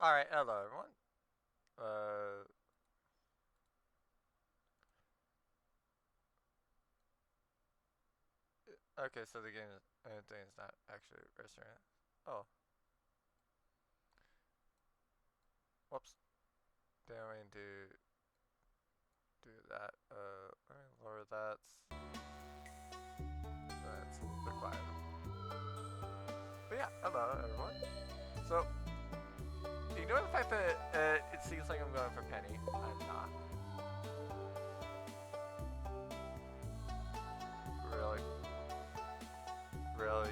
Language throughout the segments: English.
Alright, hello everyone. Uh, okay, so the game thing is not actually registering it. Oh, whoops. Then we need to do that. Let me lower that. That's a little bit quieter. But yeah, hello everyone. So, ignore the fact that it seems like I'm going for Penny. I'm not. Really? Really?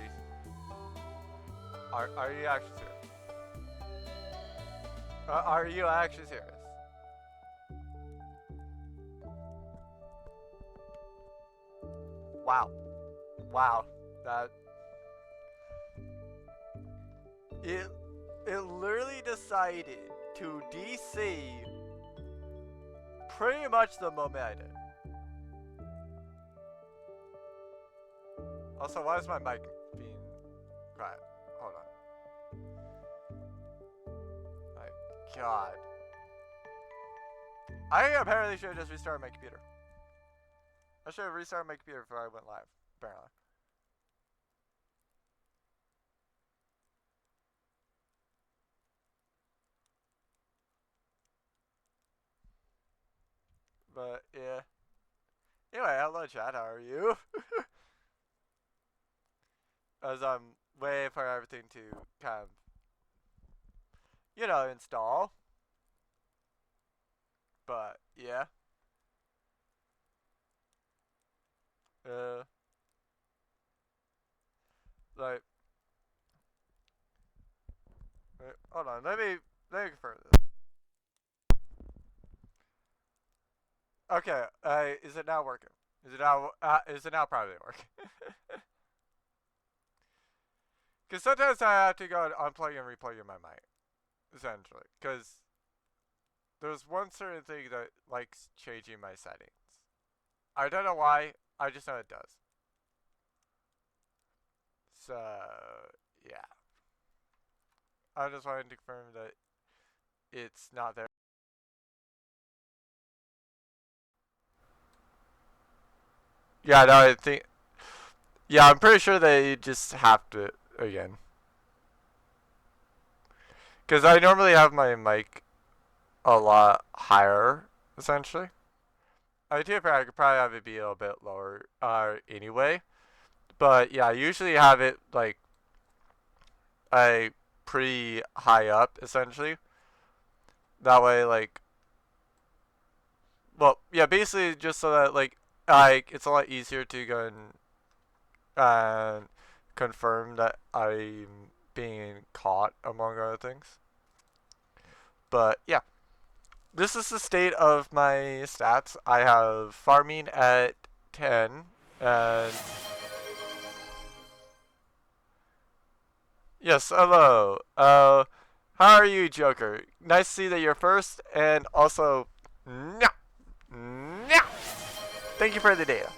Are you actually serious? Are you actually serious? Wow. Wow. That it it literally decided to DC pretty much the moment I did. Also, why is my mic being quiet? Hold on. My god. I apparently should have just restarted my computer. I should have restarted my computer before I went live, apparently. But yeah. Anyway, hello chat, how are you? As I'm waiting for everything to kind of, install. But yeah. Uh, like, hold on, let me confirm this. Okay, is it now working? Is it now probably working? Because sometimes I have to go and unplug and replug in my mic, essentially. Because there's one certain thing that likes changing my settings. I don't know why. I just know it does. So yeah, I just wanted to confirm that it's not there. Yeah, no, I think. Yeah, I'm pretty sure they just have to again. Because I normally have my mic a lot higher, essentially. I do I could probably have it be a little bit lower anyway. But yeah, I usually have it like a pretty high up essentially. That way like well, yeah, basically just so that like it's a lot easier to go and confirm that I'm being caught among other things. But yeah, this is the state of my stats. I have farming at 10 and yes, hello. How are you, Joker? Nice to see that you're first, and also, no, no. Thank you for the data.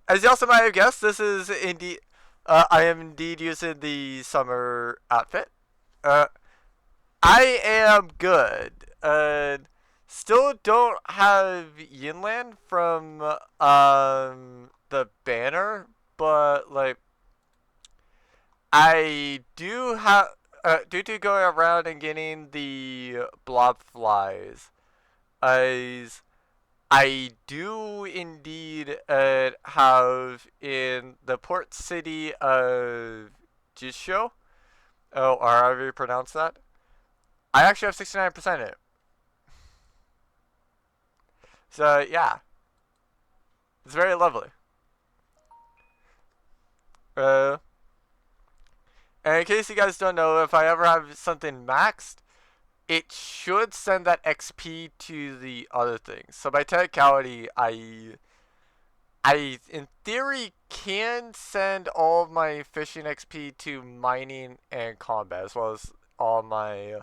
As you also might have guessed, this is indeed, I am indeed using the summer outfit. Uh, I am good. Still don't have Yinland from the banner, but like I do have due to going around and getting the blob flies. As I do indeed have in the port city of Jisho, or however you pronounce that. I actually have 69% in it. So yeah, it's very lovely. Uh, and in case you guys don't know, if I ever have something maxed, it should send that XP to the other things. So by technicality, I in theory can send all of my fishing XP to mining and combat, as well as all my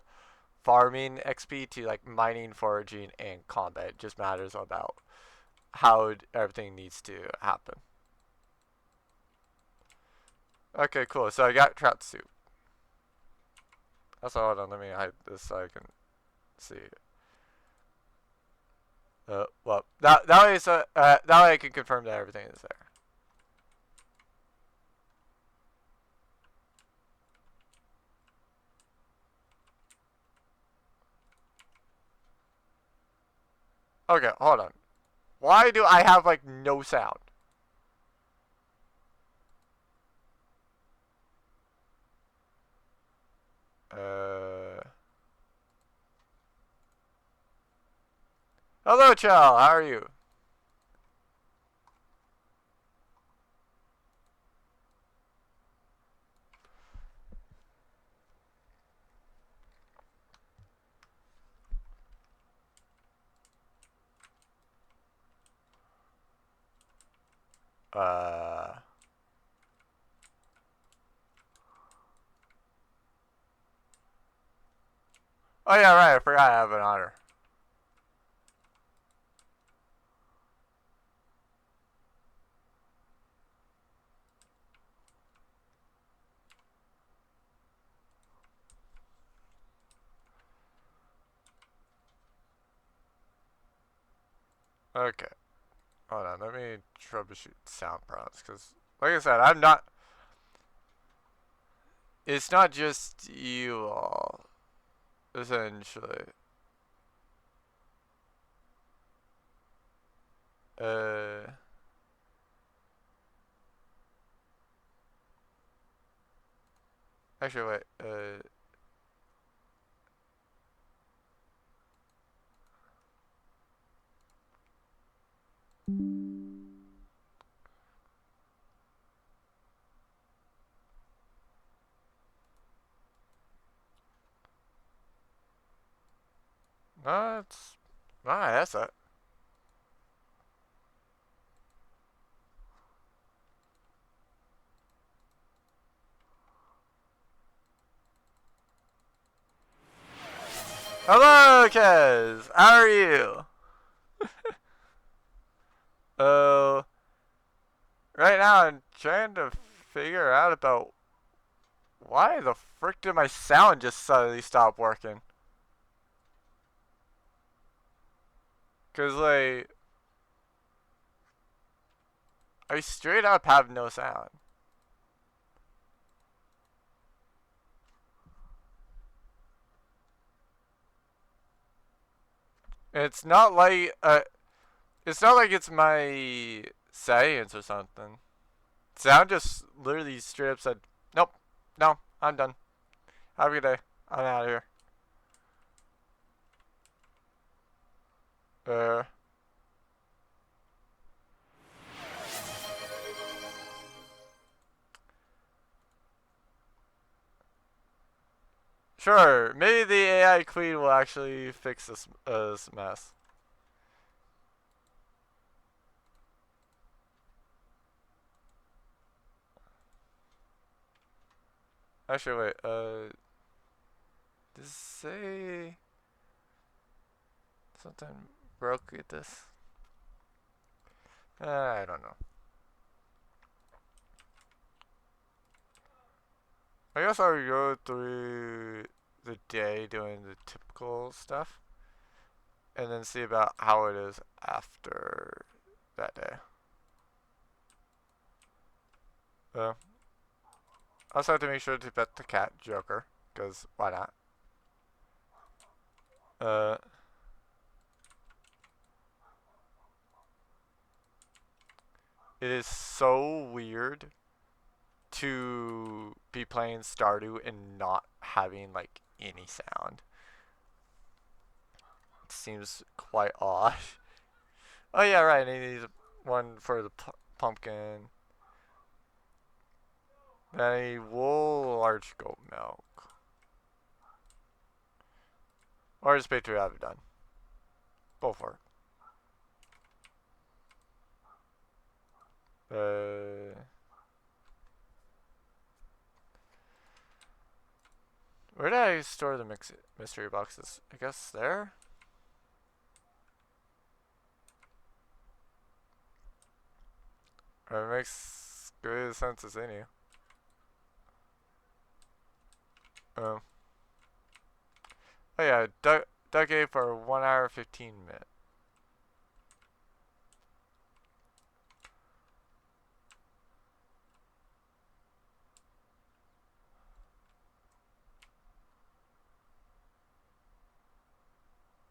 farming XP to like mining, foraging, and combat. It just matters about how everything needs to happen. Okay, cool. So I got trout soup. Also, hold on, let me hide this so I can see. Well, that way, so that way I can confirm that everything is there. Okay, hold on. Why do I have like no sound? Uh. Hello, Chal. How are you? Uh. Oh yeah, right. I forgot I have an honor. Okay. Hold on. Let me troubleshoot sound problems because, like I said, I'm not. It's not just you all, essentially. Uh. Actually, wait. No, it's. Ah, that's it. Hello, Kez. How are you? Uh, right now I'm trying to figure out about why the frick did my sound just suddenly stop working? Cause like I straight up have no sound. It's not like it's not like it's my science or something. Sound just literally straight up said, "Nope, no, I'm done. Have a good day. I'm out of here." Uh, sure. Maybe the AI queen will actually fix this mess. Actually, wait. Does it say something broke with this? I don't know. I guess I'll go through the day doing the typical stuff, and then see about how it is after that day. Uh, I also have to make sure to pet the cat Joker, because why not? Uh, it is so weird to be playing Stardew and not having like any sound. It seems quite odd. Oh yeah, right. And he needs one for the pumpkin. Then a wool large goat milk. Or just pay to have it done. Go for it. Where did I store the mystery boxes? I guess there? It makes good sense as any. Oh. Oh yeah, duck game for 1 hour 15 minutes.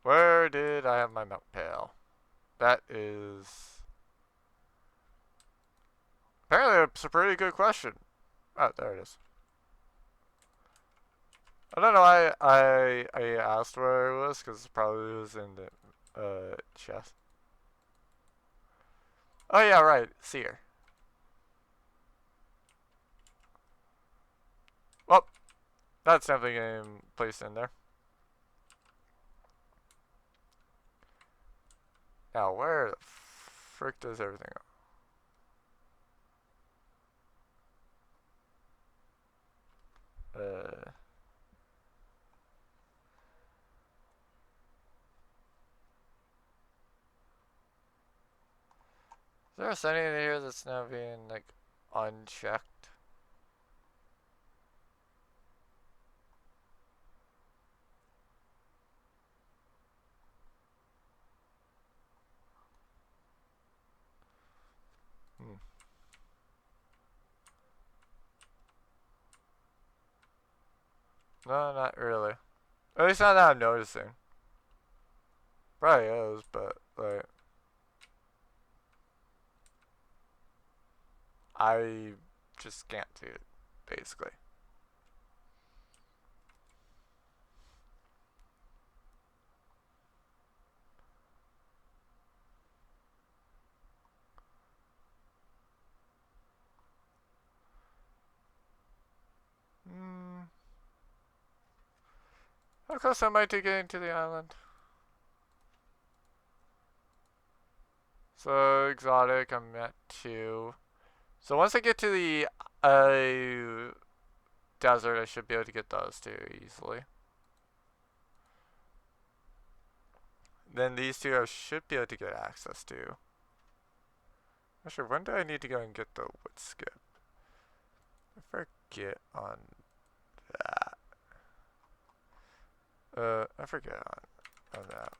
Where did I have my milk pail? That is apparently it's a pretty good question. Oh, there it is. I don't know why I asked where it was because it probably was in the chest. Oh yeah, right. Seer. Well, that's definitely getting placed in there. Now, where the frick does everything go? Is there a setting in here that's now being like unchecked? Hmm. No, not really. At least not that I'm noticing. Probably is, but like I just can't do it, basically. Hmm. How close am I to getting to the island? So exotic, I'm at 2. So once I get to the desert, I should be able to get those 2 easily. Then these 2 I should be able to get access to. Actually, when do I need to go and get the wood skip? I forget on that. I forget on that.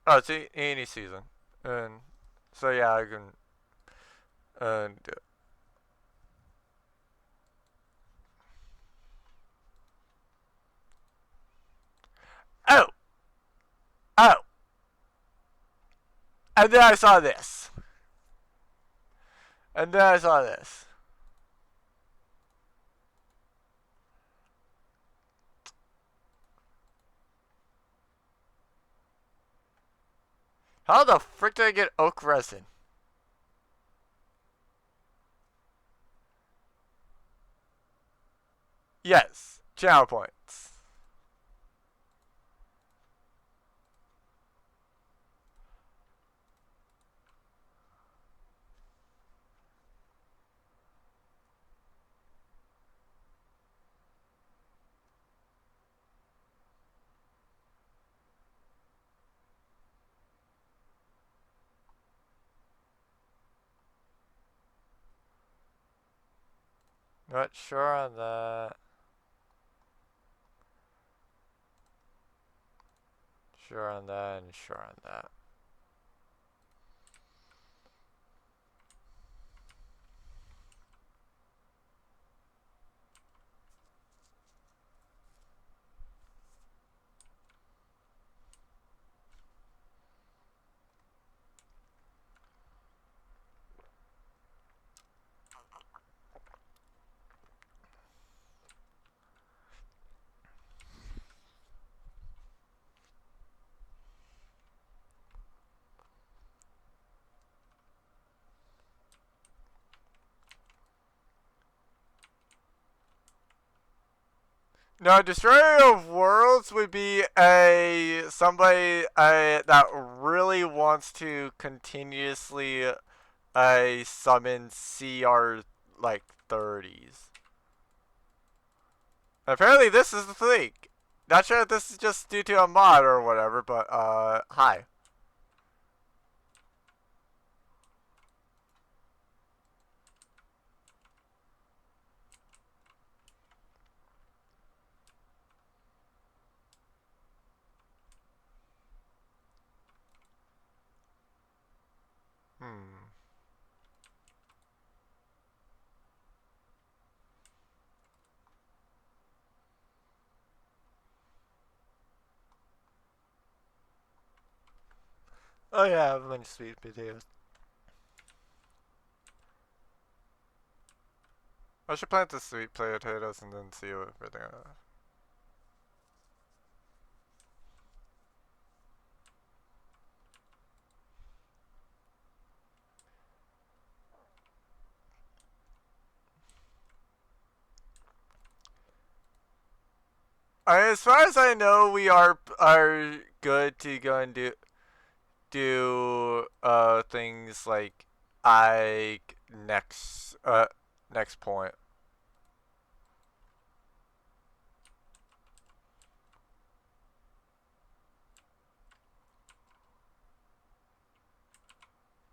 Oh, it's any season, and so yeah, I can do it. Oh, oh, and then I saw this, and then I saw this. How the frick did I get oak resin? Yes, channel points. Not sure on that. Sure on that, and sure on that. No, Destroyer of Worlds would be a somebody that really wants to continuously summon CR like 30s. Apparently, this is the thing. Not sure if this is just due to a mod or whatever, but hi. Hmm. Oh yeah, I have a bunch of sweet potatoes. I should plant the sweet potatoes and then see what everything. As far as I know, we are good to go and do things like I next point.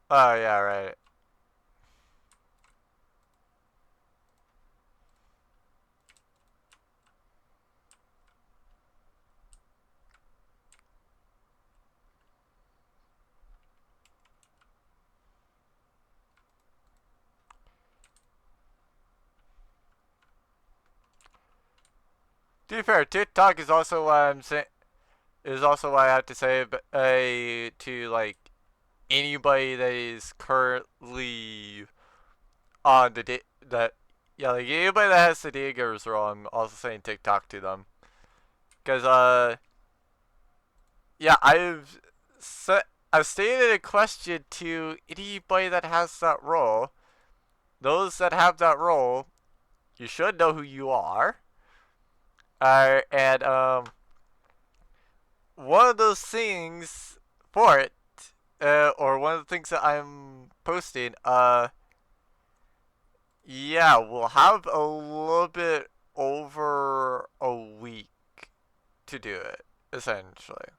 Oh yeah, right. To be fair, TikTok is also why I'm saying is also why I have to say to like anybody that is currently on that yeah, like anybody that has the Diggers role, I'm also saying TikTok to them because yeah, I've stated a question to anybody that has that role. Those that have that role, you should know who you are. And one of those things for it, or one of the things that I'm posting, yeah, we'll have a little bit over a week to do it, essentially.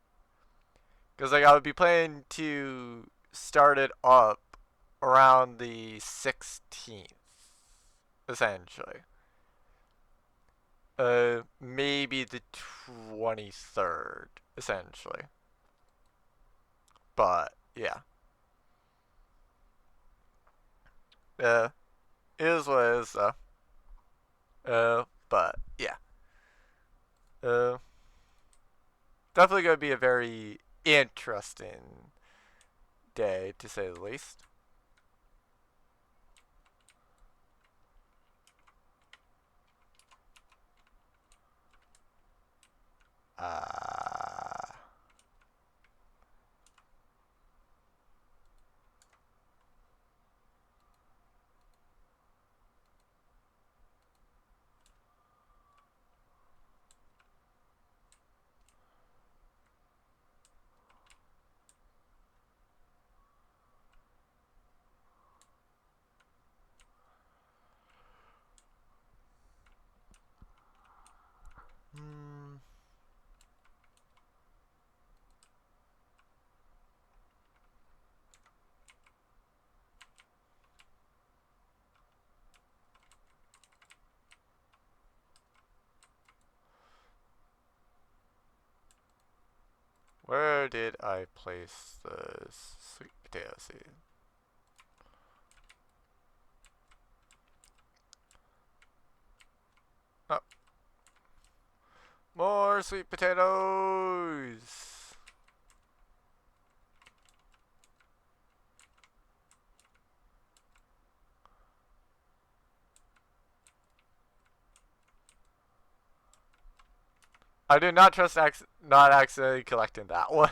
Because like I would be planning to start it up around the 16th, essentially. Maybe the 23rd, essentially. But yeah, it is what it is, though. But yeah, uh, definitely gonna be a very interesting day to say the least. Uh, hmm, where did I place the sweet potato seed? Oh, more sweet potatoes. I do not trust not accidentally collecting that one.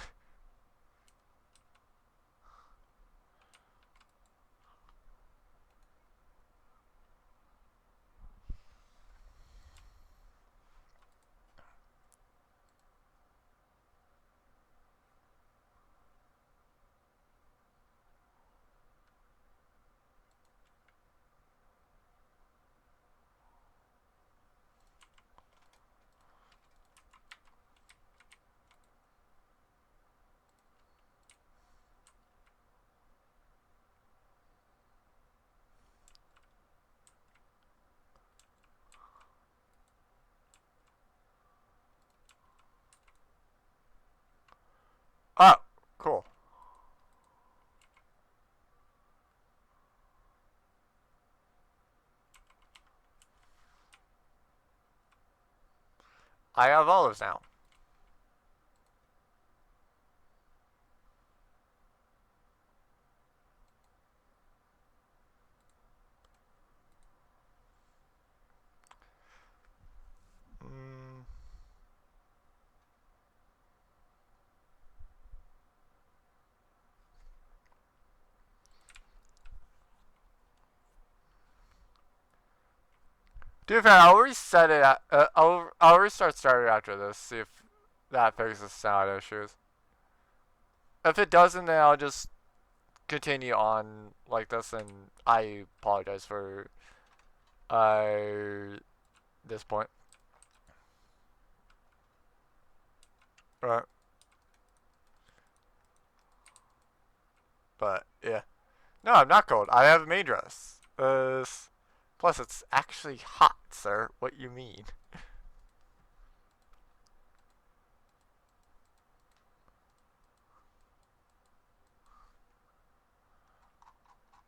I have olives now. Mm. Dude, I'll reset it. I'll restart Stardew after this. See if that fixes sound issues. If it doesn't, then I'll just continue on like this. And I apologize for this point. Right. But yeah. No, I'm not cold. I have a main dress. Plus it's actually hot, sir. What you mean?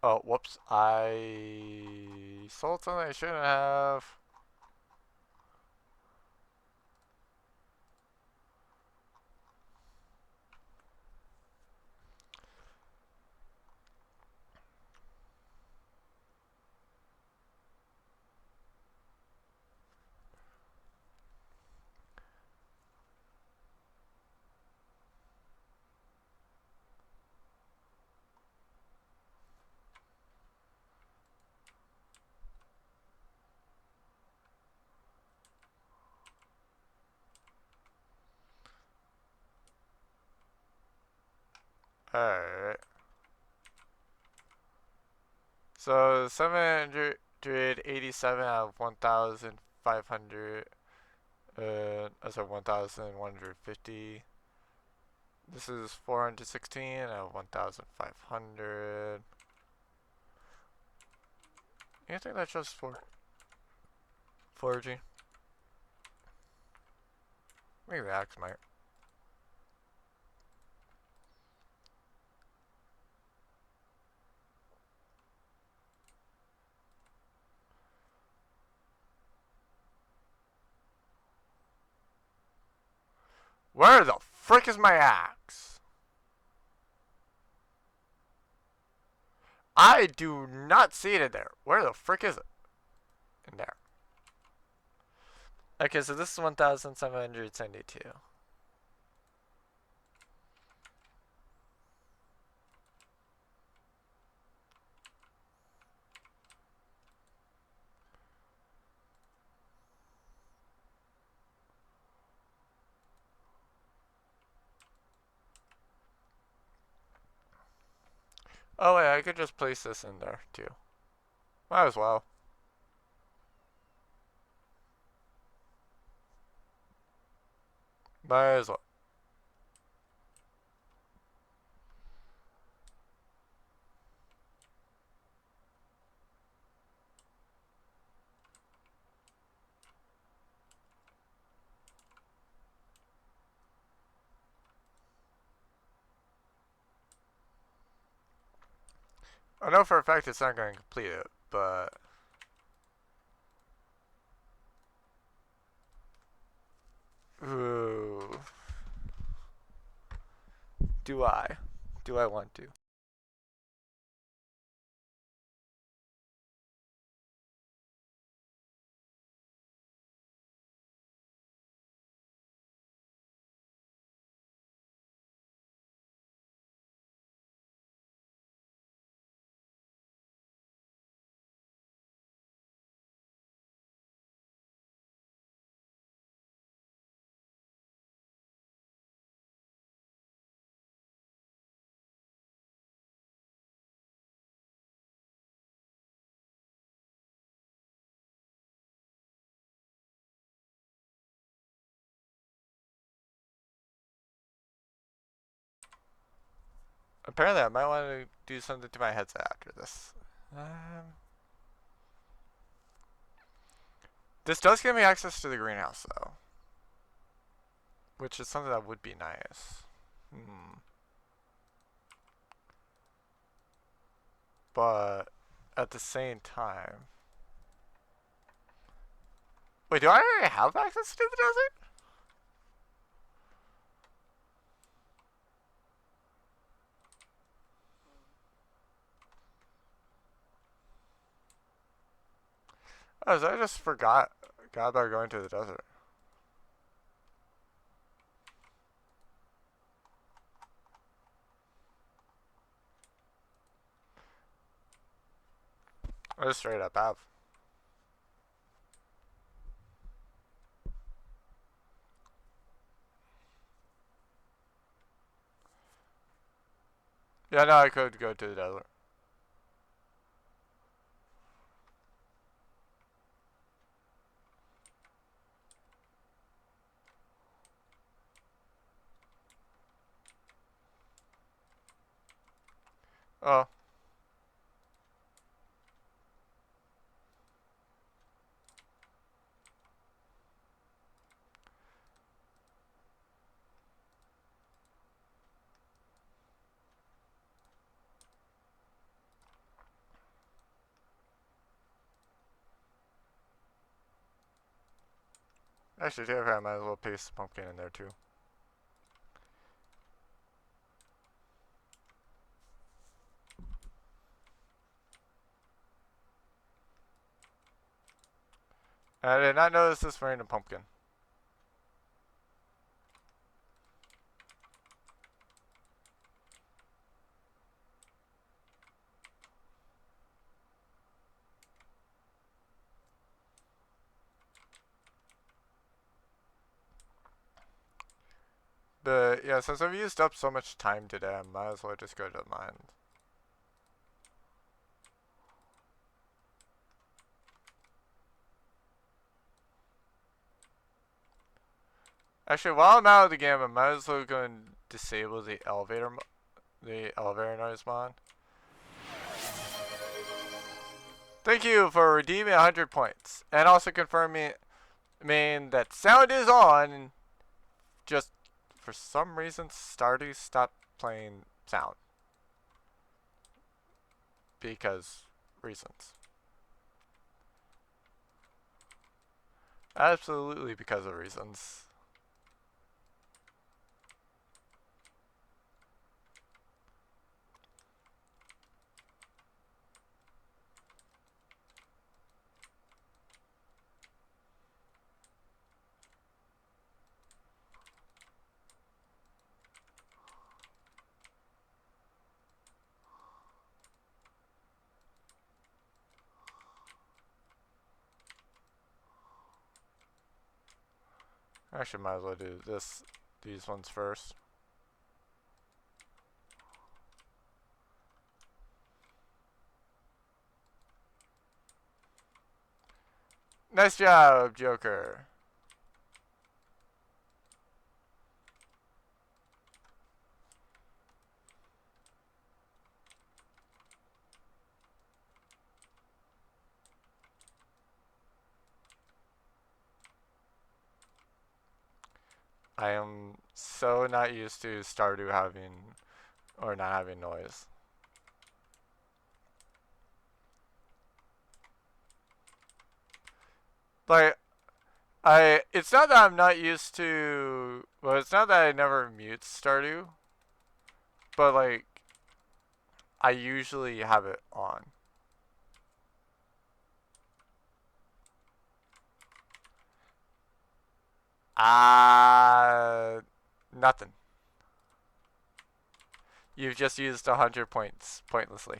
Oh, whoops. I sold something I shouldn't have. Alright. So 787 out of 1,500. Sorry, 1,150. This is 416 out of 1,500. Anything that shows foraging? Maybe the axe might. Where the frick is my axe? I do not see it in there. Where the frick is it? In there. Okay, so this is 1,772. Oh wait, I could just place this in there too. Might as well. Might as well. I know for a fact it's not going to complete it, but... Ooh. Do I? Do I want to? Apparently I might want to do something to my headset after this. Um, this does give me access to the greenhouse though. Which is something that would be nice. But at the same time... Wait, do I already have access to the desert? Oh, so I just forgot about going to the desert. I just straight up have. Yeah, no, I could go to the desert. Oh, actually, too, I might as well paste the pumpkin in there too. And I did not notice this random pumpkin. But yeah, since I've used up so much time today, I might as well just go to the mines. Actually, while I'm out of the game, I might as well go and disable the elevator noise mod. Thank you for redeeming 100 points, and also confirming that sound is on. Just for some reason, Stardew stopped playing sound because reasons. Absolutely because of reasons. Actually, might as well do these ones first. Nice job, Joker. I am so not used to Stardew having or not having noise. Like it's not that I'm not used to. Well, it's not that I never mute Stardew, but like I usually have it on. Nothing. You've just used 100 points pointlessly.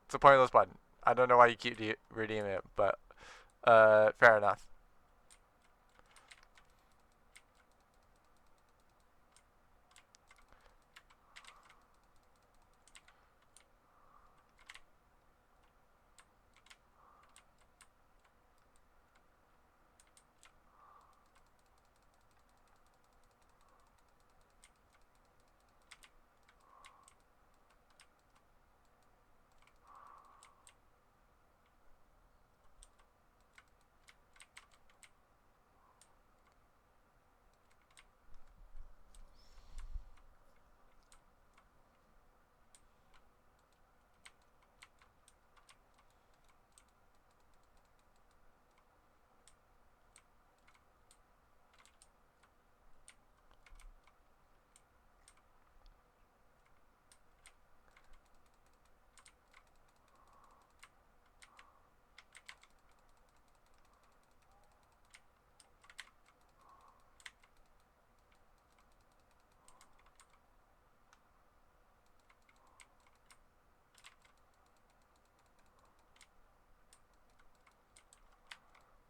It's a pointless button. I don't know why you keep redeeming it, but fair enough.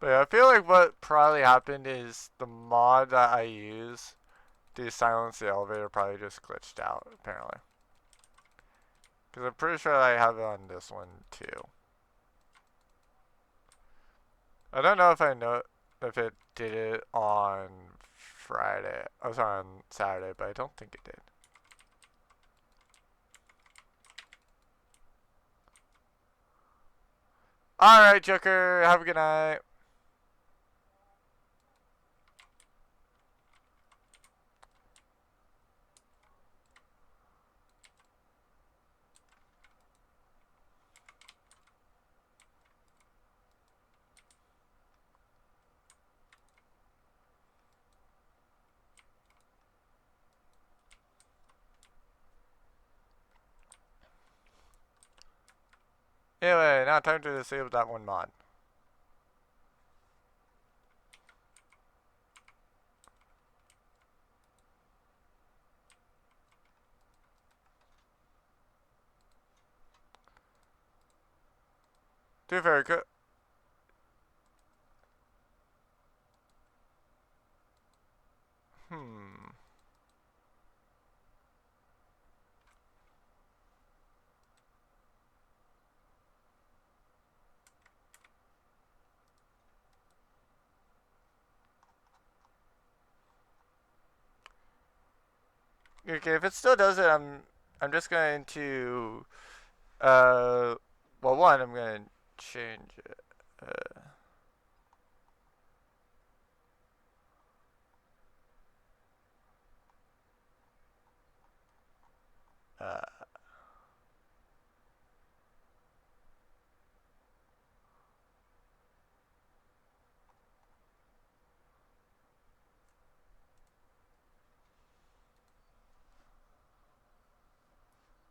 But yeah, I feel like what probably happened is the mod that I use to silence the elevator probably just glitched out, apparently. Because I'm pretty sure I have it on this one too. I don't know if it did it on Friday. Oh, sorry, on Saturday, but I don't think it did. Alright, Joker, have a good night. Anyway, now time to disable that one mod. To be fair, hmm. Okay, if it still does it, I'm just going to well, one, I'm going to change it. Uh,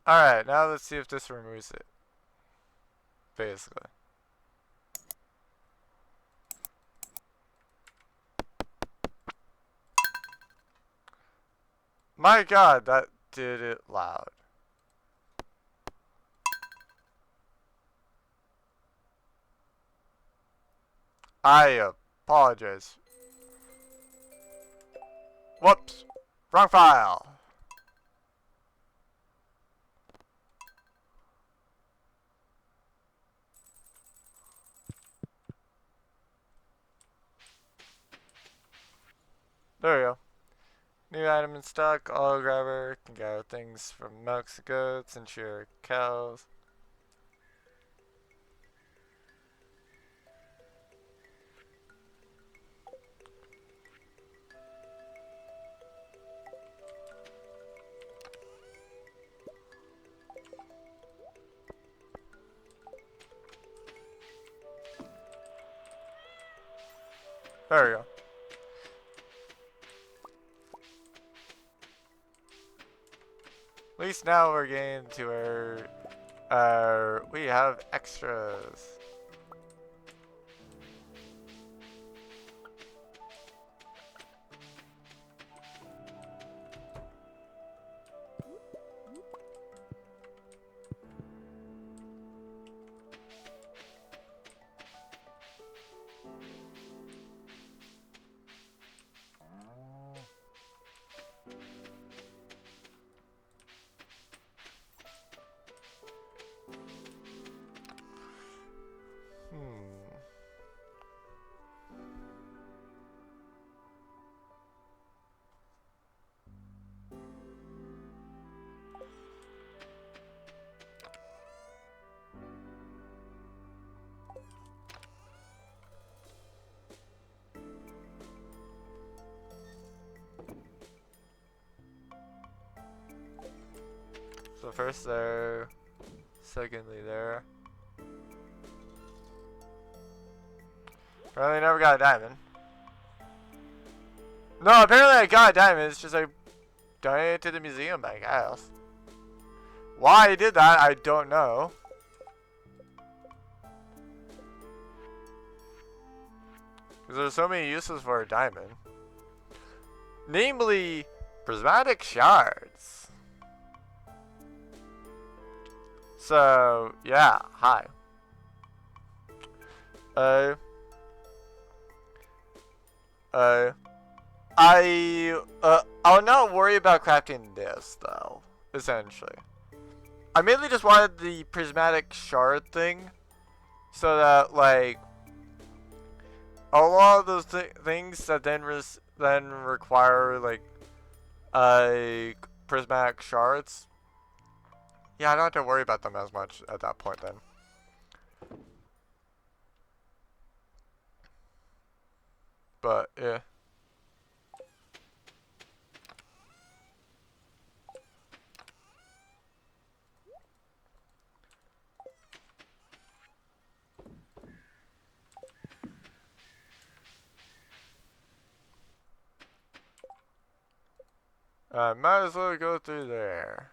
Alright, now let's see if this removes it. Basically. My god, that did it loud. I apologize. Whoops. Wrong file. There we go. New item in stock, auto grabber, can gather things from milks and goats, ensure cows. There we go. At least now we're getting to where we have extras. So first there, secondly there. Apparently never got a diamond. No, apparently I got a diamond, it's just I donated it to the museum, I guess. Why I did that, I don't know. Because there's so many uses for a diamond. Namely, prismatic shards. So, yeah, hi. Uh, I'll not worry about crafting this though. Essentially, I mainly just wanted the prismatic shard thing, so that like a lot of those things that then require like prismatic shards. Yeah, I don't have to worry about them as much at that point then. But yeah. Might as well go through there.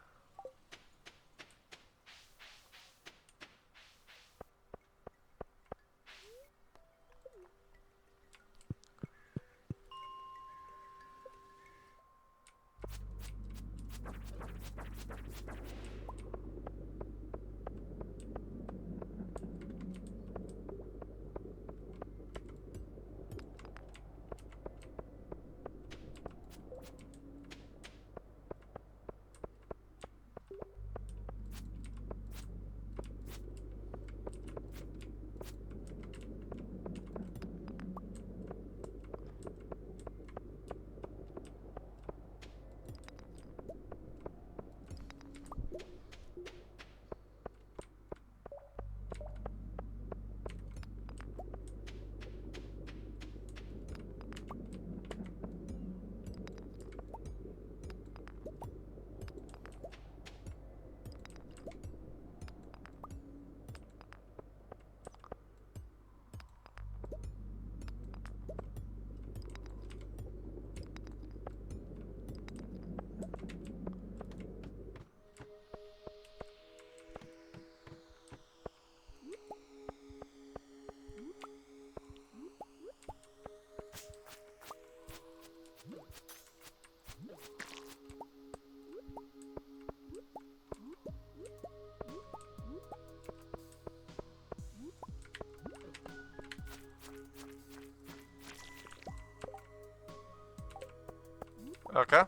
Okay.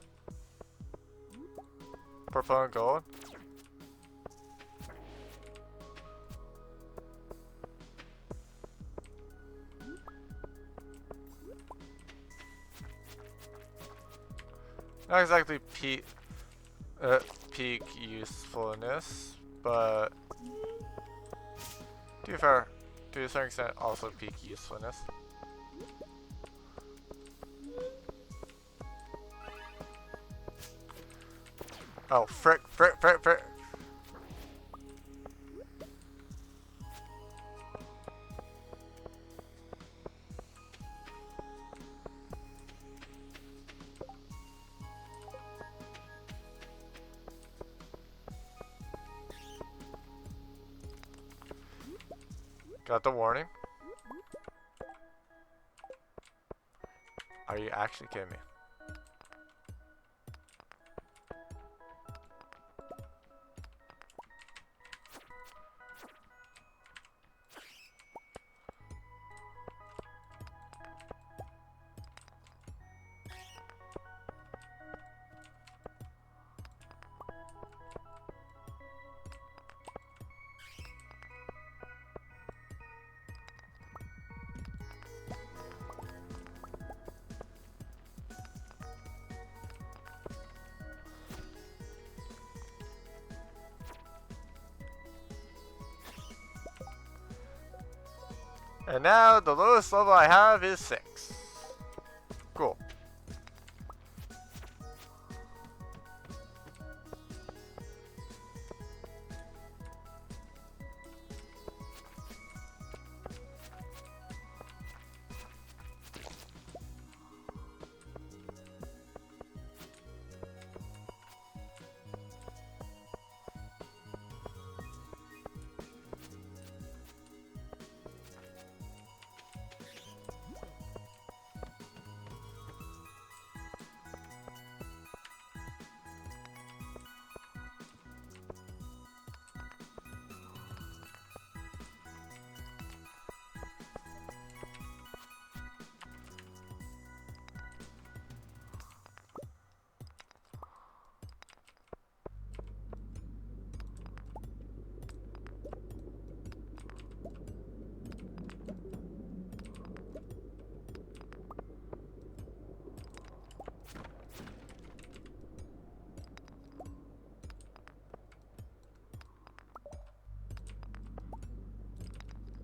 Purple and gold. Not exactly peak usefulness, but to be fair, to a certain extent, also peak usefulness. Oh, frick. Got the warning. Are you actually kidding me? And now the lowest level I have is 6. Cool.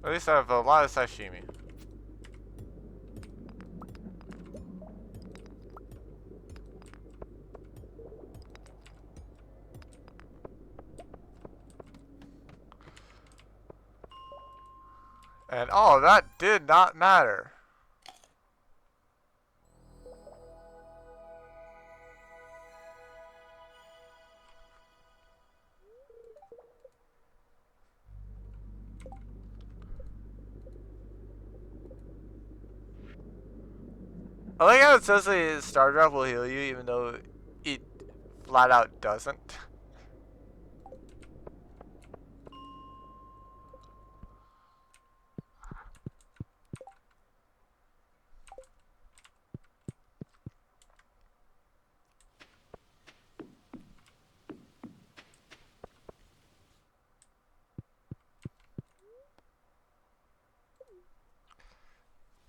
At least I have a lot of sashimi. And oh, that did not matter. I like how it says the star drop will heal you even though it flat out doesn't.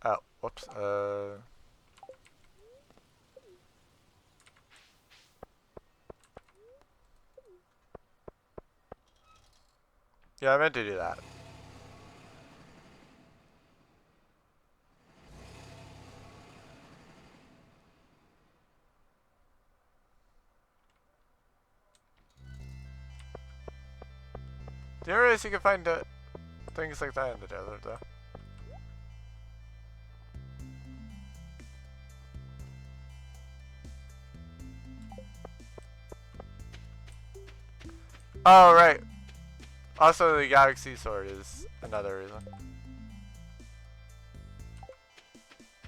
Oh, whoops. Yeah, I meant to do that. Do you realize you can find things like that in the desert, though? Oh, right. Also, the Galaxy Sword is another reason.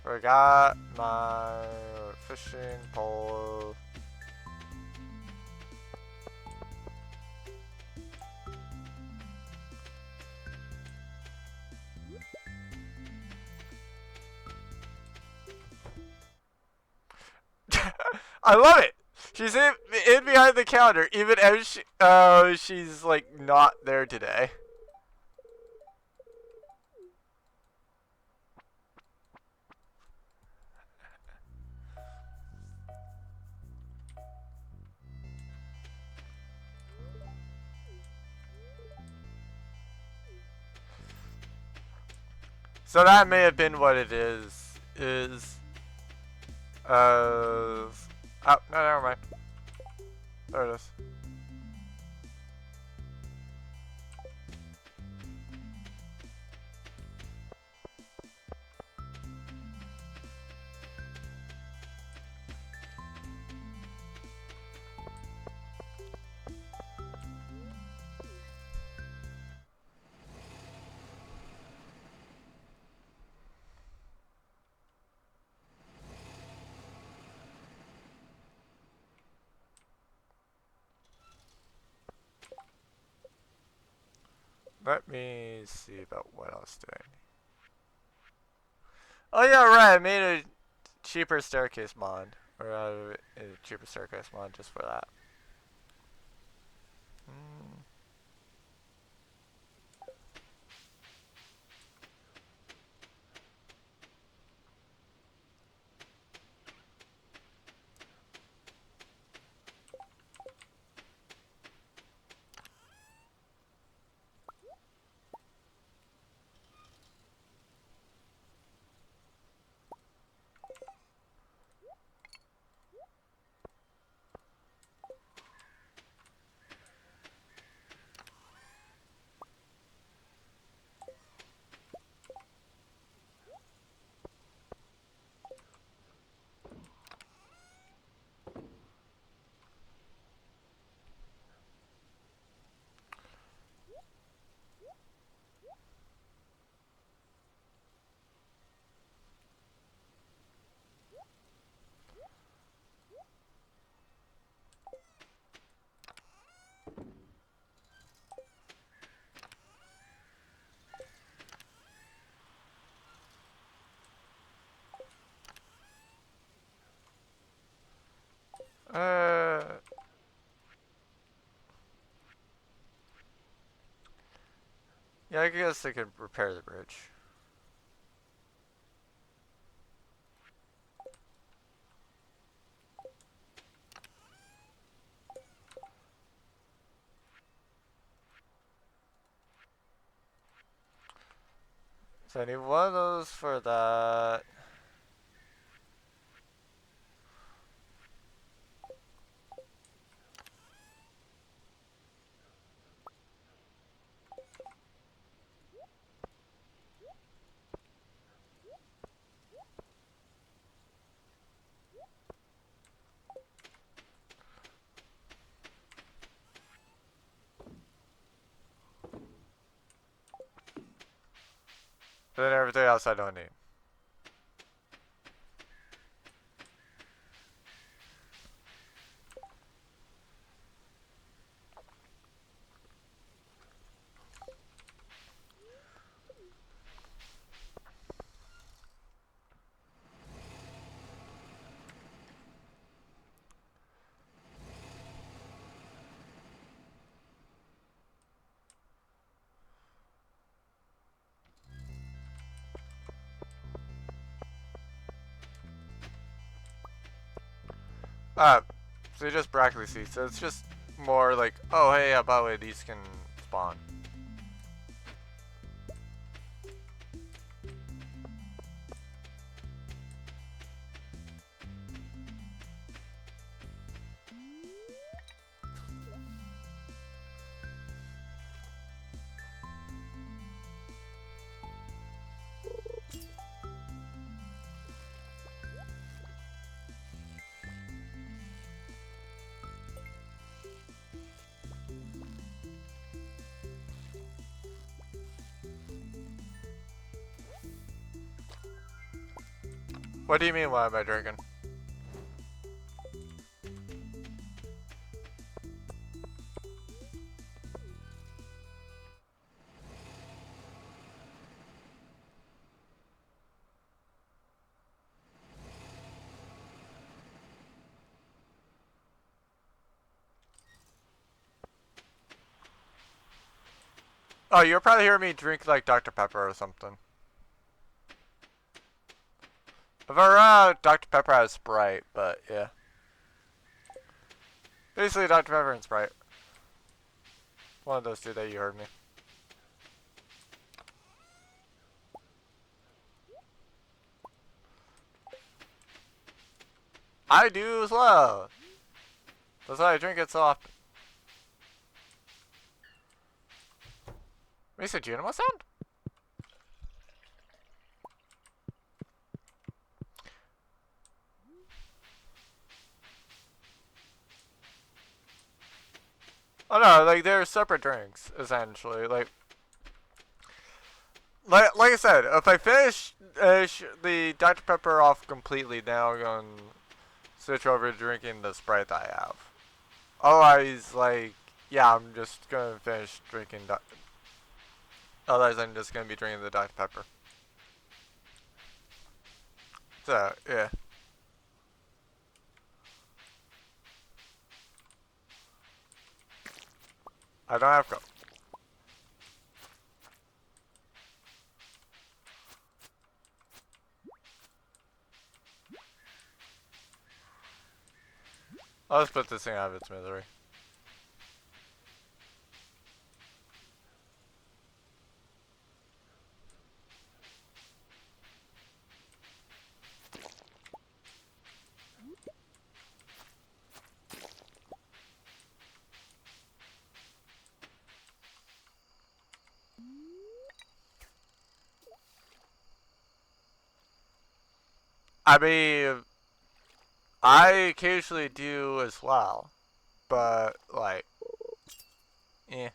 Forgot my fishing pole. I love it. She's in behind the counter, even as she's like not there today. So that may have been what it is. Oh, no, never mind. There it is. Let me see about what else doing. Oh yeah, right. I made a cheaper staircase mod, or a cheaper staircase mod just for that. Mm. Uh, yeah, I guess I could repair the bridge. So I need one of those for that. Then everything else I don't need. Uh, so just broccoli seeds. So it's just more like, oh hey, yeah, by the way, these can spawn. What do you mean, what am I drinking? Oh, you'll probably hear me drink like Dr. Pepper or something. If I run out, Dr. Pepper has Sprite, but yeah. Basically, Dr. Pepper and Sprite. One of those two that you heard me. I do as well. That's why I drink it so often. Makes a Junimo sound? Oh no, like they're separate drinks, essentially. Like I said, if I finish the Dr. Pepper off completely, now I'm going to switch over to drinking the Sprite that I have. Otherwise, like, yeah, I'm just going to finish drinking otherwise I'm just going to be drinking the Dr. Pepper. So, yeah. I don't have Coke. I'll just put this thing out of its misery. I mean, I occasionally do as well, but like, eh.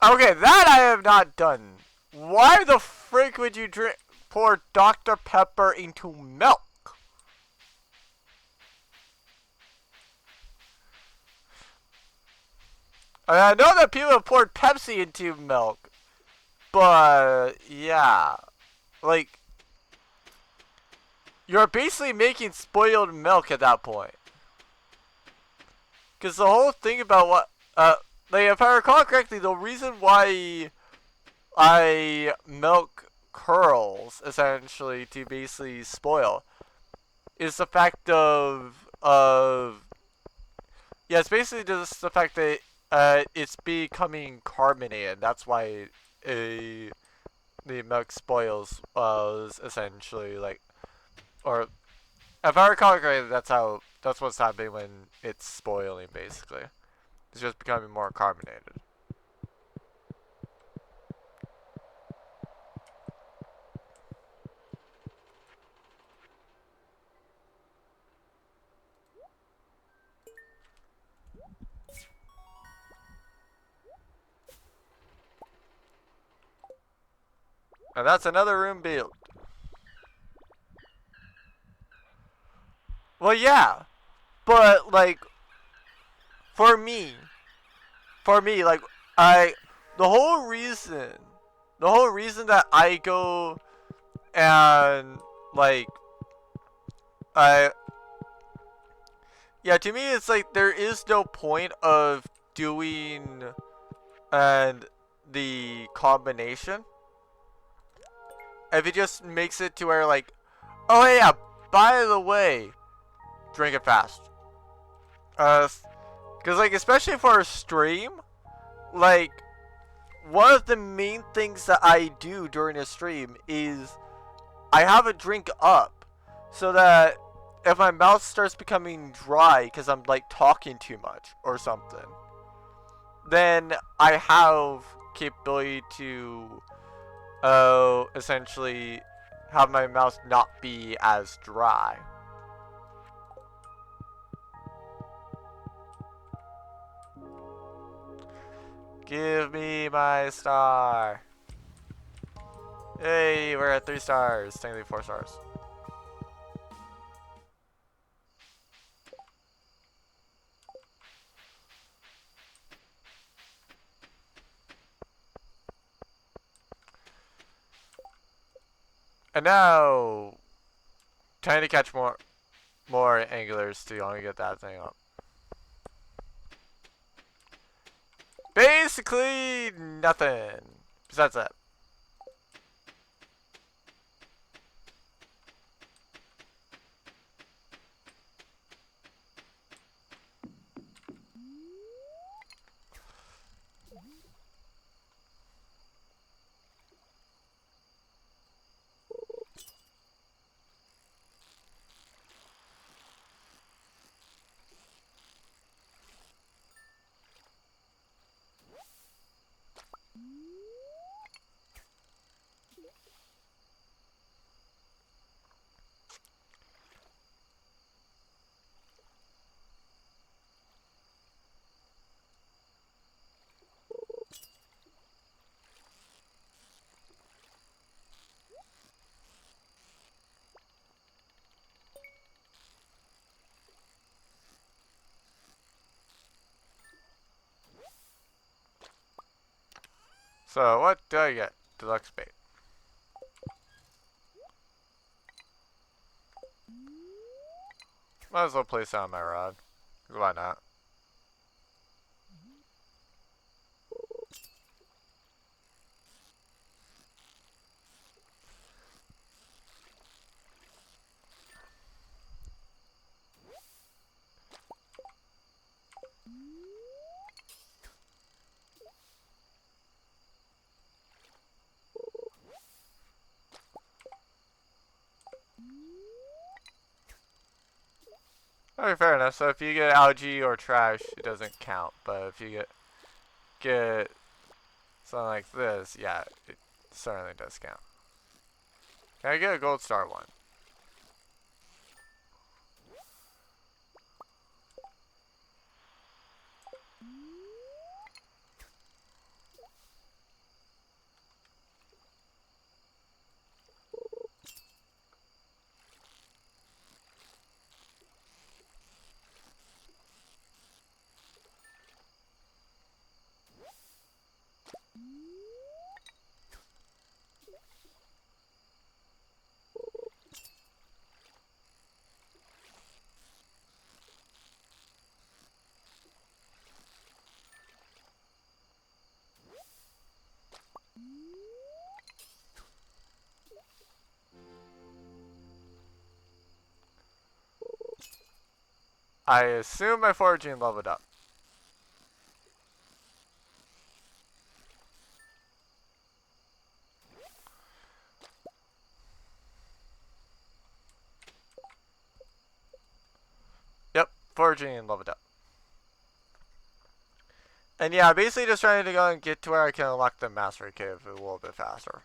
Okay, that I have not done. Why the frick would you pour Dr. Pepper into milk? I know that people have poured Pepsi into milk, but yeah, like you're basically making spoiled milk at that point. Because the whole thing about what, like if I recall correctly, the reason why I milk curls essentially to basically spoil is the fact of yeah, it's basically just the fact that it's becoming carbonated. That's why a the milk spoils was essentially like, or if I recall correctly, that's what's happening when it's spoiling. Basically, it's just becoming more carbonated. And that's another room built. Well, yeah, but like for me, like I, the whole reason, that I go and like I, yeah, to me it's like there is no point of doing and the combination if it just makes it to where like, oh yeah, by the way, drink it fast. Cause like especially for a stream, like one of the main things that I do during a stream is I have a drink up so that if my mouth starts becoming dry because I'm like talking too much or something, then I have capability to essentially have my mouth not be as dry. Give me my star. Hey, we're at 3 stars. Technically 4 stars. And now, trying to catch more anglers to only get that thing up. Basically nothing. Besides that. So what do I get? Deluxe bait. Might as well place down my rod. Why not? Okay, fair enough. So if you get algae or trash, it doesn't count. But if you get something like this, yeah, it certainly does count. Can I get a gold star one? I assume my foraging leveled up. Yep, foraging leveled up. And yeah, basically just trying to go and get to where I can unlock the mastery cave a little bit faster.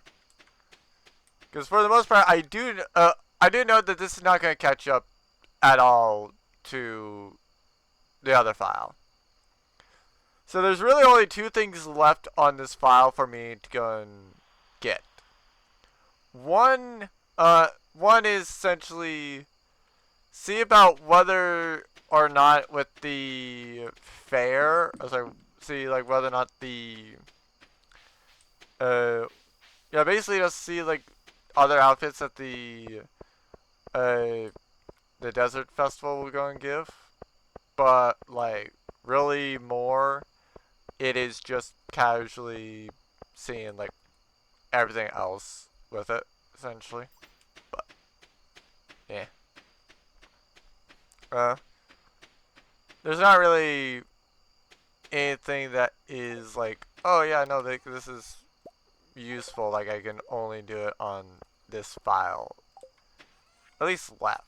Because for the most part, I do know that this is not going to catch up at all to the other file. So there's really only two things left on this file for me to go and get. One is essentially see about whether or not with the fair, see like whether or not the yeah, basically just see like other outfits that uh the desert festival will go and give. But like really more it is just casually seeing like everything else with it, essentially. But yeah. Uh there's not really anything that is like, oh yeah, no, this is useful, like I can only do it on this file. At least left.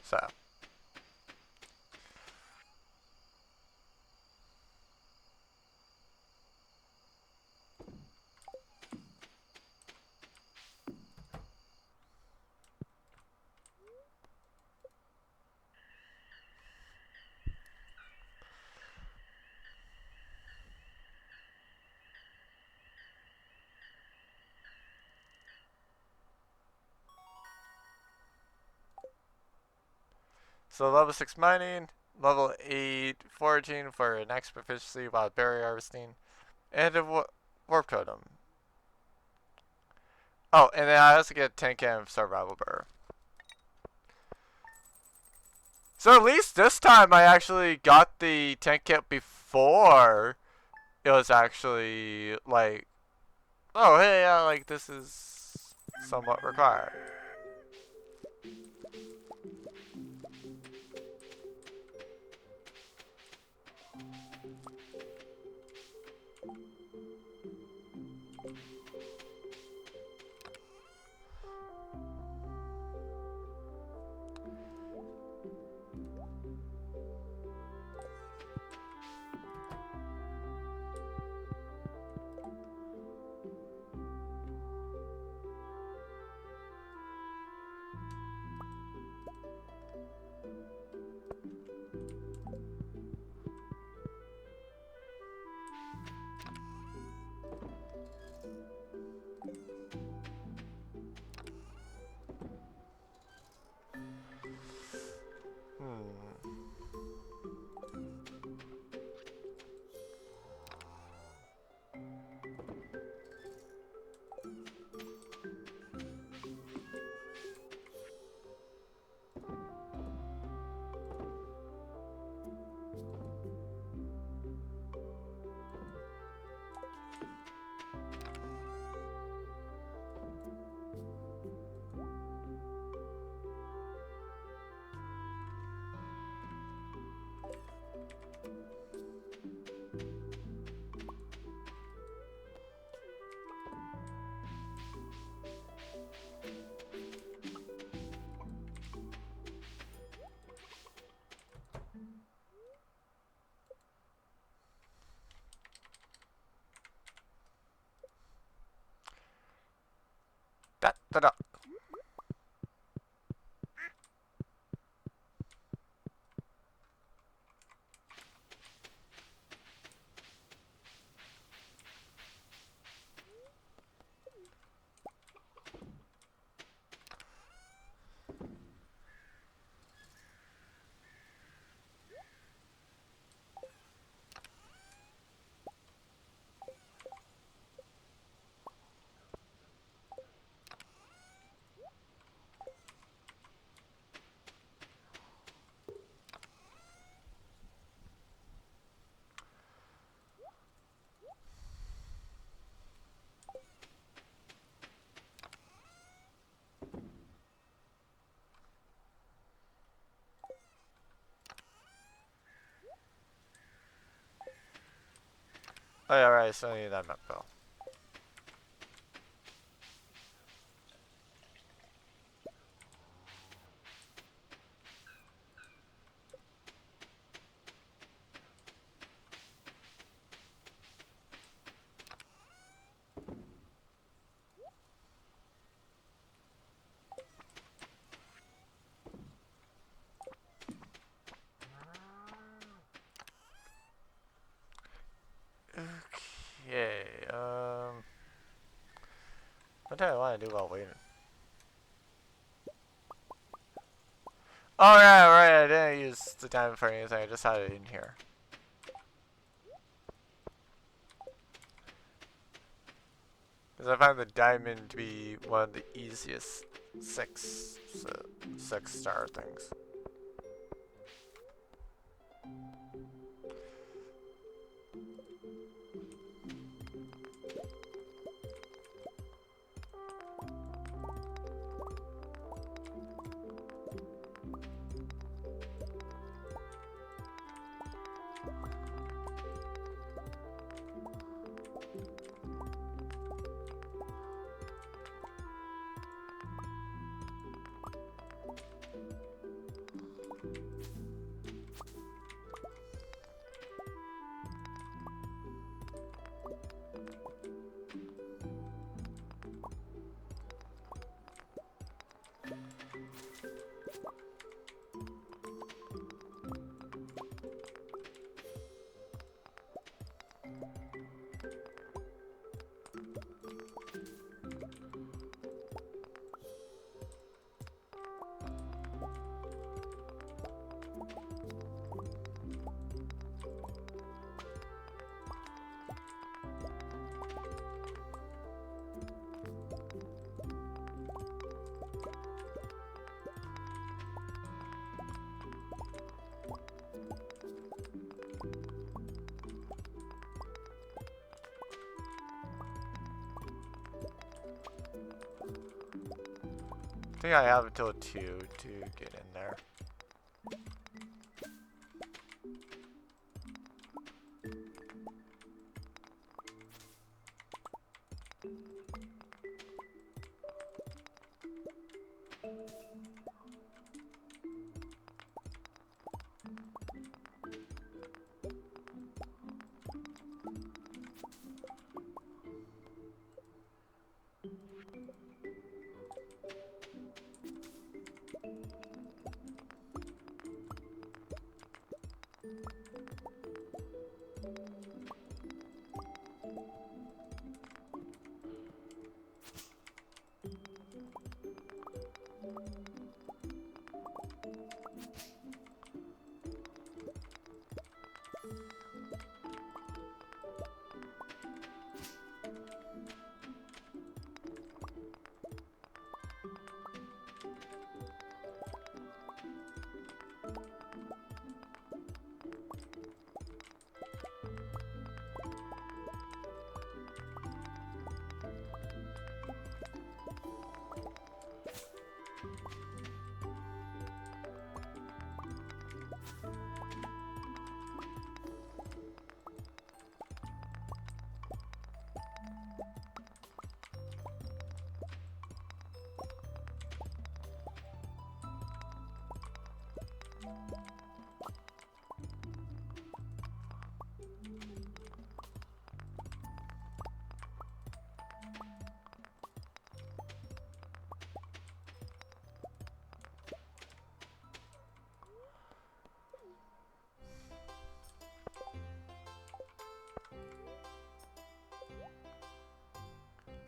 So So level 6 mining, level 8 foraging for an extra proficiency while berry harvesting, and a warp totem. Oh, and then I also get 10 can of survival burr. So at least this time I actually got the 10 kit before it was actually like, oh hey, yeah, like this is somewhat required. Hmm. Da. Oh yeah, right. I still need that map bill. Okay. What do I want to do while waiting? Oh yeah, right. I didn't use the diamond for anything. I just had it in here. Because I find the diamond to be one of the easiest six star things. I think I have until 2 to get in there.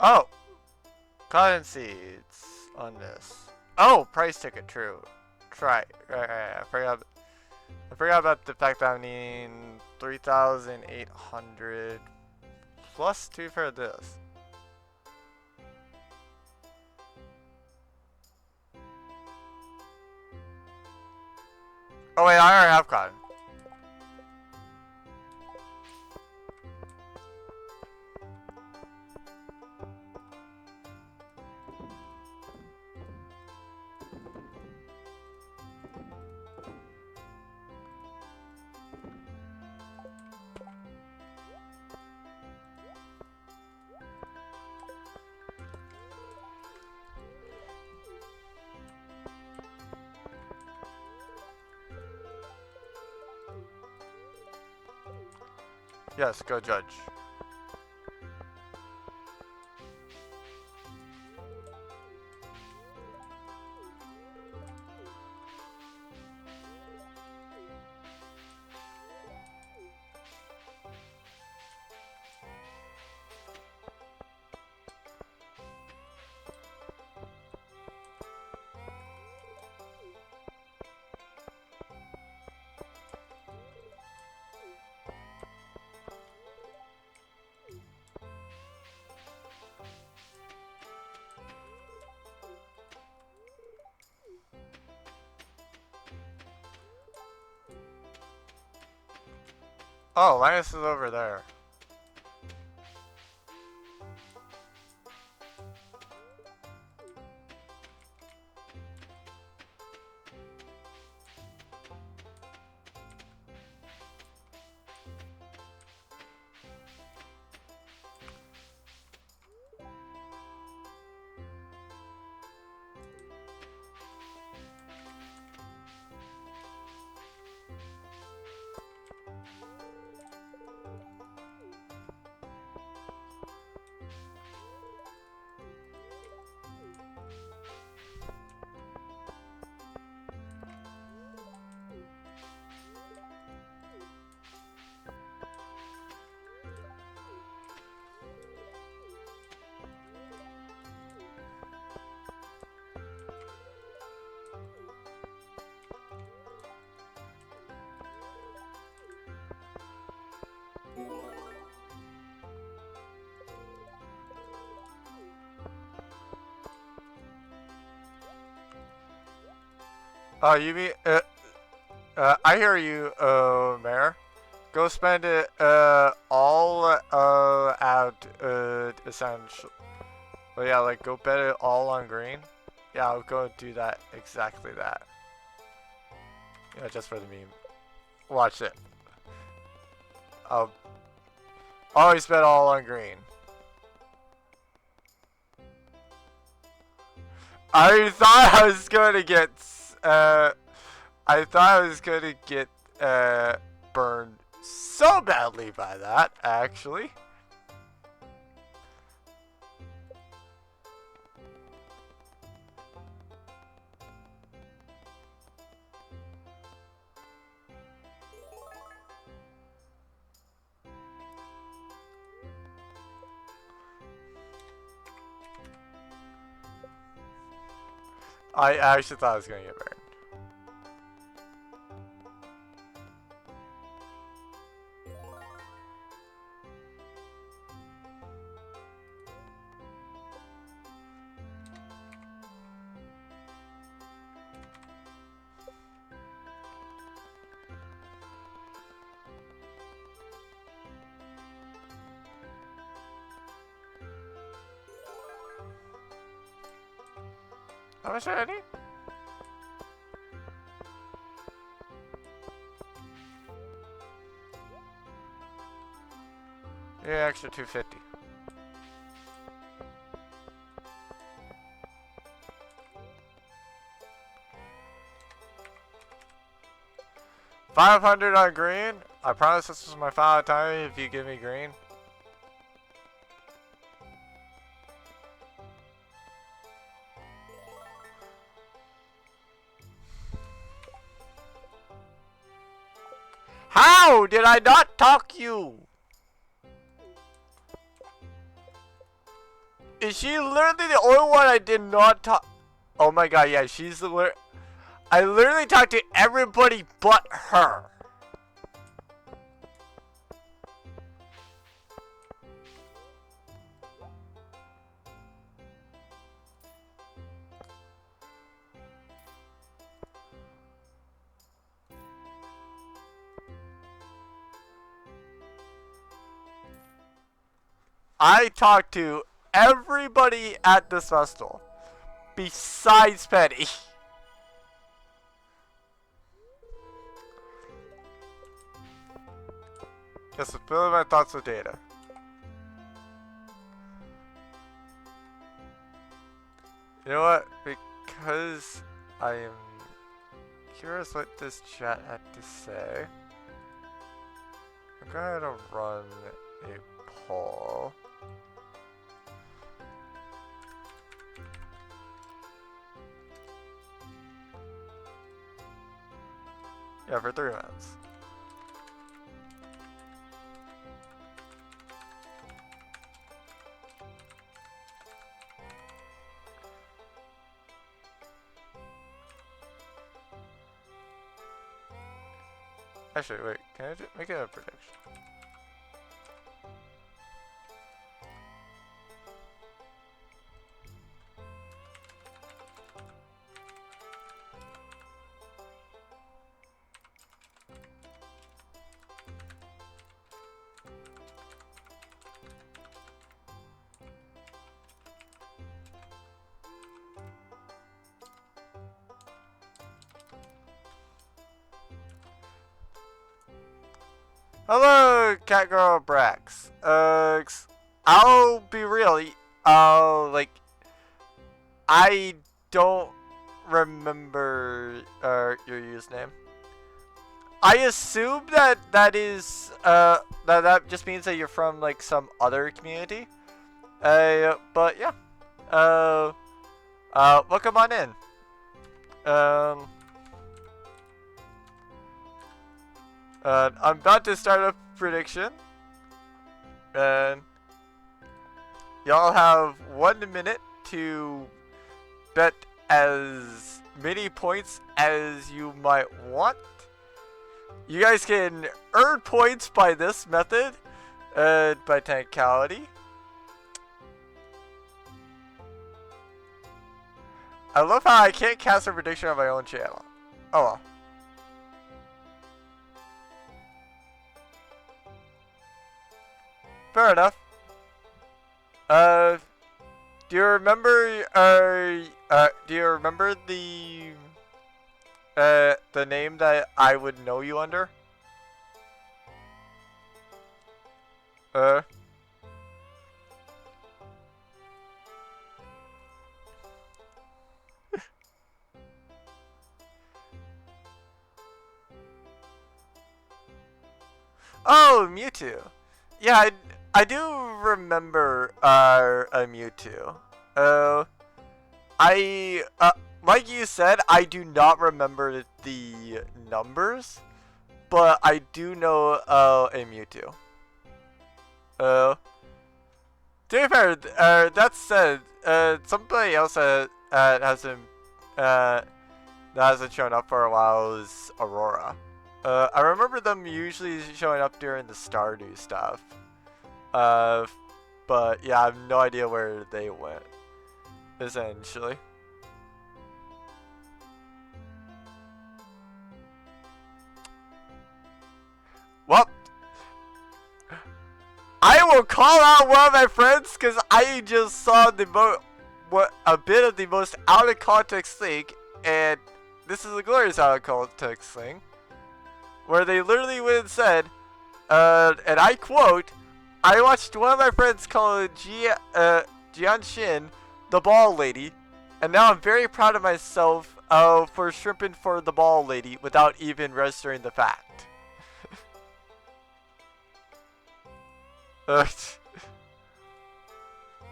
Oh! Cotton seeds on this. Oh! Price ticket, true. Try. Right. I forgot about the fact that I'm needing 3,800 plus 2 for this. Oh wait, I already have cotton. Yes, go judge. Oh, Linus is over there. Oh, you mean, I hear you, Mayor. Go spend it, all, at, essential. But yeah, like, go bet it all on green. Yeah, I'll go do that, exactly that. Yeah, just for the meme. Watch it. I'll always bet all on green. I thought I was gonna get, I thought I was gonna get, burned so badly by that, actually. I actually thought I was gonna get burned. How much did I need? Yeah, extra 250. $500 on green. I promise this is my final time if you give me green. How did I not talk you? Is she literally the only one I did not talk? Oh my god, yeah, she's the I literally talked to everybody but her. I talked to everybody at this festival besides Penny. Just fulfilling my thoughts with data. You know what? Because I am curious what this chat had to say, I'm gonna run a poll. Yeah, for 3 minutes. Actually, wait, can I make it a prediction? Hello, Catgirl Brax. I'll be real. Like, I don't remember your username. I assume that is that just means that you're from like some other community. But yeah. Welcome on in. I'm about to start a prediction, and y'all have 1 minute to bet as many points as you might want. You guys can earn points by this method, by technicality. I love how I can't cast a prediction on my own channel. Oh well. Fair enough. Do you remember? Do you remember the name that I would know you under? Oh, Mewtwo. Yeah, I do remember a Mewtwo. Like you said, I do not remember the numbers, but I do know a Mewtwo. To be fair, that said, somebody else hasn't that hasn't shown up for a while is Aurora. I remember them usually showing up during the Stardew stuff. But yeah, I have no idea where they went, essentially. Well, I will call out one of my friends because I just saw a bit of the most out of context thing, and this is a glorious out of context thing, where they literally went and said, and I quote, "I watched one of my friends call Jianshin the ball lady, and now I'm very proud of myself for shrimping for the ball lady without even registering the fact."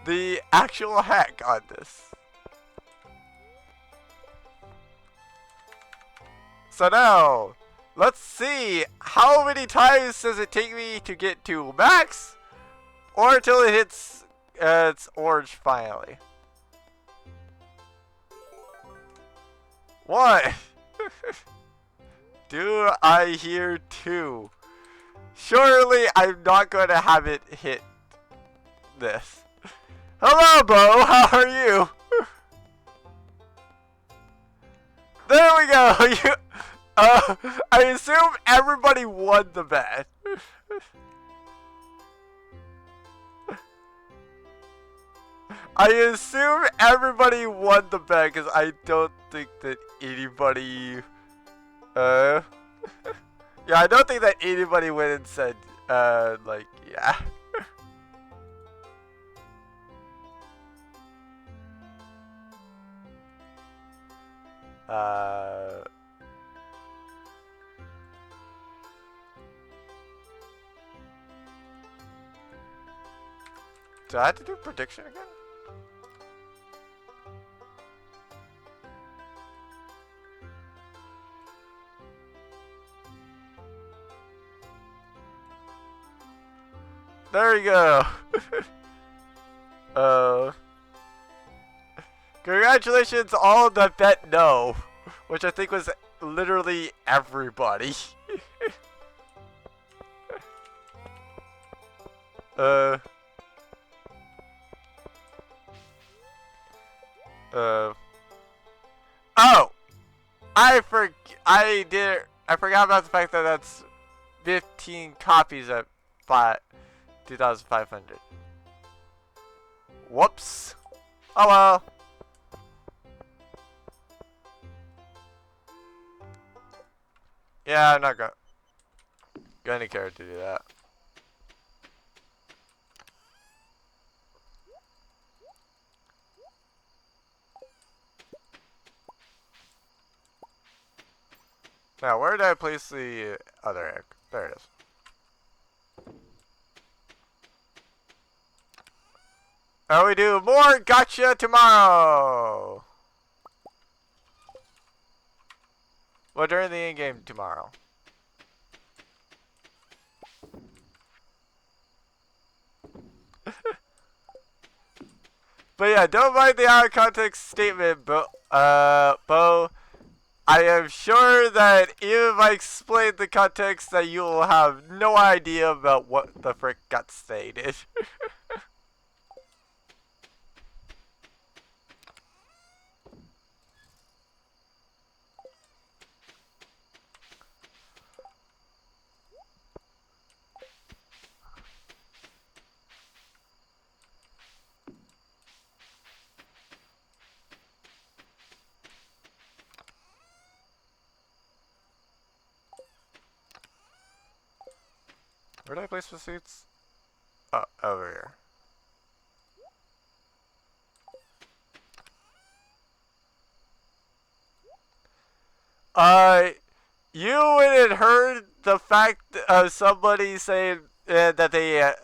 The actual heck on this. So now, let's see how many times does it take me to get to max, or until it hits its orange finally. 1. Do I hear 2? Surely I'm not going to have it hit this. Hello, Bo. How are you? There we go. I assume everybody won the bet. I assume everybody won the bet because I don't think that anybody. Yeah, I don't think that anybody went and said, like, yeah. Do I have to do prediction again? There you go. Congratulations all that bet no, which I think was literally everybody. Oh, I forgot about the fact that that's 15 copies at 2,500. Whoops. Oh well. Yeah, I'm not gonna care to do that. Now, where did I place the other egg? There it is. And we do more gotcha tomorrow! Well, during the in-game tomorrow. But yeah, don't mind the out of context statement, but Bo, I am sure that even if I explain the context that you will have no idea about what the frick got stated. Where did I place the seats? Oh, over here. You wouldn't heard the fact of somebody saying that they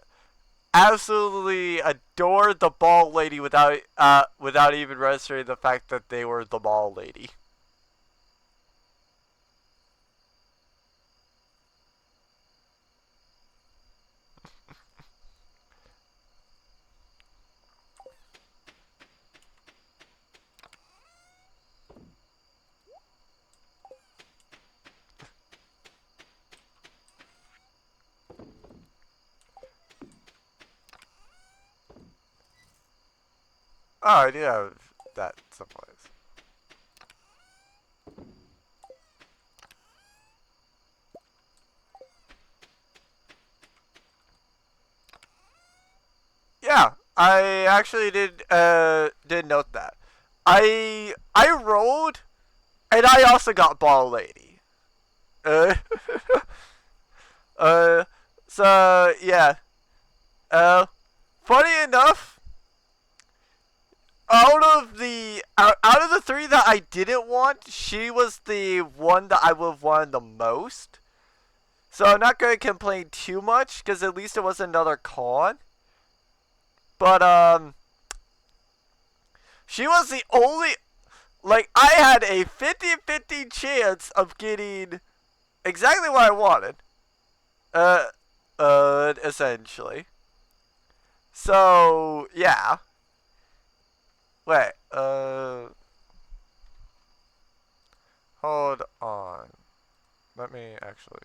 absolutely adored the ball lady without even registering the fact that they were the ball lady. Oh, I do have that someplace. Yeah, I actually did note that. I rolled, and I also got ball lady. Uh, so yeah. Funny enough, out of the three that I didn't want, she was the one that I would have wanted the most. So I'm not gonna complain too much, because at least it was another con. But she was the only, like, I had a 50-50 chance of getting exactly what I wanted. Essentially. So, yeah. Wait, hold on. Let me actually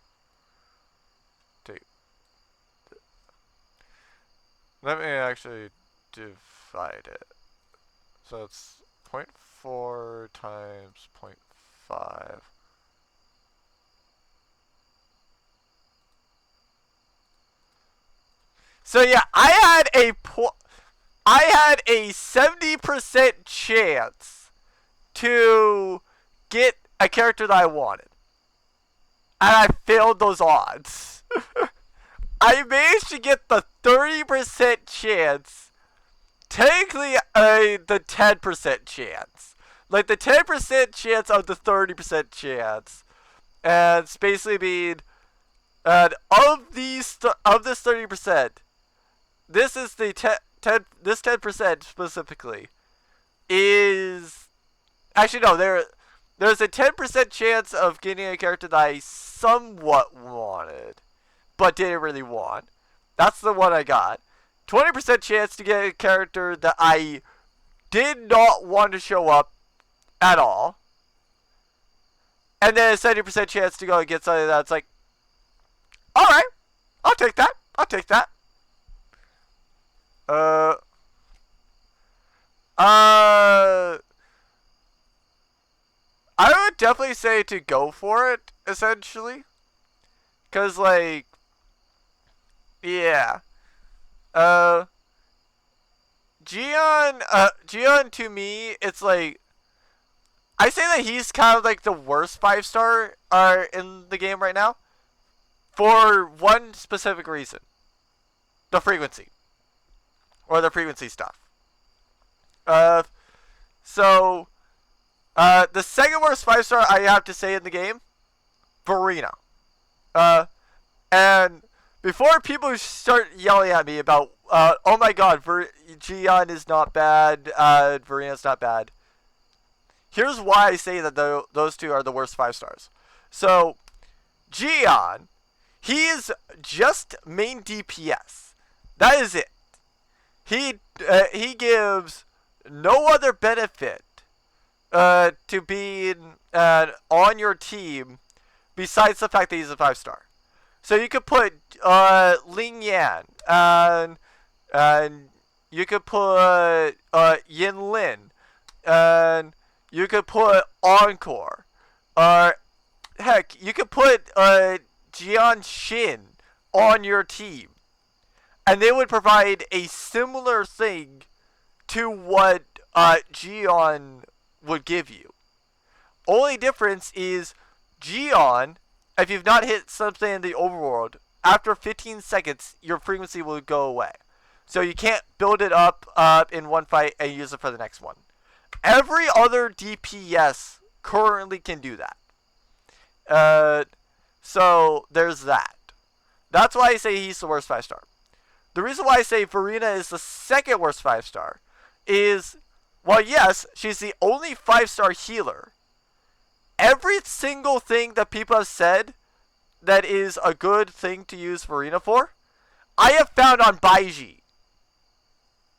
divide it. So it's 0.4 times 0.5. So yeah, I had a 70% chance to get a character that I wanted. And I failed those odds. I managed to get the 30% chance. Technically, the 10% chance. Like, the 10% chance of the 30% chance. And it's basically being, of this 30%, this is the this 10% specifically is actually no. There's a 10% chance of getting a character that I somewhat wanted, but didn't really want. That's the one I got. 20% chance to get a character that I did not want to show up at all. And then a 70% chance to go and get something that's like, alright, I'll take that. I'll take that. I would definitely say to go for it, essentially. Because, like, yeah. Gion to me, it's like, I say that he's kind of like the worst 5-star in the game right now. For one specific reason. The frequency. Or the frequency stuff. So, the second worst 5-star I have to say in the game, Verena. And before people start yelling at me about, oh my god, Gion is not bad, Verena's not bad. Here's why I say that those two are the worst 5-stars. So, Gion, he is just main DPS. That is it. He gives no other benefit to being on your team besides the fact that he's a 5-star. So you could put Ling Yan, and you could put Yin Lin, and you could put Encore, or heck, you could put Jian Shin on your team, and they would provide a similar thing to what Gion would give you. Only difference is Gion, if you've not hit something in the overworld, after 15 seconds, your frequency will go away. So you can't build it up in one fight and use it for the next one. Every other DPS currently can do that. So there's that. That's why I say he's the worst 5-star. The reason why I say Verena is the second worst 5-star is, well, yes, she's the only 5-star healer. Every single thing that people have said that is a good thing to use Verena for, I have found on Baiji.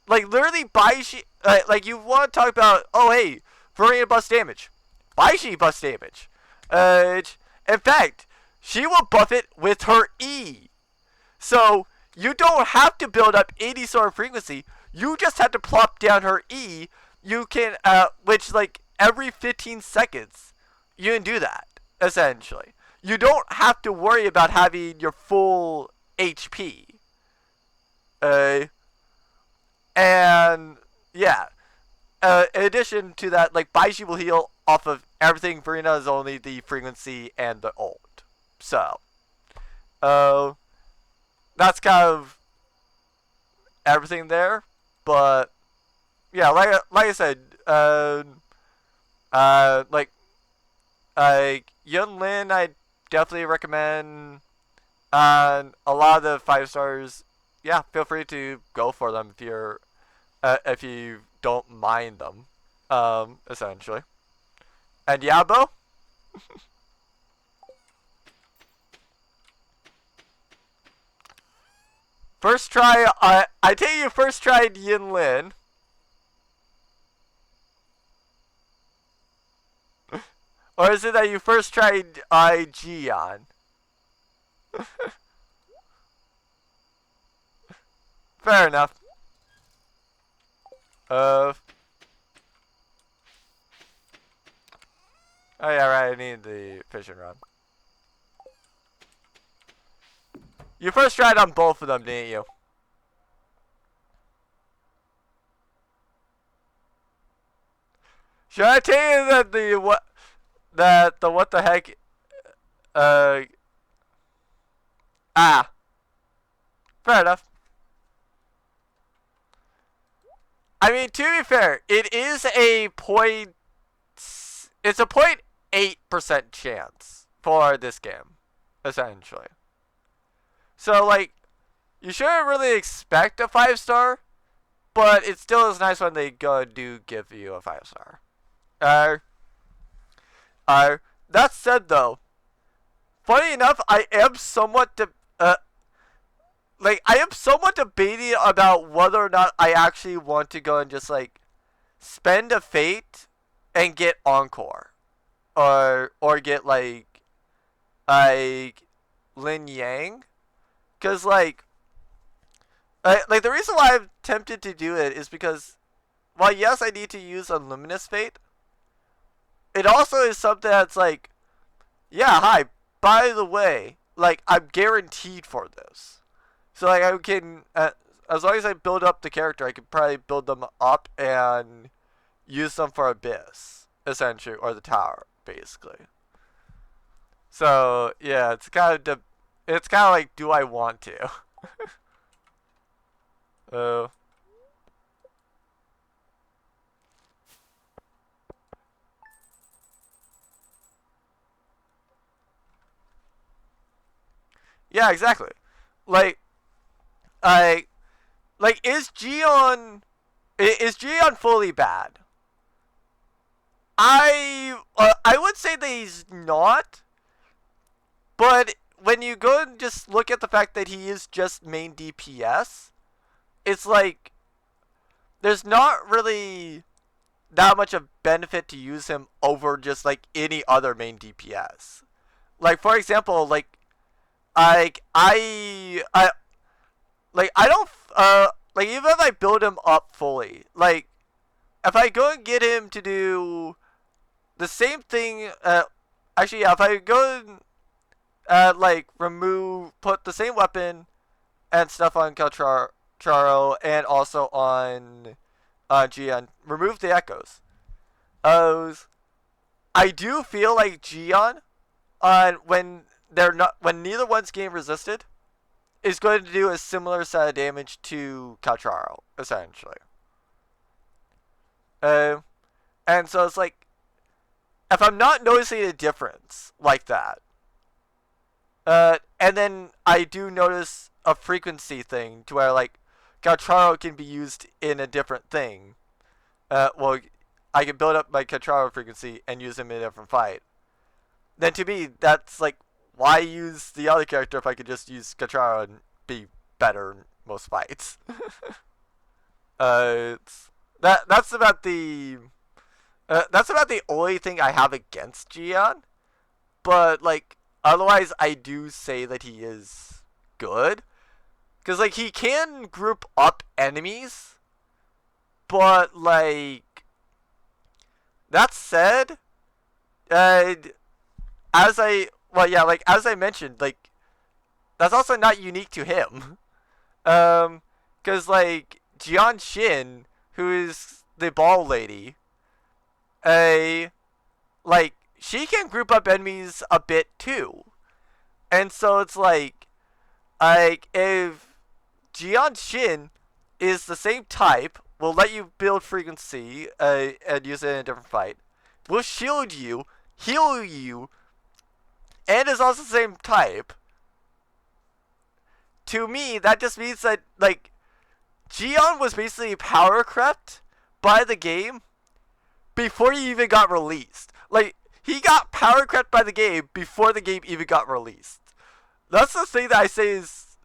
Like, literally, Baiji, like, you want to talk about, oh, hey, Verena buffs damage. Baiji buffs damage. In fact, she will buff it with her E. So, you don't have to build up 80 sort of frequency. You just have to plop down her E. You can, which, like, every 15 seconds, you can do that, essentially. You don't have to worry about having your full HP. And, yeah. In addition to that, like, Baiji will heal off of everything. Verena is only the frequency and the ult. So, that's kind of everything there. But, yeah, like I said, like, Yun Lin, I definitely recommend. And a lot of the 5-stars, yeah, feel free to go for them if you don't mind them, essentially. And Yabo? First try, I take you first tried Yin Lin. Or is it that you first tried Gion? Fair enough. Oh yeah, right, I need the fishing rod. You first tried on both of them, didn't you? Should I tell you that the what the heck, fair enough. I mean, to be fair, it is a it's a 0.8% chance for this game, essentially. So, like, you shouldn't really expect a 5-star, but it still is nice when they do give you a 5-star. Uh, that said, though, funny enough, I am somewhat debating about whether or not I actually want to go and just like spend a fate and get encore, or get like Lin Yang, because like the reason why I'm tempted to do it is because while yes I need to use a luminous fate, it also is something that's like, yeah, hi, by the way, like I'm guaranteed for this. So like I can, as long as I build up the character, I could probably build them up and use them for Abyss, essentially, or the tower, basically. So yeah, it's kind of like, do I want to? uh, yeah, exactly. Like I like is Gion fully bad? I would say that he's not, but when you go and just look at the fact that he is just main DPS, it's like there's not really that much of benefit to use him over just like any other main DPS. Like for example, I I don't like even if I build him up fully, like if I go and get him to do the same thing, actually yeah, if I go and like put the same weapon and stuff on Charo and also on Gion, remove the echoes. Uh, I do feel like Gion, when neither one's getting resisted, is going to do a similar set of damage to Caltraro, essentially. Uh, and so it's like, if I'm not noticing a difference like that, and then I do notice a frequency thing to where like Caltraro can be used in a different thing. Well, I can build up my Caltraro frequency and use him in a different fight. Then to me, that's like, why use the other character if I could just use Caltraro and be better in most fights? It's, that's about the only thing I have against Gion. But like otherwise, I do say that he is good because like he can group up enemies, but like that said, uh, as I mentioned, like that's also not unique to him. Because like Jian Shin, who is the ball lady, a like she can group up enemies a bit too, and so it's like if Jian Shin is the same type, will let you build frequency and use it in a different fight, will shield you, heal you, and is also the same type. To me, that just means that like Gion was basically power crept by the game before he even got released. Like he got power crept by the game before the game even got released. That's the thing that I say is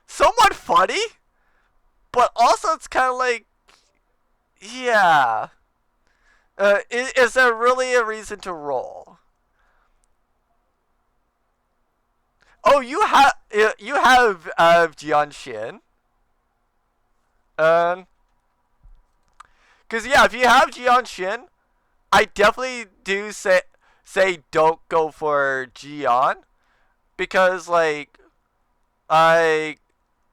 somewhat funny, but also it's kind of like, yeah, is there really a reason to roll? Oh, you have Jian Shin. Um, Cause yeah, if you have Jian Shin, I definitely do say don't go for Jian because like I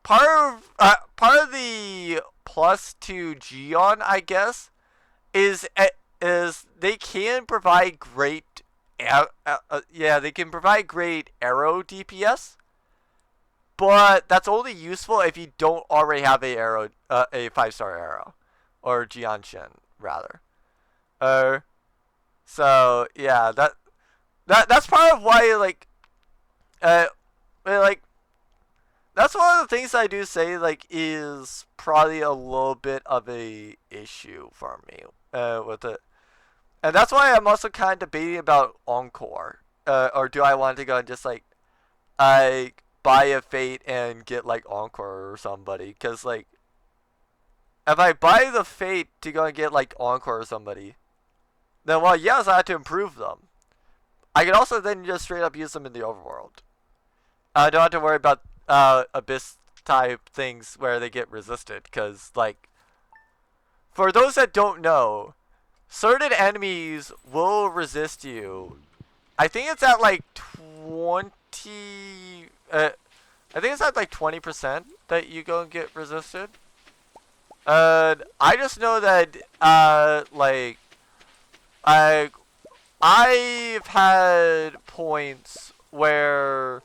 part of the plus to Gion, I guess, is they can provide great they can provide great arrow DPS, but that's only useful if you don't already have a 5-star arrow or Jianshin rather. Uh, so yeah, that's part of why uh like that's one of the things I do say like is probably a little bit of a issue for me with it, and that's why I'm also kind of debating about Encore, or do I want to go and just like I buy a Fate and get like Encore or somebody, because like if I buy the Fate to go and get like Encore or somebody, then well yes I have to improve them. I can also then just straight up use them in the overworld. I don't have to worry about abyss type things where they get resisted, because like for those that don't know, certain enemies will resist you. I think it's at like 20 I think it's at like 20% that you go and get resisted. I just know that like I've had points where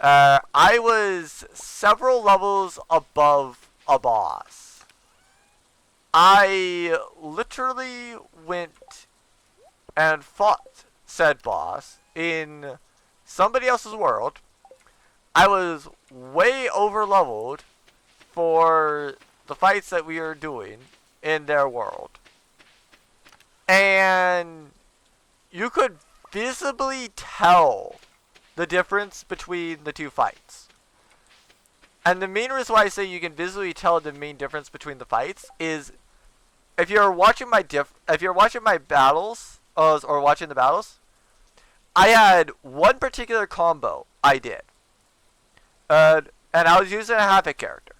I was several levels above a boss. I literally went and fought said boss in somebody else's world. I was way over leveled for the fights that we were doing in their world. And you could visibly tell the difference between the two fights. And the main reason why I say you can visibly tell the main difference between the fights is if you're watching my battles, or watching the battles, I had one particular combo I did. And I was using a Havoc character.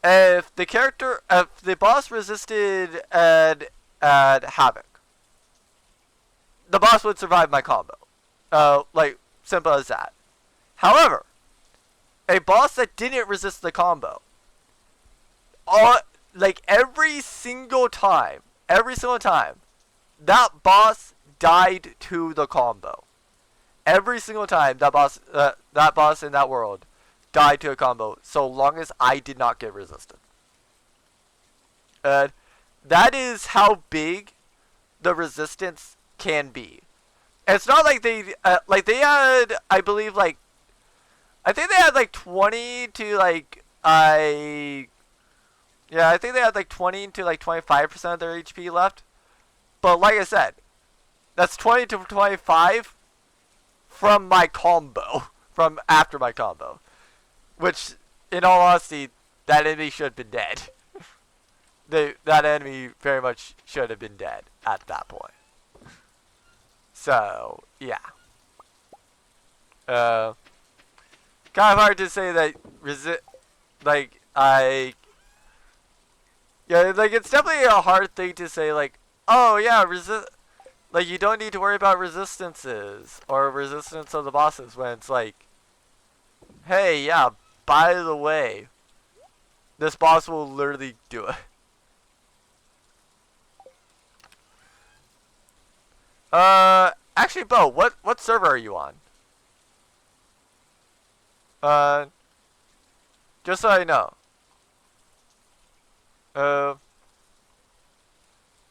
If the boss resisted at Havoc, the boss would survive my combo. Like, simple as that. However, a boss that didn't resist the combo, like every single time, that boss died to the combo. Every single time that boss in that world died to a combo, so long as I did not get resisted. That is how big the resistance can be. It's not like they had, I believe, like, I think they had like 20 to like I think they had like 20 to like 25% of their HP left. But like I said, that's 20 to 25 from my combo, from after my combo, which, in all honesty, that enemy should have been dead. That enemy very much should have been dead at that point. So yeah, kind of hard to say that like it's definitely a hard thing to say like, oh yeah, like you don't need to worry about resistances or resistance of the bosses, when it's like, hey, yeah, by the way, this boss will literally do it. Actually, Bo, what server are you on? Just so I know.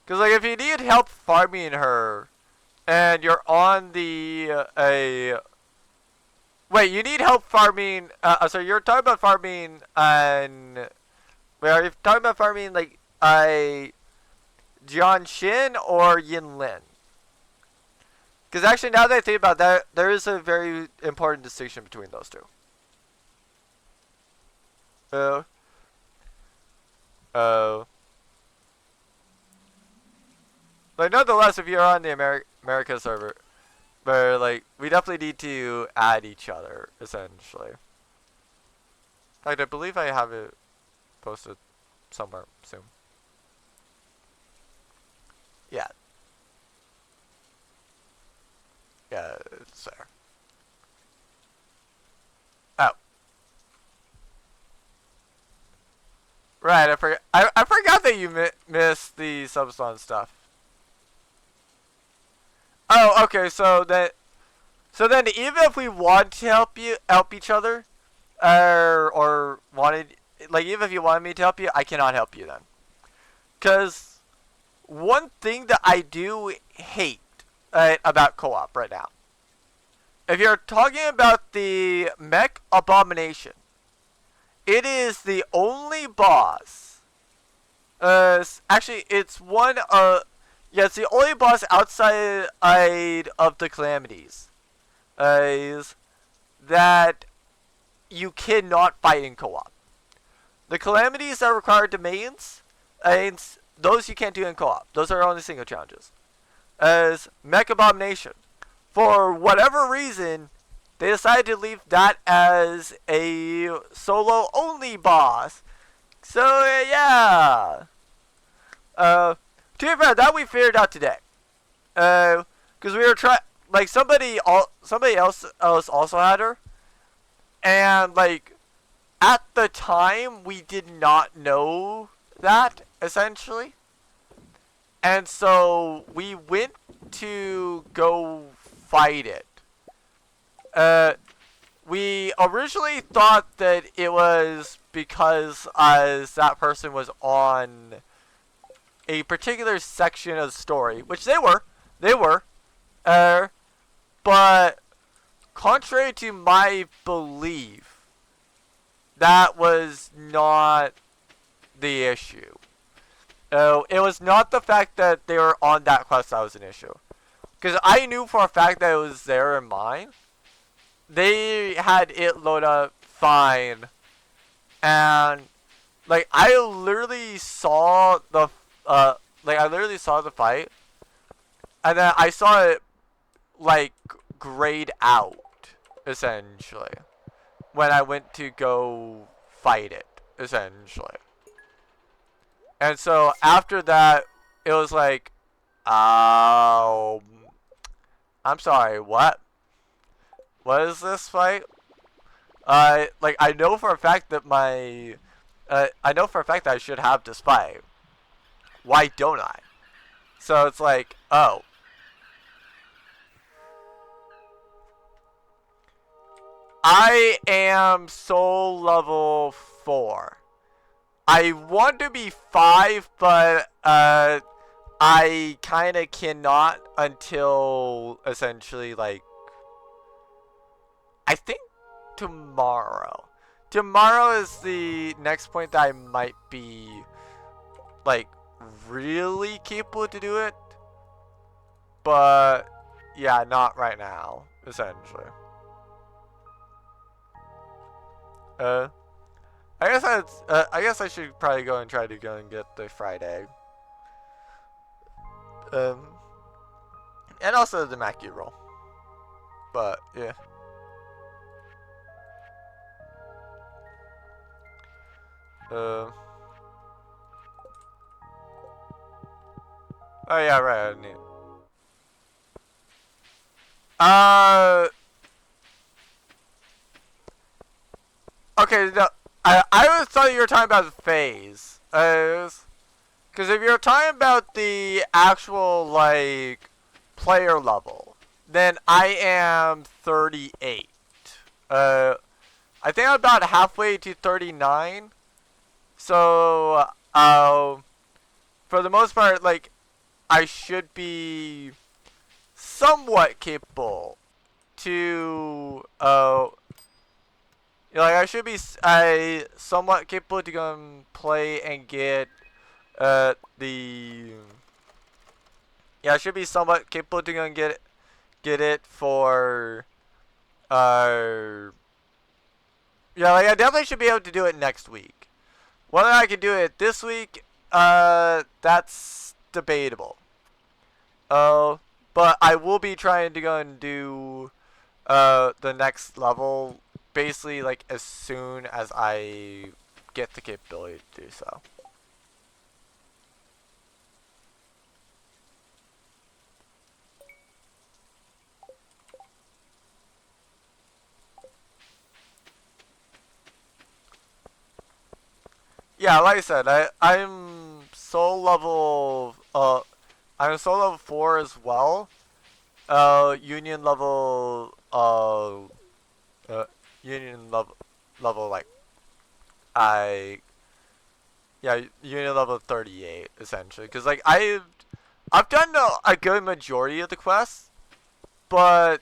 Cause like if you need help farming her, and you're on the wait, you need help farming. So you're talking about farming on. Wait, are you talking about farming like Jian Xin or Yin Lin? Because actually, now that I think about that, there is a very important distinction between those two. But nonetheless, if you're on the America server, where like we definitely need to add each other essentially. In fact, I believe I have it posted somewhere soon. Yeah. Yeah, it's there. Oh. Right, I forgot. I forgot that you missed the substance stuff. Oh, okay. So then even if we want to help each other, or wanted, like, even if you wanted me to help you, I cannot help you then. Cause one thing that I do hate about co-op right now if you're talking about the Mech Abomination, it is the only boss. Actually, it's one of. Yeah, it's the only boss outside of the Calamities. Is that you cannot fight in co-op. The Calamities that require domains, and those you can't do in co-op. Those are only single challenges. As Mech Abomination, for whatever reason, they decided to leave that as a solo only boss. So yeah. To be fair, that we figured out today. Because we were trying, like somebody else also had her, and like at the time we did not know that essentially, and so we went to go fight it. We originally thought that it was because that person was on a particular section of the story, which they were, but contrary to my belief, that was not the issue. It was not the fact that they were on that quest that was an issue. Because I knew for a fact that it was there in mine. They had it load up fine. And, like, I literally saw the, fight. And then I saw it, like, grayed out, essentially. When I went to go fight it, essentially. And so after that, it was like, I'm sorry, what? What is this fight? Like I know for a fact that I should have this fight. Why don't I? So it's like, oh. I am soul level 4. I want to be 5, but I kind of cannot until essentially like I think tomorrow. Tomorrow is the next point that I might be like really capable to do it. But yeah, not right now, essentially. I guess I should probably go and try to go and get the fried egg. And also the Mackie roll. But yeah. Oh yeah, right. I need. Okay, no, I always thought you were talking about the phase. Because if you're talking about the actual, like, player level, then I am 38. I think I'm about halfway to 39. So, for the most part, like, I should be somewhat capable to, like I should be somewhat capable to go and play and get I should be somewhat capable to go and get it for yeah, like I definitely should be able to do it next week. Whether I can do it this week, that's debatable. But I will be trying to go and do the next level basically like as soon as I get the capability to do so. Yeah, like I said, I'm soul level 4 as well. Union level union level like union level 38 essentially, because like I've done a good majority of the quests, but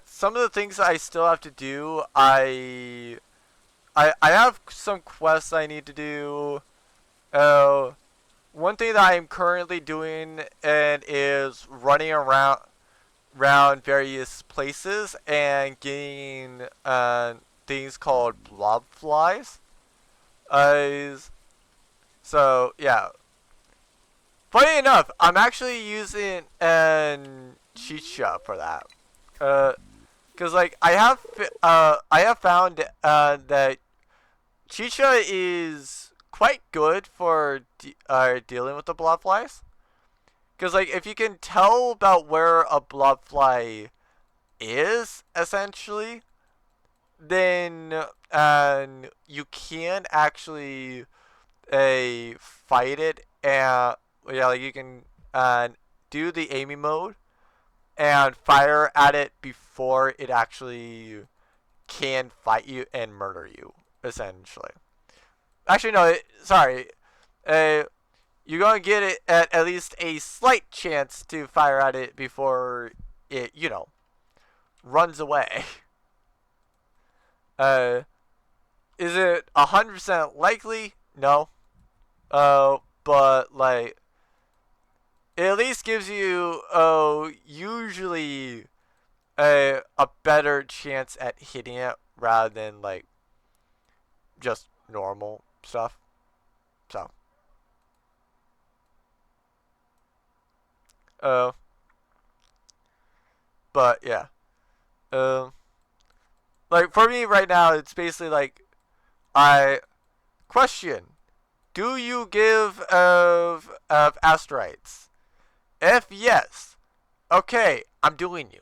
some of the things I still have to do, I have some quests I need to do. Uh, One thing that I'm currently doing and is running around various places and getting things called blob flies. Uh, so yeah. Funny enough, I'm actually using an cheat shop for that. Cause like I have found that Chicha is quite good for dealing with the blob flies. Cause like if you can tell about where a blob fly is essentially, then you can actually fight it and yeah, like you can do the aiming mode and fire at it before it actually can fight you and murder you essentially. Actually, no. Sorry. Uh, you're gonna get it at least a slight chance to fire at it before it, runs away. Uh, is it 100% likely? No. But like, it at least gives you, usually a better chance at hitting it rather than like just normal stuff. So, uh, but yeah. Um, like for me right now, it's basically like I question: do you give of asteroids? If yes, okay, I'm doing you.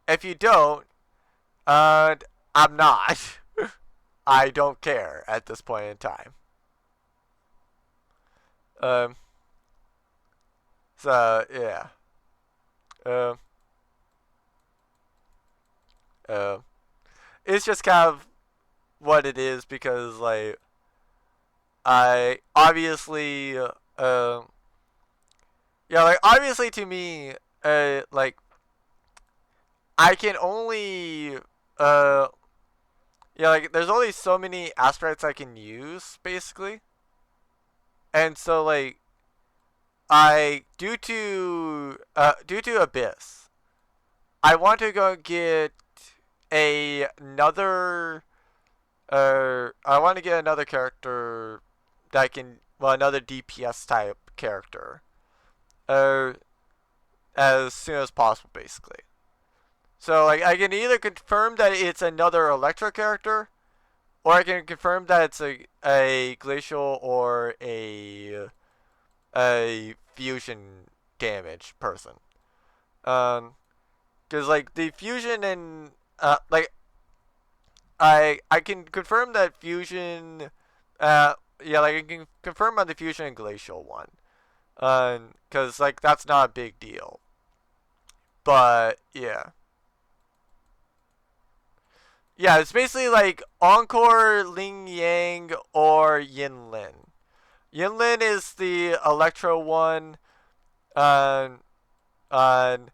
If you don't, I'm not. I don't care at this point in time. Um. So yeah. Um. Uh, it's just kind of what it is because like I obviously yeah, like obviously to me like I can only uh yeah, like there's only so many asteroids I can use basically. And so like I due to Abyss, I want to go get another I want to get another character that can well another DPS type character. Uh as soon as possible basically. So like I can either confirm that it's another Electro character, or I can confirm that it's a glacial or a fusion damage person. Because like the fusion and like I can confirm that fusion, yeah, like I can confirm on the fusion and glacial one. Because like that's not a big deal. But yeah. Yeah, it's basically like Encore, Ling Yang, or Yinlin. Yinlin is the Electro one. Um, and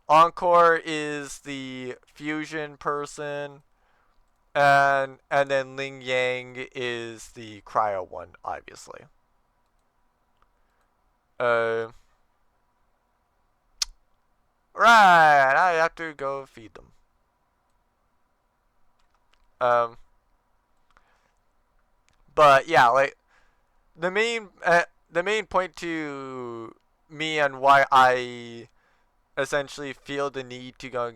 Encore is the fusion person. And then Ling Yang is the cryo one, obviously. Uh, right, I have to go feed them. Um, but yeah, like the main point to me and why I essentially feel the need to go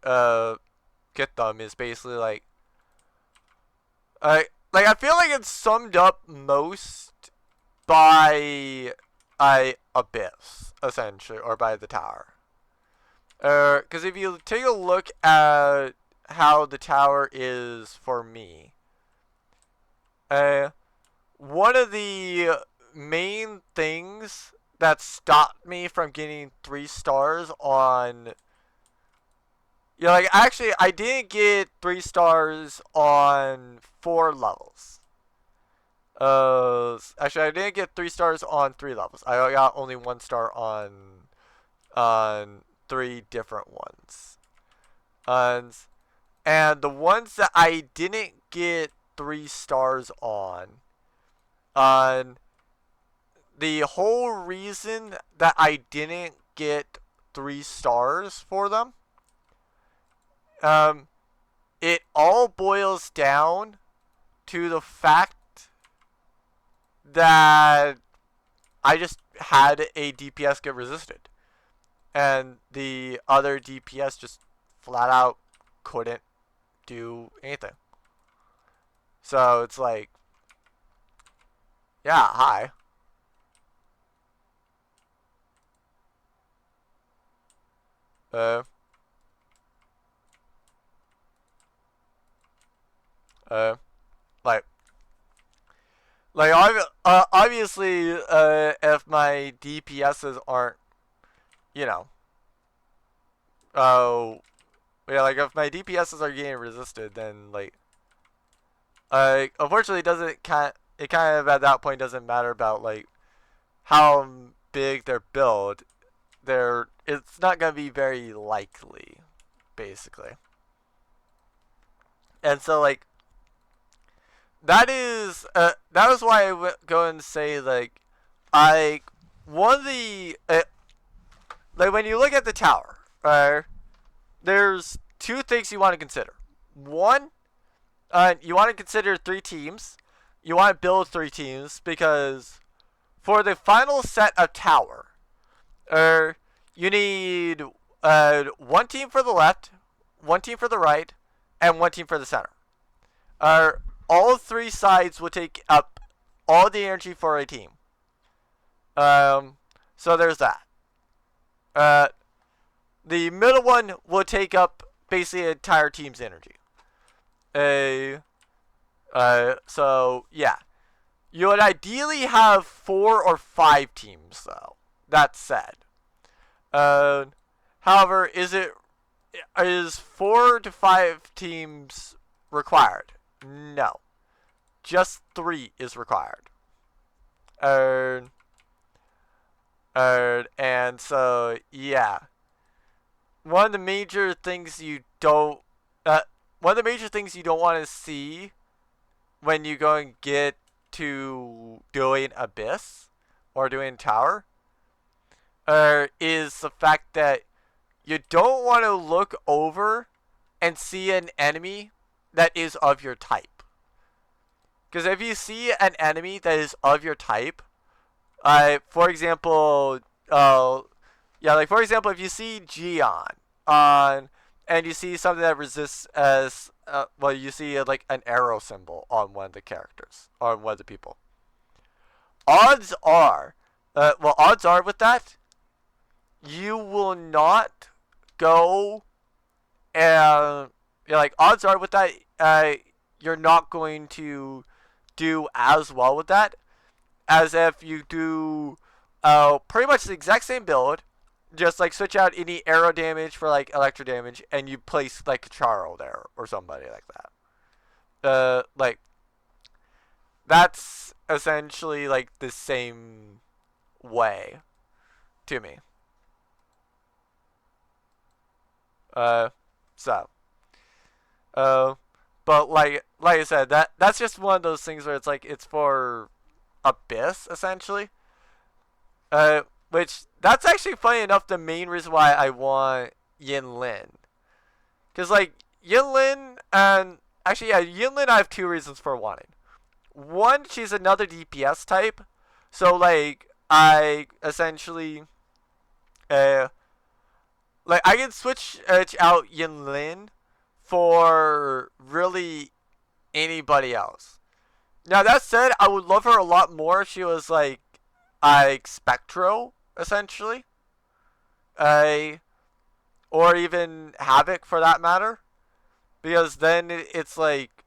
uh get them is basically I feel like it's summed up most by Abyss essentially or by the tower. Because if you take a look at how the tower is for me, uh, one of the main things that stopped me from getting 3 stars on. Yeah, like actually, I didn't get 3 stars on 4 levels. Actually, I didn't get 3 stars on 3 levels. I got only 1 star on 3 different ones. And the ones that I didn't get 3 stars on the whole reason that I didn't get 3 stars for them, it all boils down to the fact that I just had a DPS get resisted. And the other DPS just flat out couldn't do anything. So it's like, yeah, hi. Uh, uh, like, obviously, if my DPSs aren't, you know, oh, yeah, like if my DPSs are getting resisted, then like, unfortunately, it kind of at that point doesn't matter about like how big their build. It's not gonna be very likely, basically. And so like that is why go and say like one of the like when you look at the tower, there's 2 things you want to consider. One, you want to consider 3 teams. You want to build 3 teams because for the final set of tower, you need 1 team for the left, 1 team for the right, and 1 team for the center. All 3 sides will take up all the energy for a team. So there's that. The middle one will take up basically the entire team's energy. So yeah, you would ideally have 4 or 5 teams though. That said, however, is 4 to 5 teams required? No, just 3 is required. And so yeah, one of the major things you don't want to see when you go and get to doing Abyss or doing Tower is the fact that you don't want to look over and see an enemy that is of your type. Because if you see an enemy that is of your type, for example, if you see Gion and you see something that resists as you see like an arrow symbol on one of the characters, on one of the people. Odds are with that, you will not go and odds are with that, you're not going to do as well with that as if you do pretty much the exact same build, just like switch out any arrow damage for like electro damage, and you place like Charo there or somebody like that. That's essentially like the same way to me. So, but like I said, that's just one of those things where it's like it's for Abyss essentially. Which that's actually funny enough the main reason why I want Yin Lin, because like Yin Lin and actually yeah Yin Lin I have 2 reasons for wanting. One, she's another DPS type, so like I essentially like I can switch out Yin Lin for really anybody else. Now that said, I would love her a lot more if she was like Spectro essentially, or even Havoc for that matter, because then it's like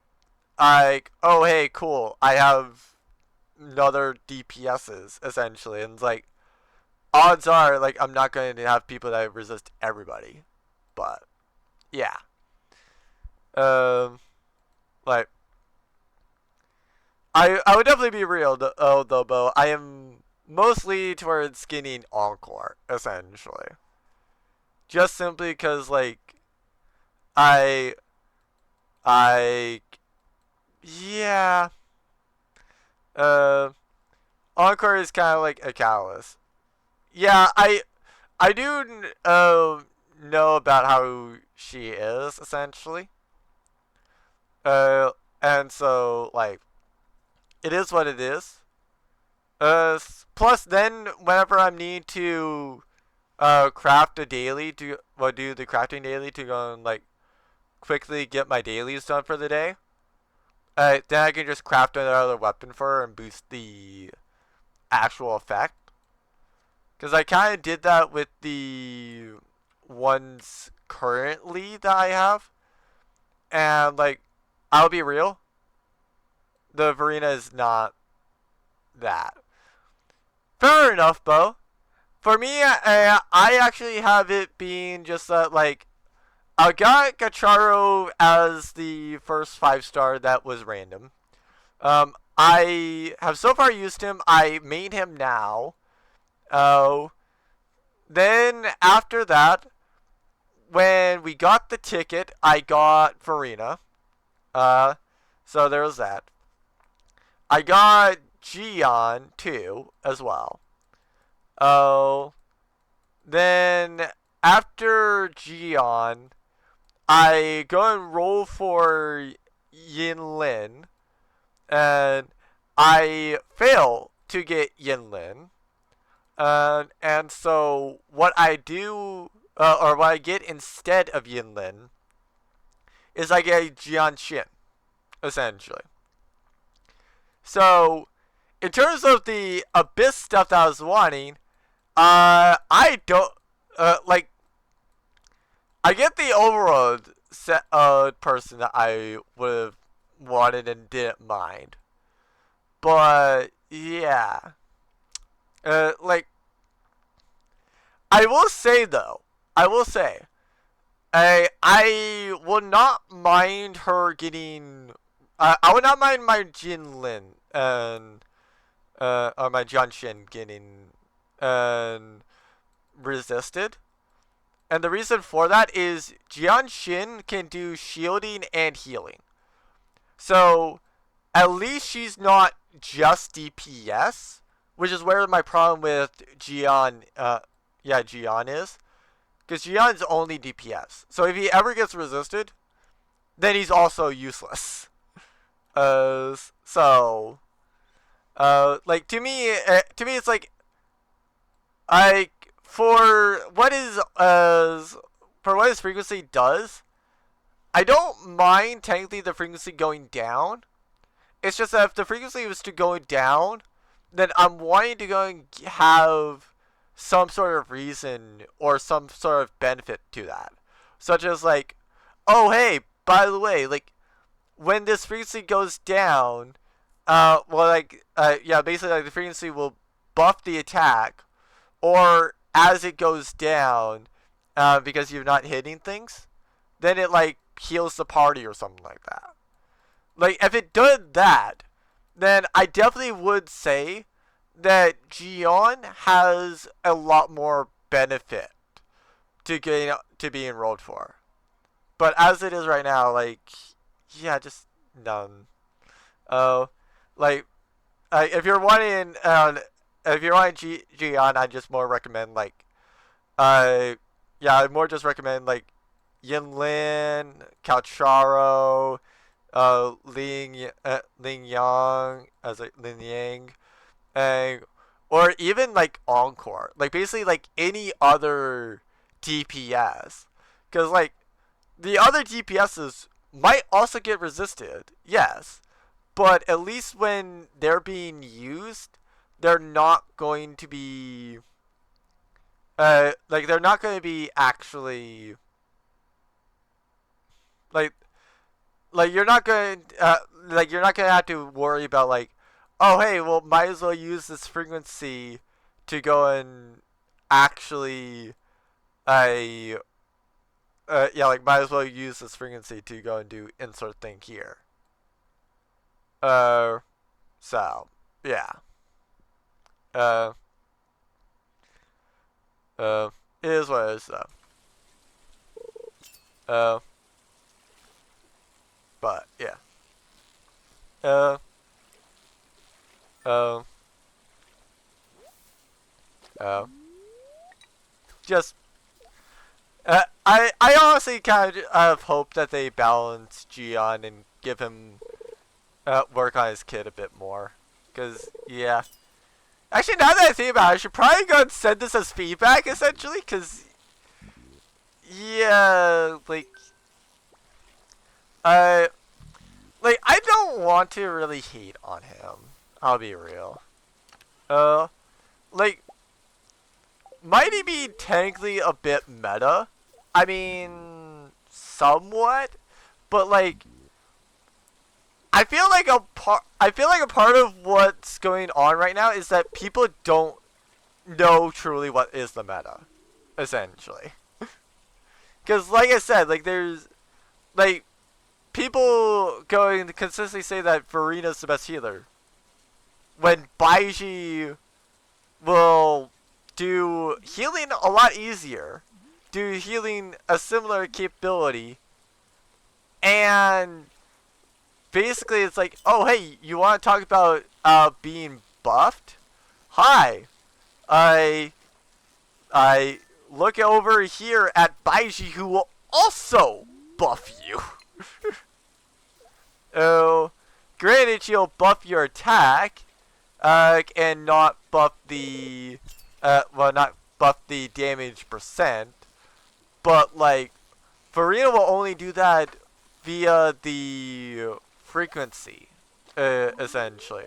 oh hey cool, I have another DPSs essentially, and it's like odds are like I'm not going to have people that resist everybody, but yeah, like I would definitely be real though, Bo. I am mostly towards skinning Encore essentially. just simply because like I I yeah uh Encore is kind of like a catalyst. Yeah, I do know about how she is essentially. Uh, and so like it is what it is. Plus then whenever I need to craft a daily to do the crafting daily to go and like quickly get my dailies done for the day. Then I can just craft another weapon for her and boost the actual effect. Because I kind of did that with the ones currently that I have. And, like, I'll be real, the Varina is not that. Fair enough, Bo. For me, I actually have it being just that, like, I got Gacharo as the first 5-star that was random. I have so far used him. I made him now. Oh, then after that, when we got the ticket, I got Farina. Uh, so there was that. I got Gion too, as well. Oh, then after Gion, I go and roll for Yinlin, and I fail to get Yinlin. And so what I do, or what I get instead of Yinlin, is I get Jian Xin, essentially. So, in terms of the Abyss stuff that I was wanting, I don't, like, I get the overworld set, person that I would have wanted and didn't mind. But, yeah. Like, I will say, though, I will say, I would not mind her getting. I would not mind my Jinlin and or my Junshin getting resisted. And the reason for that is Jianshin can do shielding and healing. So at least she's not just DPS, which is where my problem with Jian Jian is. Because Jian's only DPS. So if he ever gets resisted, then he's also useless. So, like to me, it's like, I for what is for what his frequency does, I don't mind technically the frequency going down. It's just that if the frequency was to go down, then I'm wanting to go and have some sort of reason or some sort of benefit to that. Such as like, oh hey, by the way, like when this frequency goes down, basically like the frequency will buff the attack, or as it goes down, because you're not hitting things, then it like heals the party or something like that. Like if it did that, then I definitely would say that Gion has a lot more benefit to getting to be enrolled for. But as it is right now, like, yeah, just none. Oh, like, if you're wanting, Gion, I just more recommend like, uh, yeah, I more just recommend like Yinlin, Calcharo, Ling Yang, as like Lin Yang, and or even like Encore, like basically like any other DPS, because like the other DPSs might also get resisted, yes, but at least when they're being used, they're not going to be like they're not going to be actually like you're not going you're not going to have to worry about like, oh hey, well might as well use this frequency to go and actually I like might as well use this frequency to go and do insert thing here. Uh, so yeah. Uh, it is what it is though. Uh, but yeah. Uh, uh, uh, just I honestly kind of hope that they balance Gion and give him work on his kid a bit more. Cause yeah, actually now that I think about it, I should probably go and send this as feedback essentially. Cause yeah, uh, I don't want to really hate on him. I'll be real. Uh, like might he be technically a bit meta? I mean, somewhat, but I feel like a part of what's going on right now is that people don't know truly what is the meta, essentially. Because, like I said, there's like people going to consistently say that Varina's the best healer, when Baiji will do healing a lot easier, do healing a similar capability, and basically it's like, oh hey, you want to talk about being buffed? Hi, I I look over here at Baiji, who will also buff you. Oh, granted she'll buff your attack, and not buff the not buff the damage percent, but Farina will only do that via the frequency, essentially,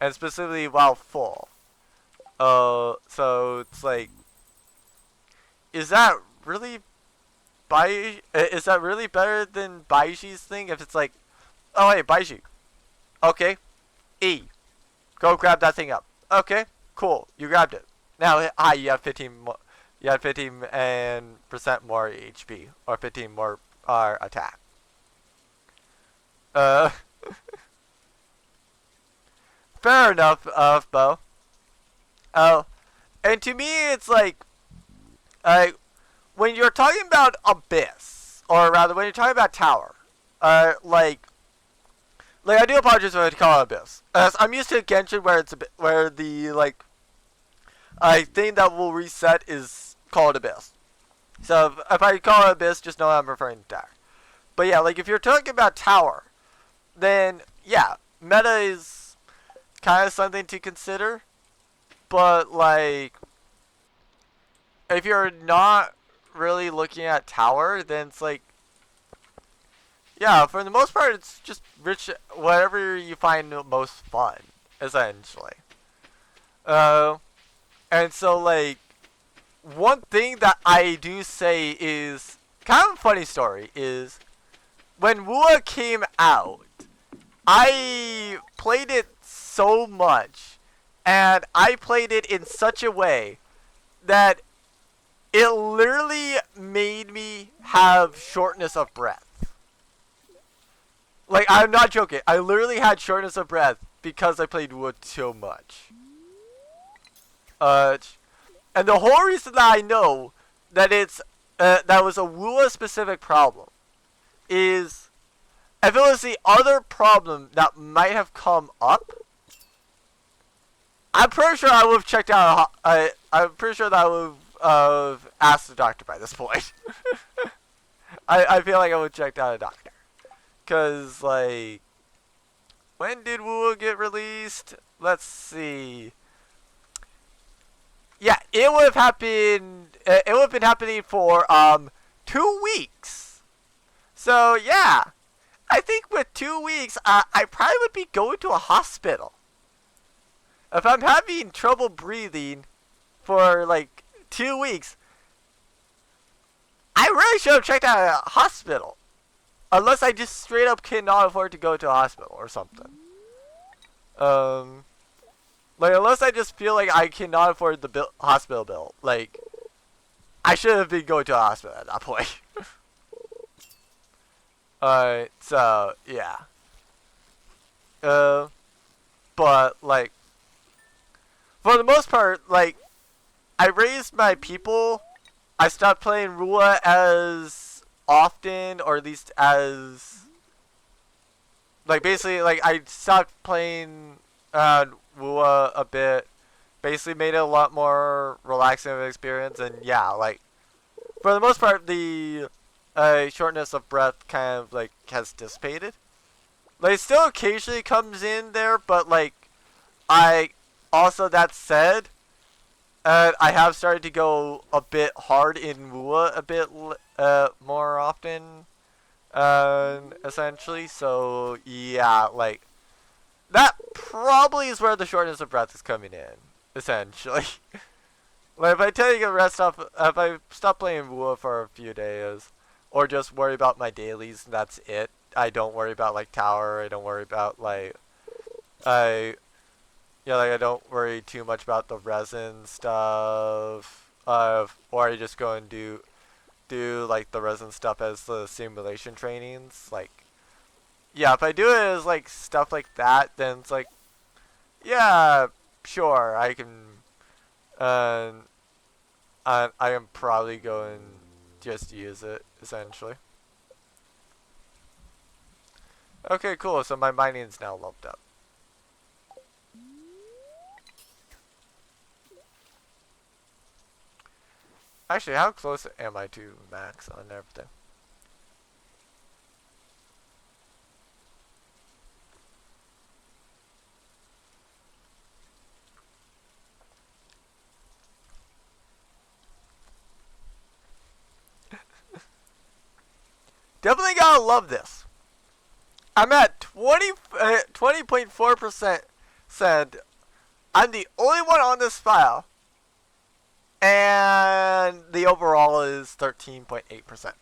and specifically while full. So it's like, is that really is that really better than Baiji's thing? If it's like, oh hey Baiji, okay, E, go grab that thing up. Okay, cool, you grabbed it. Now you have 15 more. You have 15% more HP or 15 more attack. Uh, fair enough, Bo. Oh, and to me, it's uh, when you're talking about Abyss, or rather, when you're talking about Tower, I do apologize when I call it Abyss. I'm used to Genshin, where where the thing that will reset is called Abyss. So if I call it Abyss, just know I'm referring to Tower. But yeah, if you're talking about Tower, then yeah, meta is kind of something to consider. But if you're not really looking at Tower, then it's yeah, for the most part, it's just whatever you find most fun, essentially. And so one thing that I do say is kind of a funny story is when Wua came out, I played it so much, and I played it in such a way that it literally made me have shortness of breath. I'm not joking. I literally had shortness of breath because I played Wood so much. And the whole reason that I know that that was a Wua specific problem is if it was the other problem that might have come up, I'm pretty sure I would have checked out. I'm pretty sure that I would have asked the doctor by this point. I feel like I would have checked out a doctor. Because, when did Wua get released? Let's see. Yeah, it would have happened. It would have been happening for 2 weeks. So yeah, I think with 2 weeks, I probably would be going to a hospital. If I'm having trouble breathing for 2 weeks, I really should have checked out a hospital. Unless I just straight up cannot afford to go to a hospital or something. Unless I just feel like I cannot afford the hospital bill. I should have been going to a hospital at that point. Alright, so, yeah. But, for the most part, I raised my people. I stopped playing Rua as often, or at least as like basically like I stopped playing WUA a bit. Basically made it a lot more relaxing of an experience, and yeah, like for the most part, the shortness of breath kind of like has dissipated. Like it still occasionally comes in there, but like I also that said, I have started to go a bit hard in WUA a bit more often, essentially. So yeah, like that probably is where the shortness of breath is coming in, essentially. Like if I take a rest off, if I stop playing WUA for a few days, or just worry about my dailies, and that's it. I don't worry about like tower. I don't worry about like I yeah, like I don't worry too much about the resin stuff. Or I just go and do like the resin stuff as the simulation trainings. Like yeah, if I do it as like stuff like that, then it's like yeah, sure, I can. Uh, I am probably going to just use it essentially. Okay, cool. So my mining's now leveled up. Actually, how close am I to max on everything? Definitely gotta love this. I'm at 20.4% said I'm the only one on this file, and the overall is 13.8%.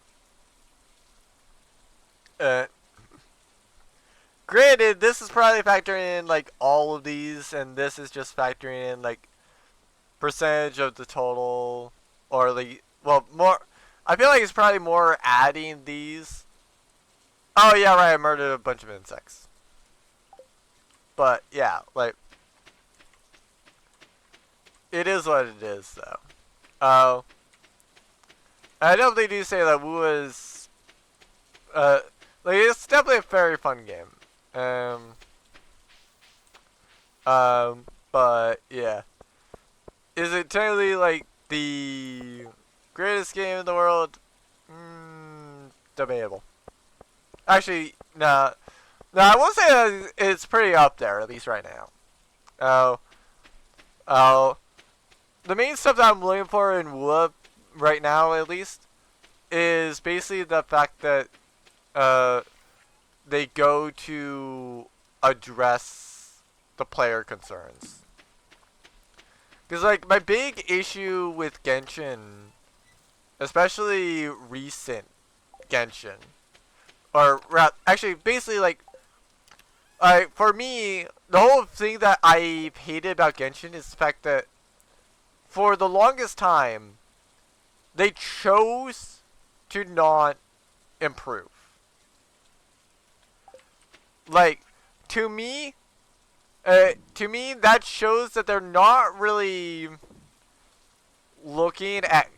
Uh, Granted, this is probably factoring in like all of these, and this is just factoring in like percentage of the total, or the well more. I feel like it's probably more adding these. Oh yeah, right. I murdered a bunch of insects. But yeah, like it is what it is, though. Uh, I definitely do say that Wu is like it's definitely a very fun game. But yeah, is it technically like the greatest game in the world? Debatable. Actually, nah. No, I will say that it's pretty up there, at least right now. Oh, oh. The main stuff that I'm looking for in Whoop right now, at least, is basically the fact that uh, they go to address the player concerns. Because, like, my big issue with Genshin, especially recent Genshin, or actually, basically, like, for me, the whole thing that I hated about Genshin is the fact that for the longest time, they chose to not improve. Like, to me, that shows that they're not really looking at.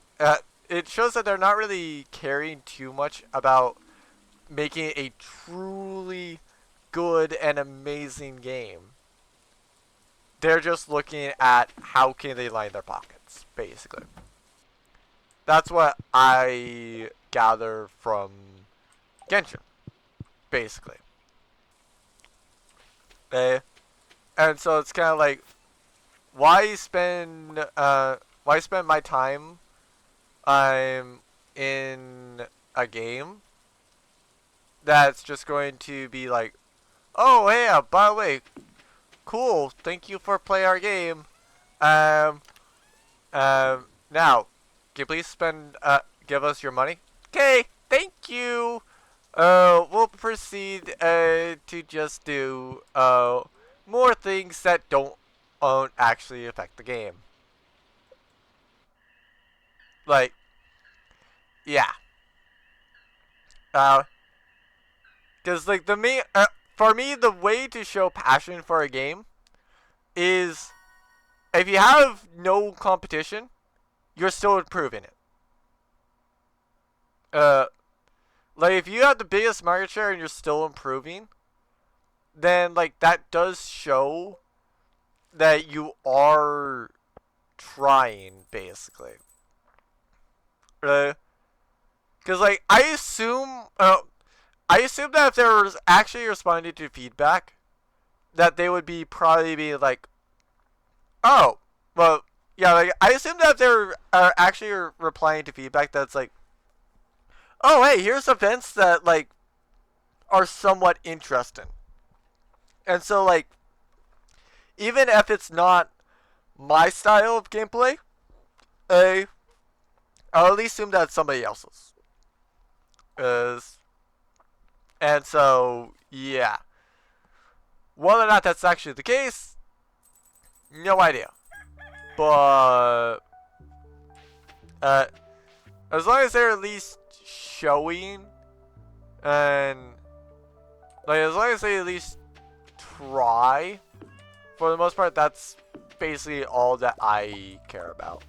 It shows that they're not really caring too much about making a truly good and amazing game. They're just looking at how can they line their pockets, basically. That's what I gather from Genshin, basically. Okay? And so it's kind of like, why spend my time in a game that's just going to be like, oh yeah, by the way, cool, thank you for playing our game. Um, now, can you please give us your money? Okay, thank you. We'll proceed to just do more things that don't actually affect the game. Like, yeah. Uh, Cause like for me, the way to show passion for a game is if you have no competition, you're still improving it. Uh, like if you have the biggest market share and you're still improving, then like that does show that you are trying basically. Right? Because like I assume that if they were actually responding to feedback, that they would be probably be like, oh, well, yeah, like I assume that if they were actually replying to feedback, that's like, oh, hey, here's events that like are somewhat interesting, and so like even if it's not my style of gameplay, uh, I'll at least assume that it's somebody else's. Is and so yeah, whether or not that's actually the case, no idea. But uh, as long as they're at least showing, and like as long as they at least try, for the most part, that's basically all that I care about.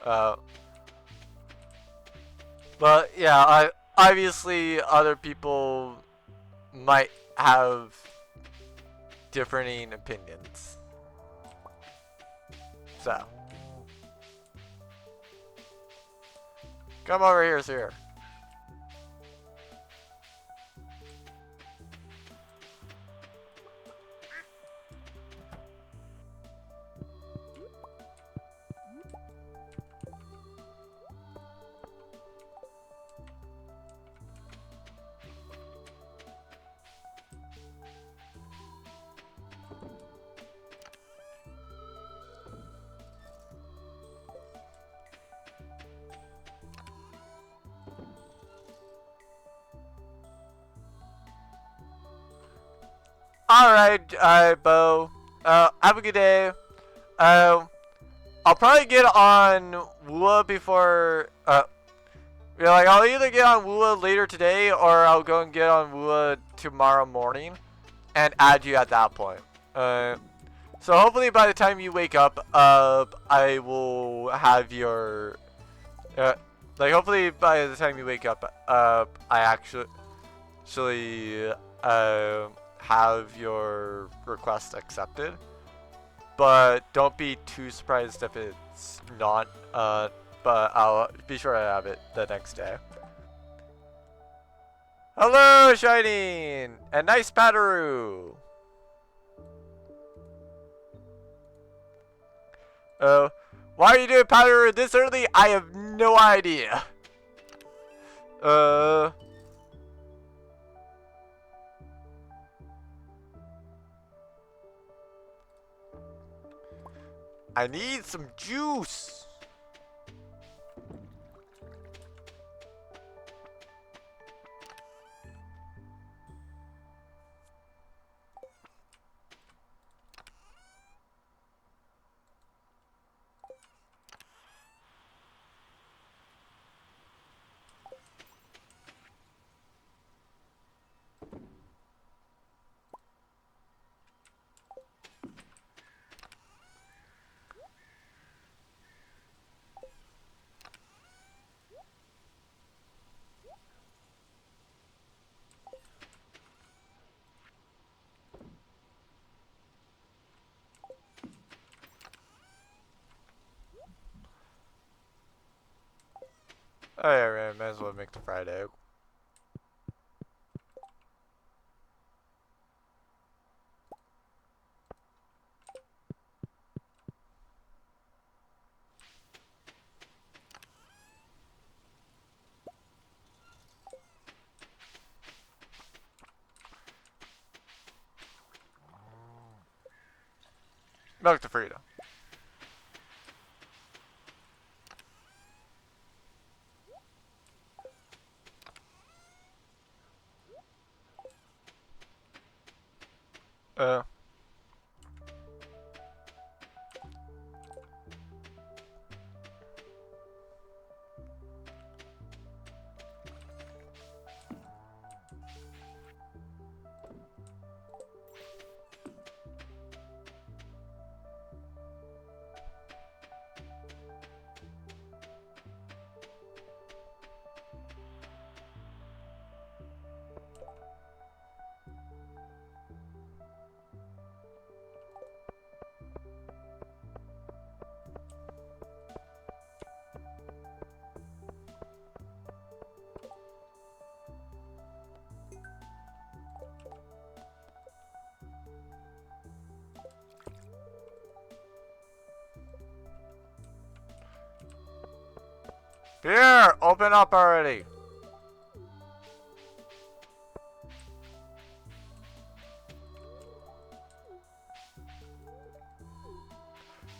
Uh, but yeah, obviously other people might have differing opinions. So come over here, sir. Alright, Bo. Have a good day. Uh, I'll probably get on Wua before. Like I'll either get on Wua later today or I'll go and get on Wua tomorrow morning and add you at that point. So hopefully by the time you wake up, I will have your. Uh, like hopefully by the time you wake up, I actually have your request accepted. But don't be too surprised if it's not. But I'll be sure to have it the next day. Hello, Shining! And nice Pataroo! Why are you doing Pataroo this early? I have no idea. I need some juice. Oh yeah, man, might as well make the fried egg. Milk the Frito. Uh. Here, open up already.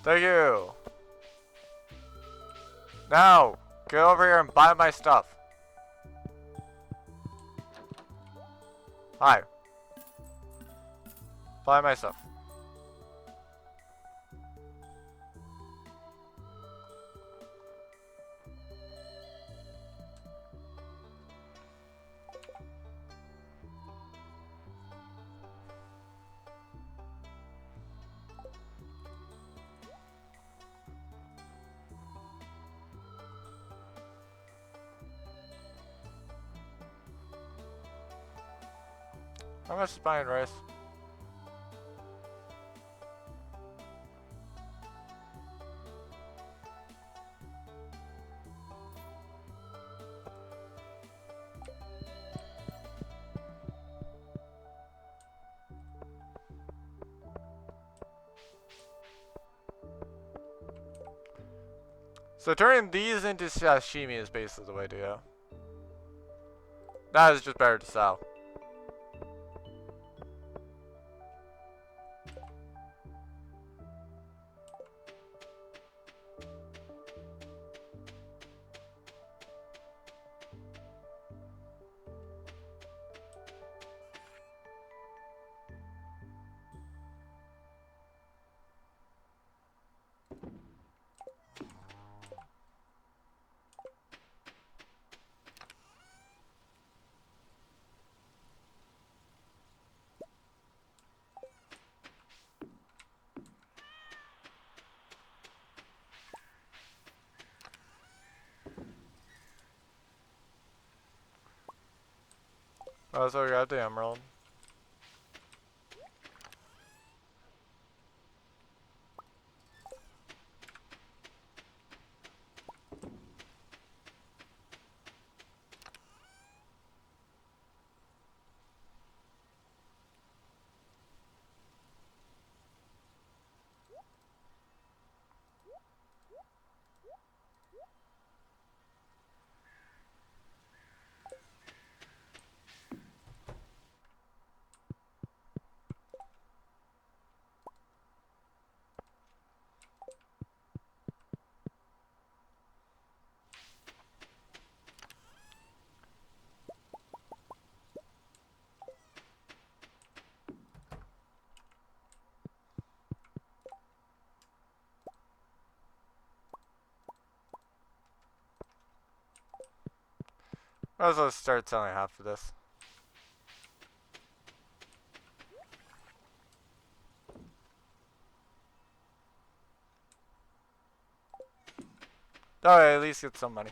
Thank you. Now, get over here and buy my stuff. Hi. Buy my stuff. How much is buying rice? So turning these into sashimi is basically the way to go. That is just better to sell. Oh, so we got the emerald. Let's start selling half of this. That way, at least get some money.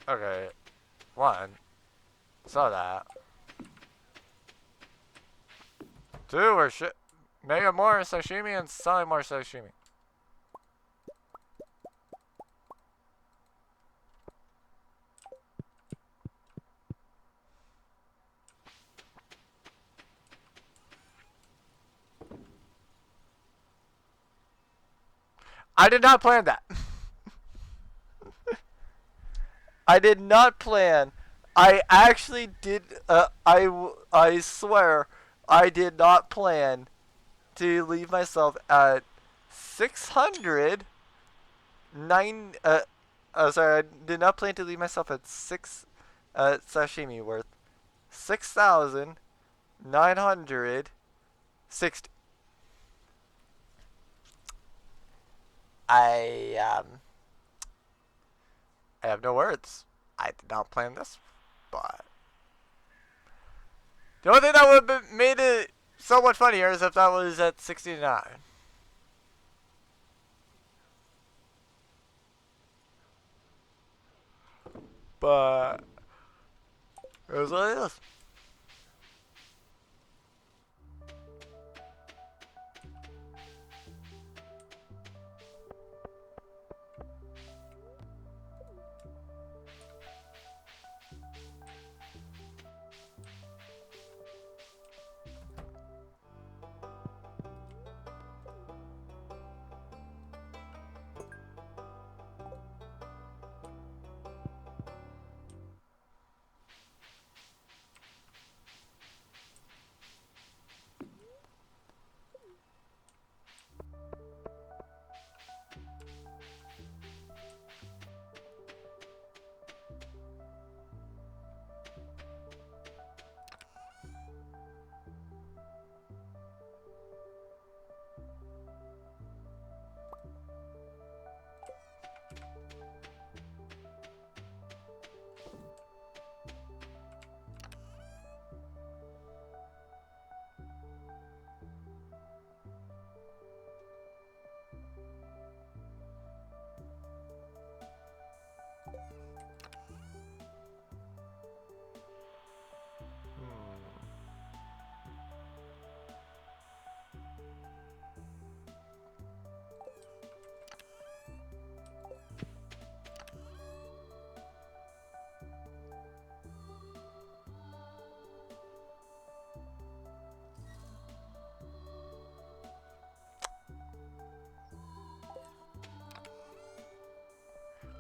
Okay, one. Saw that. Two, we're making more sashimi and selling more sashimi. I did not plan that. I did not plan. I actually did. I swear, I did not plan to leave myself at 600. Sorry, I did not plan to leave myself at 6 sashimi worth 6,960. I I have no words. I did not plan this, but the only thing that would have made it so much funnier as if that was at 69. But it was what it is.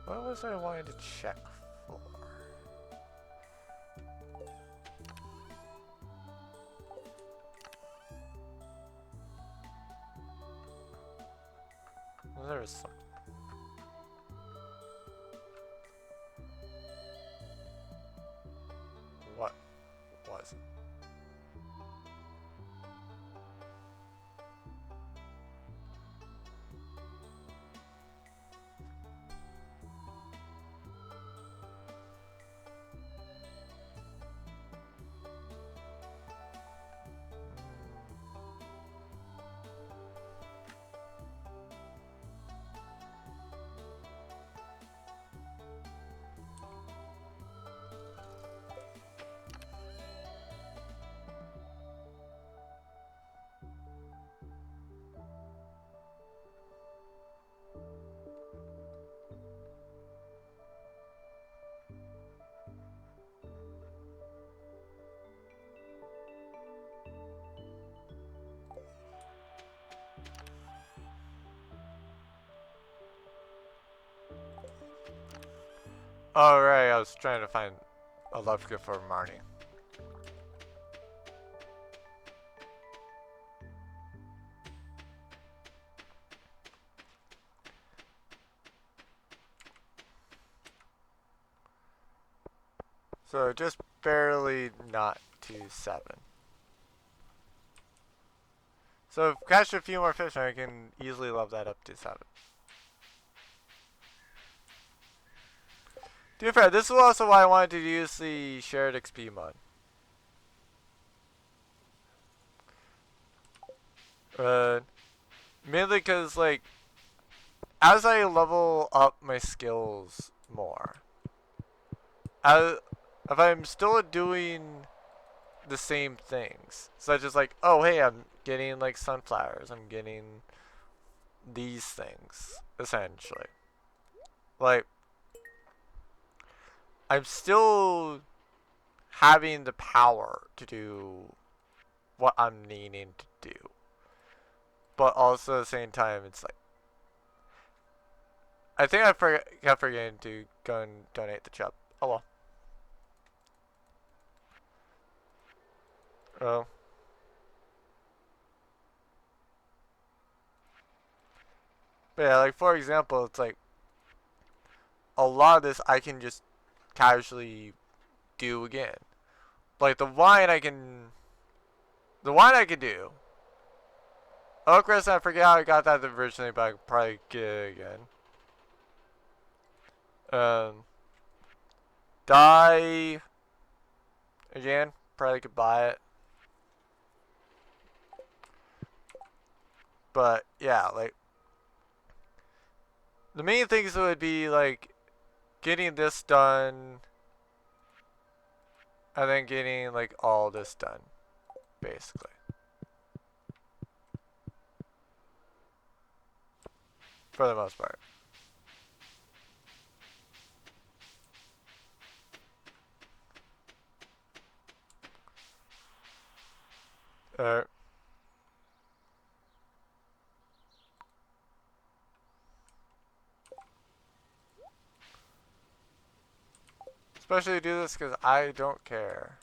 What was I wanting to check for? There was some. What was it? Oh, right, I was trying to find a love gift for Marnie. So just barely not to 7. So if I catch a few more fish, I can easily level that up to 7. To be fair, this is also why I wanted to use the shared XP mod. Mainly because, like, as I level up my skills more, if I'm still doing the same things, such as like, oh hey, I'm getting like sunflowers, I'm getting these things, essentially. Like, I'm still having the power to do what I'm needing to do. But also at the same time, it's like, I think I kept forgetting to go and donate the chub. Oh well. Oh. But yeah, like for example, it's like a lot of this I can just casually do again. Like the wine I can do. Oak Rest, I forget how I got that originally, but I could probably get it again. Die again, probably could buy it. But yeah, like the main things would be like getting this done and then getting like all this done, basically. For the most part. Uh, Especially do this because I don't care.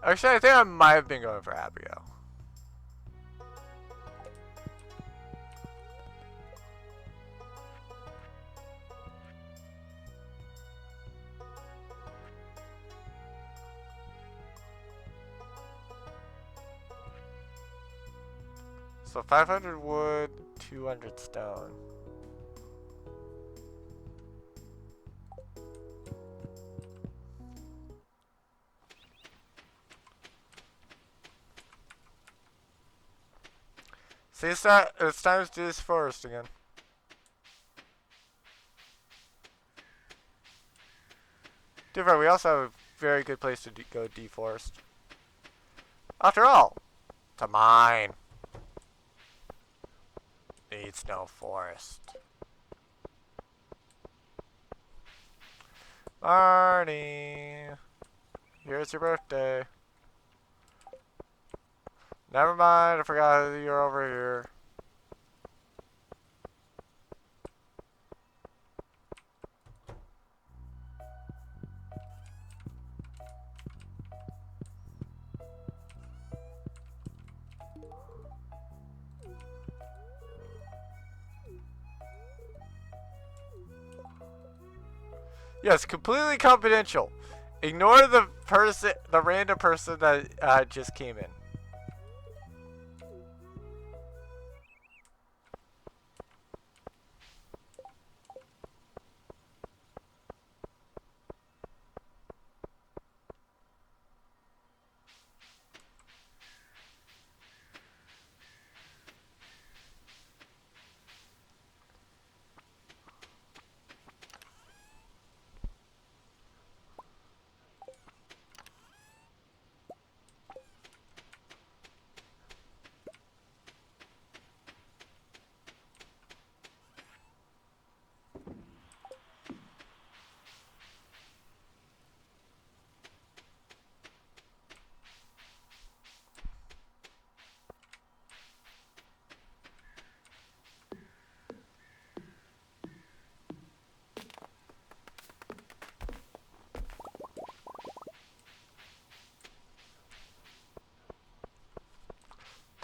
Actually, I think I might have been going for Abigail. So 500 wood, 200 stone. See, it's time to do this forest again. Different. We also have a very good place to go deforest. After all, it's a mine. Needs no forest. Marty, here's your birthday. Never mind, I forgot you're over here. Yes, completely confidential. Ignore the random person that just came in.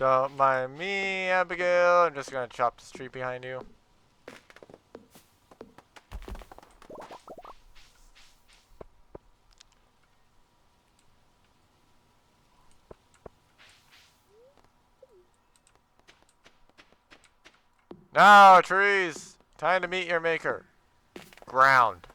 Don't mind me, Abigail. I'm just gonna chop this tree behind you. Now, trees! Time to meet your maker. Ground.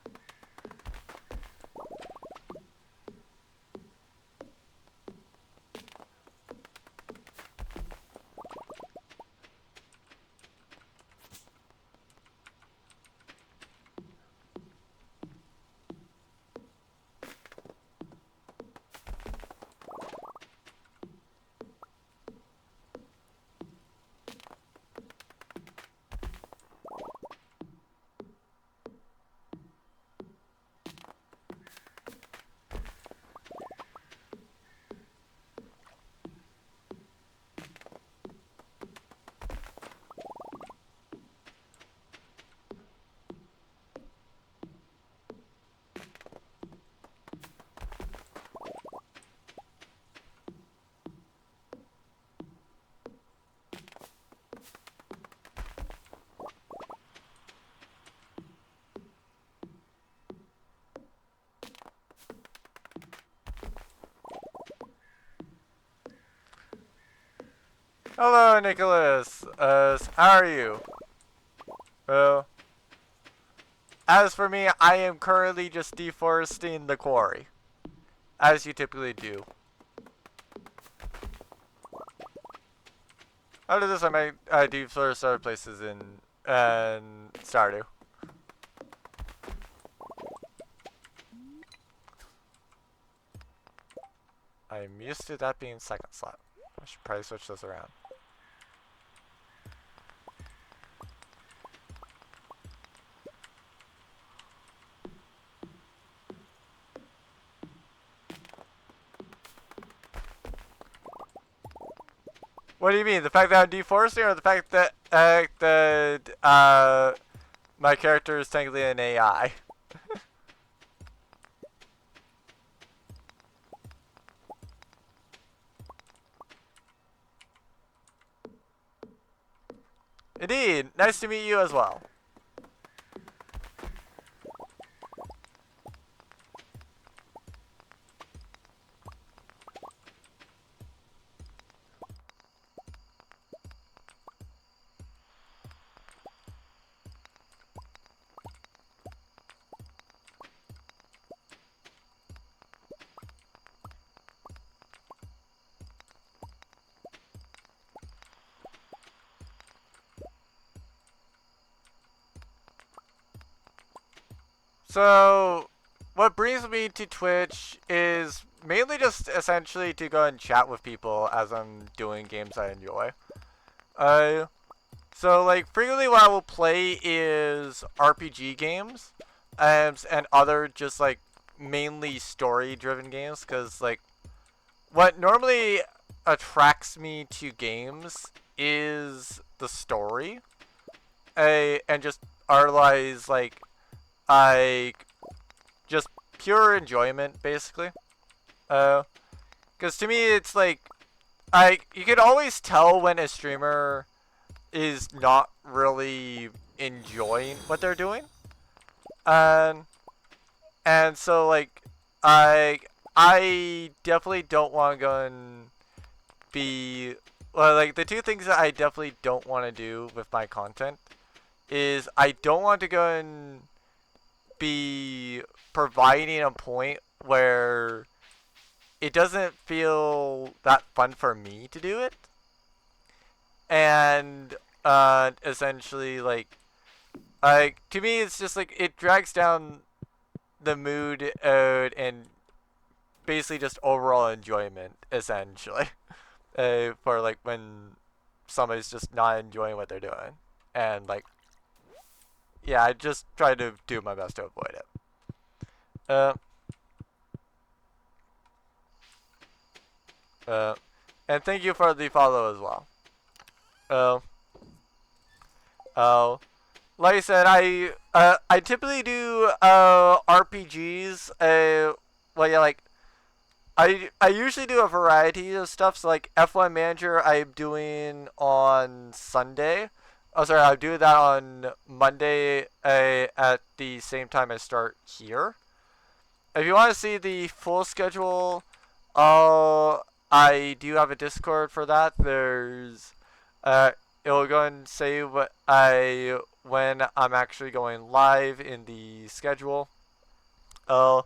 Hello, Nicholas. How are you? Well, as for me, I am currently just deforesting the quarry, as you typically do. After this, I might deforest other places in Stardew. I'm used to that being second slot. I should probably switch this around. What do you mean? The fact that I'm deforesting, or the fact that my character is technically an AI? Indeed. Nice to meet you as well. So, what brings me to Twitch is mainly just essentially to go and chat with people as I'm doing games I enjoy. Uh, so like frequently what I will play is RPG games, and other just like mainly story-driven games, because like what normally attracts me to games is the story, and just otherwise like just pure enjoyment basically. Because to me it's like you could always tell when a streamer is not really enjoying what they're doing, and so like I I definitely don't want to go and be well, like the two things that I definitely don't want to do with my content is I don't want to go and be providing a point where it doesn't feel that fun for me to do it, and essentially like to me it's just like it drags down the mood and basically just overall enjoyment essentially for like when somebody's just not enjoying what they're doing, and like yeah, I just try to do my best to avoid it. uh uh and thank you for the follow as well. uh uh like I said, I typically do RPGs. Well, yeah, like I usually do a variety of stuff. So like F1 Manager, I'm doing on Sunday. Oh, sorry, I do that on Monday at the same time I start here. If you want to see the full schedule, I do have a Discord for that. There's it'll go and say what I when I'm actually going live in the schedule. Uh,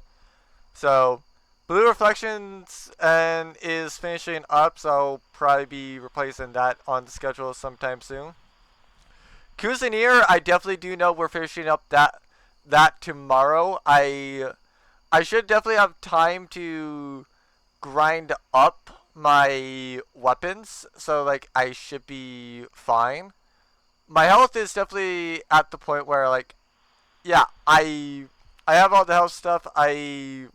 so Blue Reflections and is finishing up, so I'll probably be replacing that on the schedule sometime soon. Cuisinier, I definitely do know we're finishing up that tomorrow. I should definitely have time to grind up my weapons, so like I should be fine. My health is definitely at the point where like yeah, I have all the health stuff. I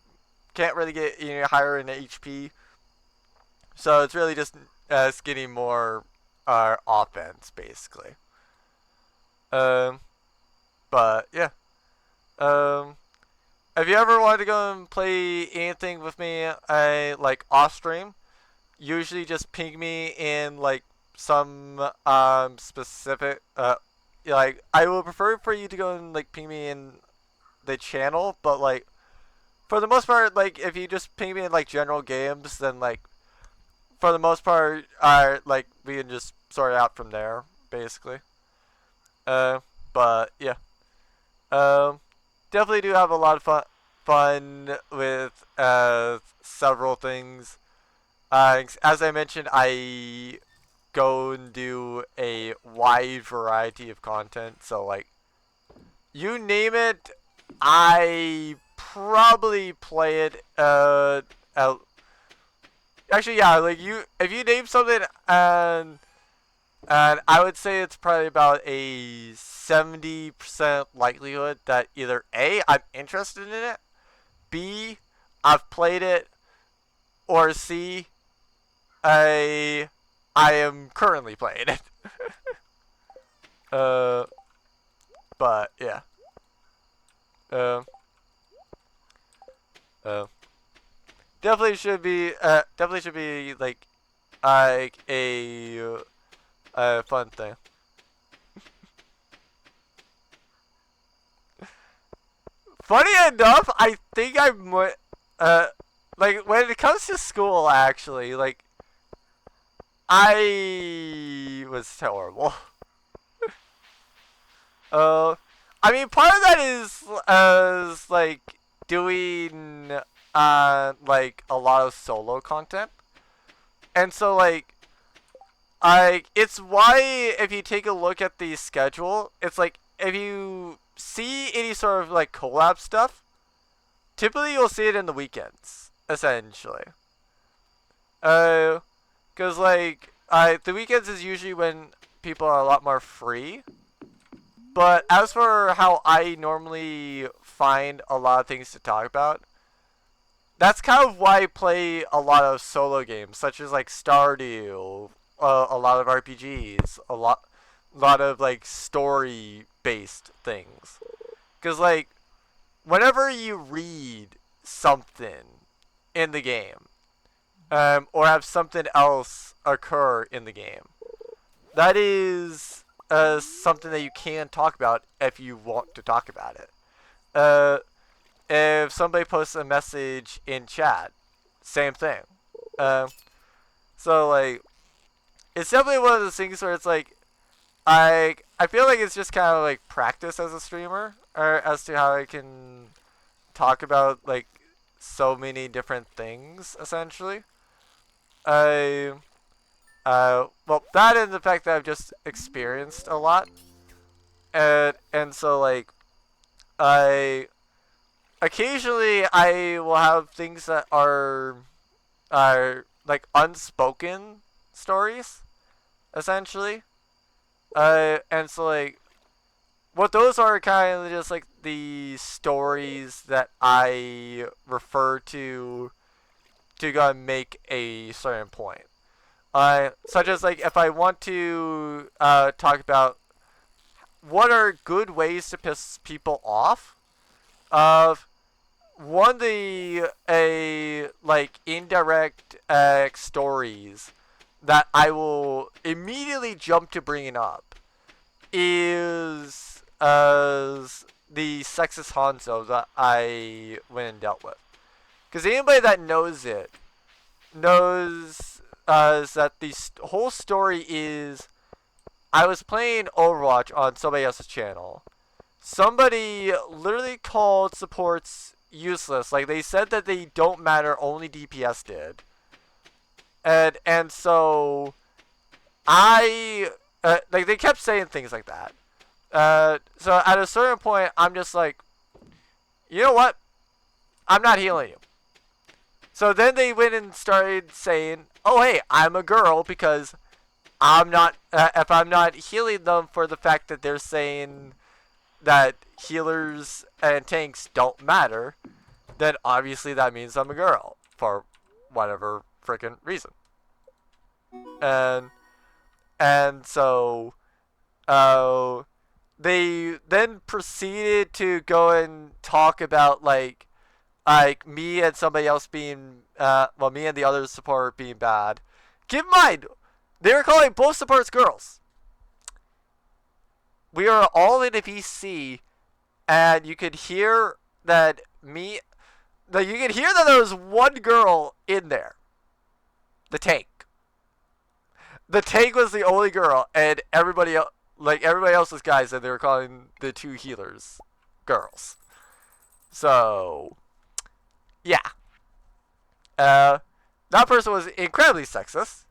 can't really get any higher in HP, so it's really just getting more offense basically. Um, but yeah. Um, if you ever wanted to go and play anything with me, I like off stream. Usually just ping me in like some specific like I would prefer for you to go and like ping me in the channel, but like for the most part, like if you just ping me in like general games, then like for the most part, are like we can just sort it out from there, basically. Uh, but yeah, um, definitely do have a lot of fun with several things. As I mentioned, I go and do a wide variety of content. So like, you name it, I probably play it. Actually, yeah, like you, if you name something, and I would say it's probably about a 70% likelihood that either A, I'm interested in it, B, I've played it, or C, I am currently playing it. uh, but yeah. Uh, uh, definitely should be like a fun thing. Funny enough, I think I'm uh like when it comes to school actually, like I was terrible. Uh I mean part of that is like doing like a lot of solo content. And so it's why if you take a look at the schedule, it's like if you see any sort of like collab stuff, typically you'll see it in the weekends, essentially. Cause the weekends is usually when people are a lot more free. But as for how I normally find a lot of things to talk about, that's kind of why I play a lot of solo games, such as like Stardew, a lot of RPGs, lot of like story-based things. Cause like whenever you read something in the game, or have something else occur in the game, that is something that you can talk about if you want to talk about it. Uh, if somebody posts a message in chat, same thing. Um, so like, it's definitely one of those things where it's like, I feel like it's just kind of like practice as a streamer, or as to how I can talk about like so many different things essentially. I well that and the fact that I've just experienced a lot, and so like I occasionally I will have things that are like unspoken stories essentially. And so like what those are kind of just like the stories that I refer to go and make a certain point. Such as like if I want to talk about what are good ways to piss people off, of one of the a like indirect stories that I will immediately jump to bringing up is the sexist Hanzo that I went and dealt with. Because anybody that knows it knows that the whole story is I was playing Overwatch on somebody else's channel. Somebody literally called supports useless. Like they said that they don't matter, only DPS did. And so I like they kept saying things like that. So at a certain point, I'm just like, you know what? I'm not healing you. So then they went and started saying, "Oh hey, I'm a girl because I'm not. If I'm not healing them for the fact that they're saying that healers and tanks don't matter, then obviously that means I'm a girl for whatever freaking reason." And so, uh, they then proceeded to go and talk about like me and somebody else being well, me and the other support being bad. Keep in mind, they were calling both supports girls. We are all in a VC, and you could hear that you could hear that there was one girl in there, the tank. the tank was the only girl, and everybody else was guys, and they were calling the two healers girls. So, yeah. Uh, that person was incredibly sexist.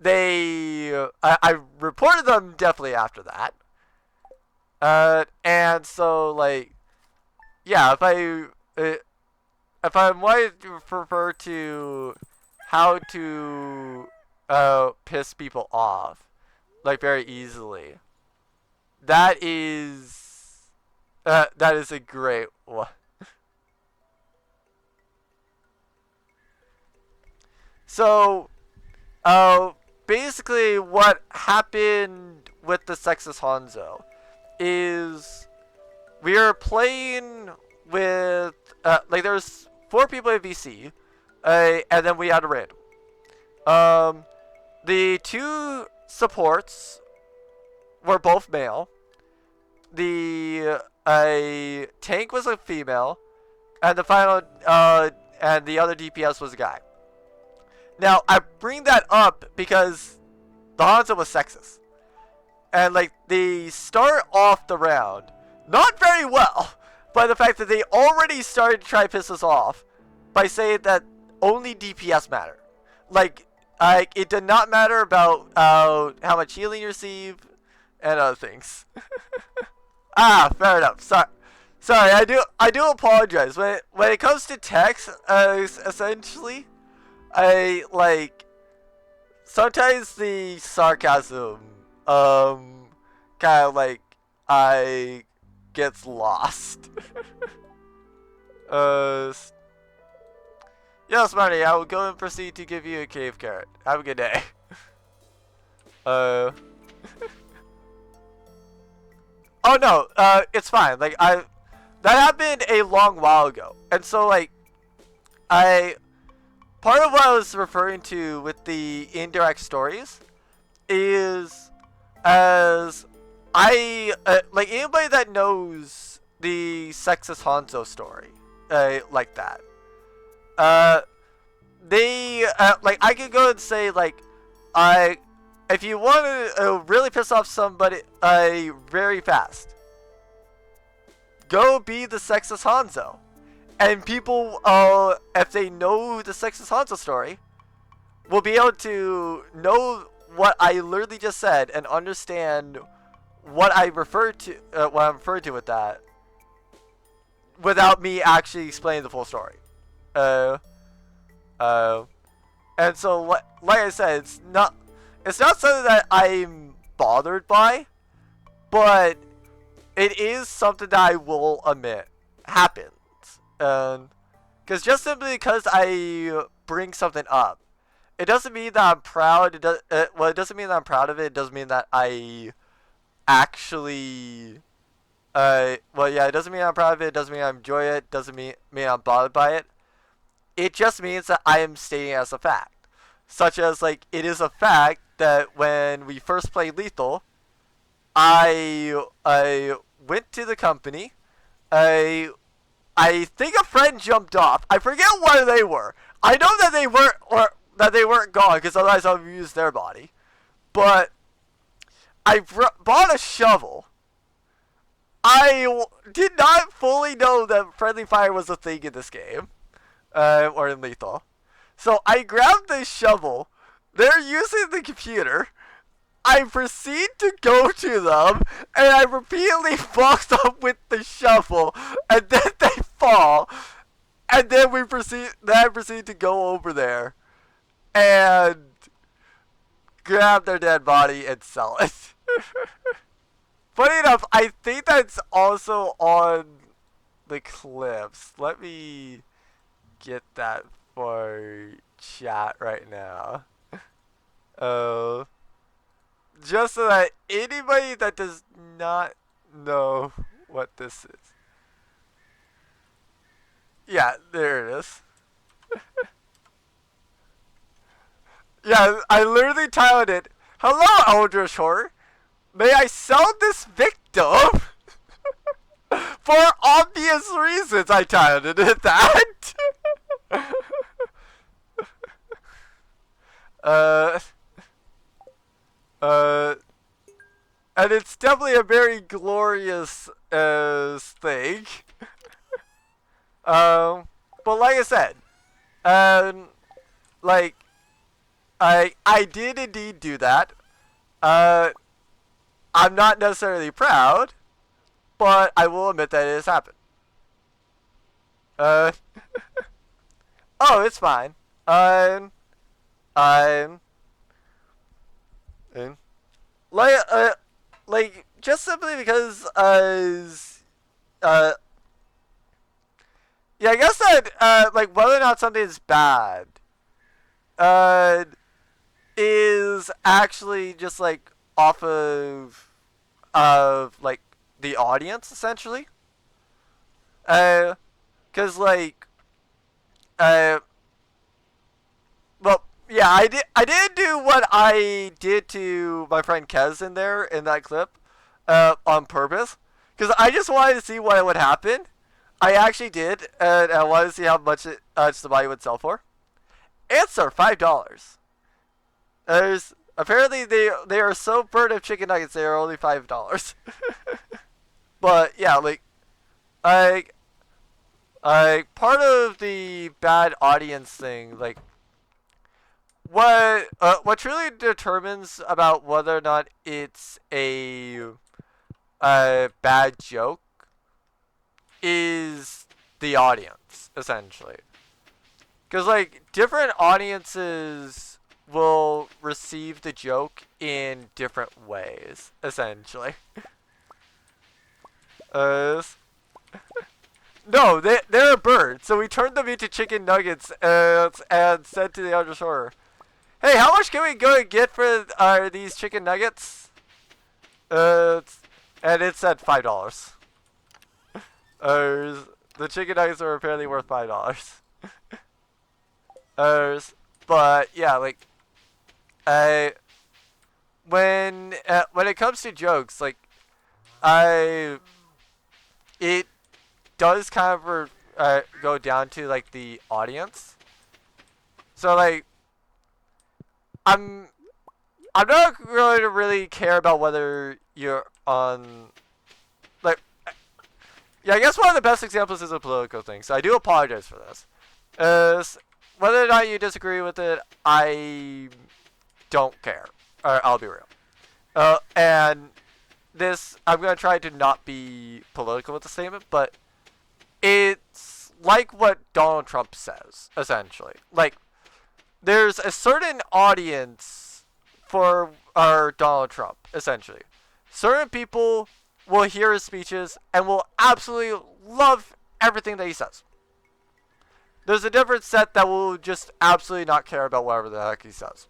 I reported them definitely after that. And so like, yeah, if I wanted to refer to how to piss people off like very easily, that is a great one. So, uh, basically, what happened with the sexist Hanzo is we were playing with like there's 4 people in VC, and then we had a random. The 2 supports were both male. The tank was a female, and and the other DPS was a guy. Now I bring that up because the Hanzo was sexist, and like they start off the round not very well by the fact that they already started to try to piss us off by saying that only DPS matter. Like it did not matter about how much healing you receive and other things. Fair enough. Sorry. I do apologize. When it comes to text, essentially, I like sometimes the sarcasm, kind of like I gets lost. Yes, Marty, I will go and proceed to give you a cave carrot. Have a good day. Oh no, it's fine. Like that happened a long while ago, and so like, part of what I was referring to with the indirect stories is as like anybody that knows the sexist Hanzo story, like that, they like I could go and say like, if you want to really piss off somebody very fast, go be the sexist Hanzo. And people, if they know the sexist Hanzo story, will be able to know what I literally just said and understand what I referred to, what I'm referring to with that, without me actually explaining the full story. And so, like I said, it's not something that I'm bothered by, but it is something that I will admit happens. Because just simply because I bring something up, it doesn't mean that I'm proud. It doesn't mean that I'm proud of it. It doesn't mean that I actually, it doesn't mean I'm proud of it. It doesn't mean I enjoy it. It doesn't mean I'm bothered by it. It just means that I am stating it as a fact. Such as, like, it is a fact that when we first played Lethal, I went to the company. I think a friend jumped off. I forget where they were. I know that they weren't gone, because otherwise I would have used their body. But I bought a shovel. I did not fully know that friendly fire was a thing in this game, or in Lethal. So I grabbed the shovel. They're using the computer. I proceed to go to them, and I repeatedly box them with the shovel, and then they fall, and then I proceed to go over there and grab their dead body and sell it. Funny enough, I think that's also on the clips. Let me get that for chat right now. Just so that anybody that does not know what this is. Yeah, there it is. Yeah, I literally titled it, "Hello, Eldritch Horror. May I sell this victim?" For obvious reasons, I titled it that. Uh, and it's definitely a very glorious thing. But like I said, um, like I did indeed do that. Uh, I'm not necessarily proud, but I will admit that it has happened. Uh, oh, it's fine. Um, I'm, um, like, like just simply because, uh, yeah, I guess that, like whether or not something is bad, uh, is actually just like off of like the audience essentially. Cause like, uh, well, yeah, I did do what I did to my friend Kez in there in that clip, on purpose, because I just wanted to see what would happen. I actually did, and I wanted to see how much somebody would sell for. Answer $5. There's apparently they are so burnt of chicken nuggets they are only $5. But yeah, I part of the bad audience thing, like what truly determines about whether or not it's a bad joke is the audience essentially, because like different audiences will receive the joke in different ways essentially. uh no, they're a bird, so we turned them into chicken nuggets and said to the other store, hey, how much can we go and get for these chicken nuggets? Uh, and it said $5. Uh, the chicken nuggets are apparently worth $5. Uh, but yeah, like, I when it comes to jokes, like, I it does kind of go down to like the audience. So like, I'm I'm not going to really care about whether you're on, like, yeah, I guess one of the best examples is a political thing, so I do apologize for this. Whether or not you disagree with it, I don't care. I'll be real. And this, I'm going to try to not be political with the statement, but it's like what Donald Trump says, essentially. Like, there's a certain audience for our Donald Trump, essentially. Certain people will hear his speeches and will absolutely love everything that he says. There's a different set that will just absolutely not care about whatever the heck he says.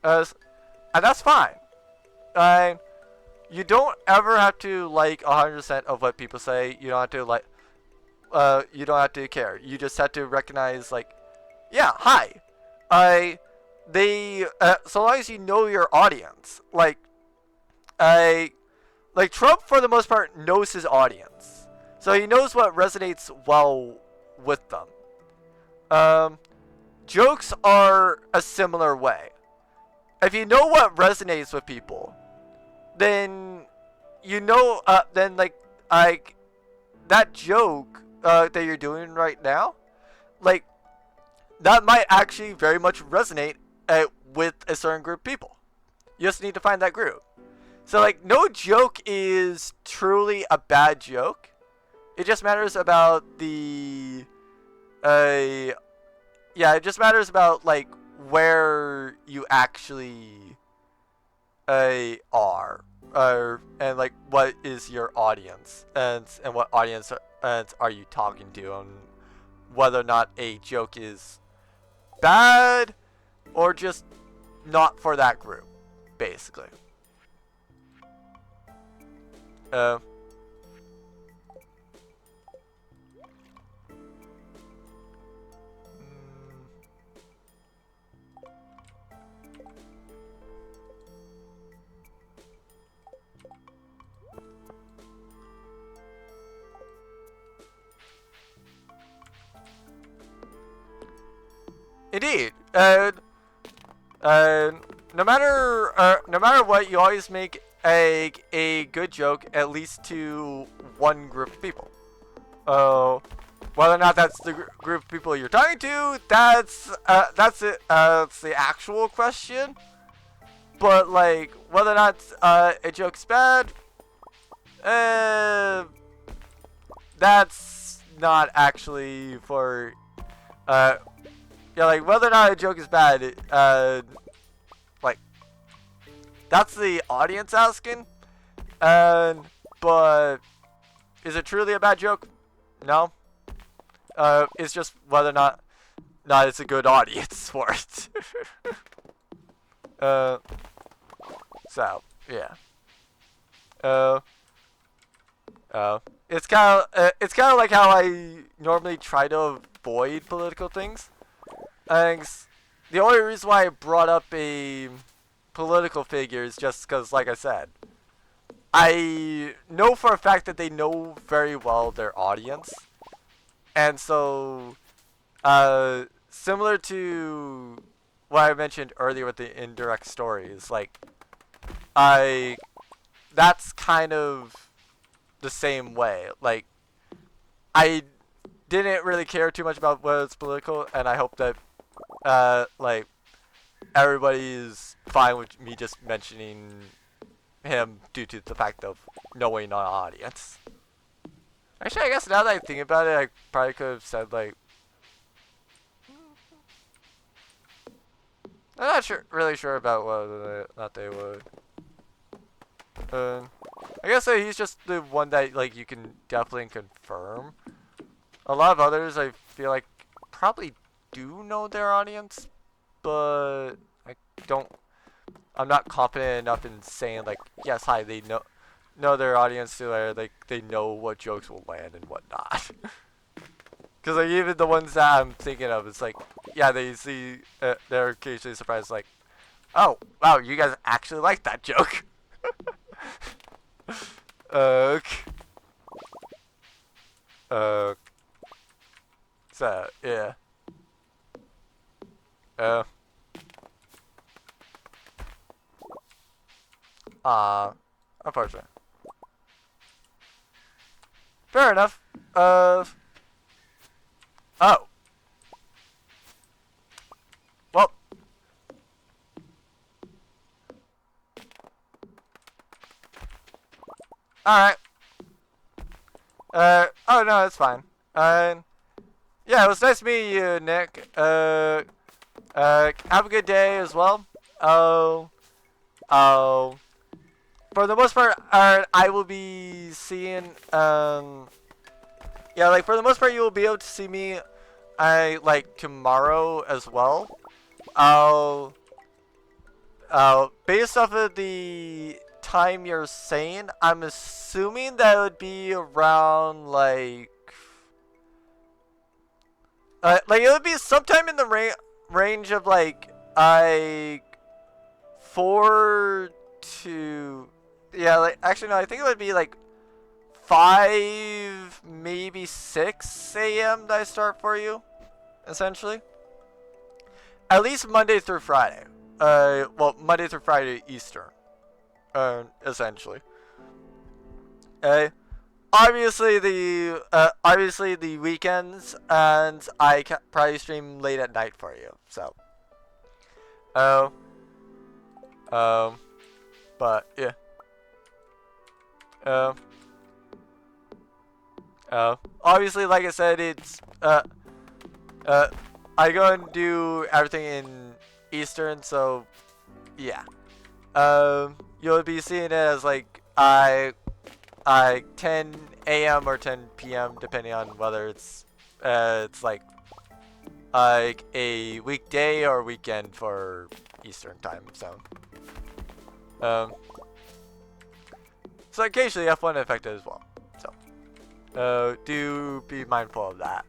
And that's fine. And you don't ever have to like 100% of what people say. You don't have to like. You don't have to care. You just have to recognize, like, yeah, hi. So long as you know your audience, like Trump for the most part knows his audience, so he knows what resonates well with them. Jokes are a similar way. If you know what resonates with people, then you know, then like that joke that you're doing right now, like that might actually very much resonate with a certain group of people. You just need to find that group. So like, no joke is truly a bad joke. It just matters about the, yeah, it just matters about like where you actually are, and like what is your audience, and what audience are you talking to, and whether or not a joke is bad or just not for that group, basically. Uh, Indeed. And no matter what, you always make a good joke at least to one group of people. Whether or not that's the group of people you're talking to, that's it. That's the actual question. But like, whether or not a joke's bad, that's not actually for yeah, like whether or not a joke is bad, like that's the audience asking. But is it truly a bad joke? No. It's just whether or not it's a good audience for it. So yeah. It's kind of like how I normally try to avoid political things. And the only reason why I brought up a political figure is just because, like I said, I know for a fact that they know very well their audience, and so similar to what I mentioned earlier with the indirect stories, like that's kind of the same way. Like I didn't really care too much about whether it's political, and I hope that like everybody's fine with me just mentioning him due to the fact of knowing our audience. Actually, I guess now that I think about it, I probably could have said like, I'm not really sure about whether or not they would. I guess he's just the one that like you can definitely confirm. A lot of others I feel like probably do know their audience, but I'm not confident enough in saying like, yes, hi, they know their audience to where like they know what jokes will land and what not. Because like even the ones that I'm thinking of, it's like, yeah, they see they're occasionally surprised, like, oh wow, you guys actually like that joke. Okay. So yeah. Unfortunate. Fair enough. Oh. Well. Alright. Oh no, it's fine. Yeah, it was nice to meet you, Nick. Have a good day as well. For the most part, I will be seeing, yeah, like, for the most part, you will be able to see me, like, tomorrow as well. Based off of the time you're saying, I'm assuming that would be around, like, it would be sometime in the range of, like, 4 to... Yeah, like, actually, no, I think it would be, like, 5, maybe 6 a.m. that I start for you, essentially. At least Monday through Friday. Well, Monday through Friday Eastern, essentially. Obviously the weekends, and I can probably stream late at night for you, so. But, yeah. Obviously, like I said, it's, I go and do everything in Eastern, so, yeah. You'll be seeing it as, like, 10 a.m. or 10 p.m. depending on whether it's like a weekday or weekend for Eastern time, so. So occasionally F1 affected as well, so. Do be mindful of that.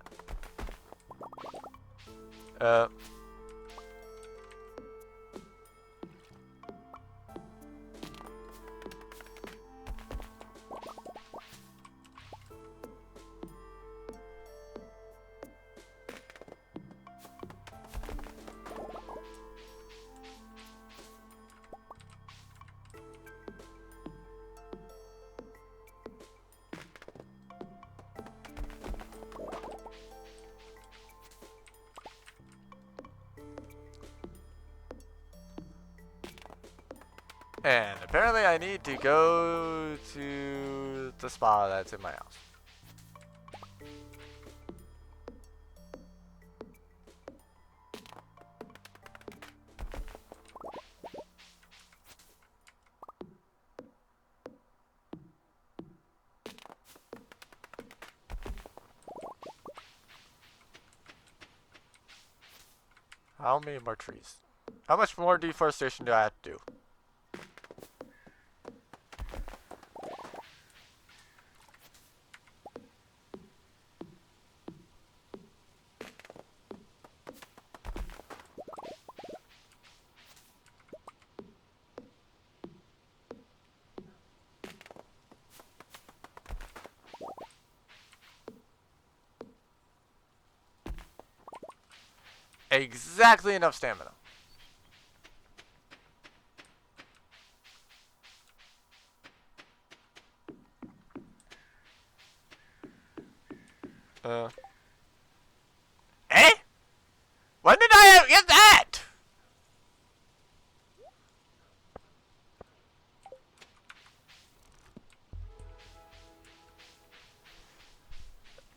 And apparently I need to go to the spa that's in my house. How many more trees? How much more deforestation do I have to do? Exactly enough stamina. Uh. Eh? When did I get that?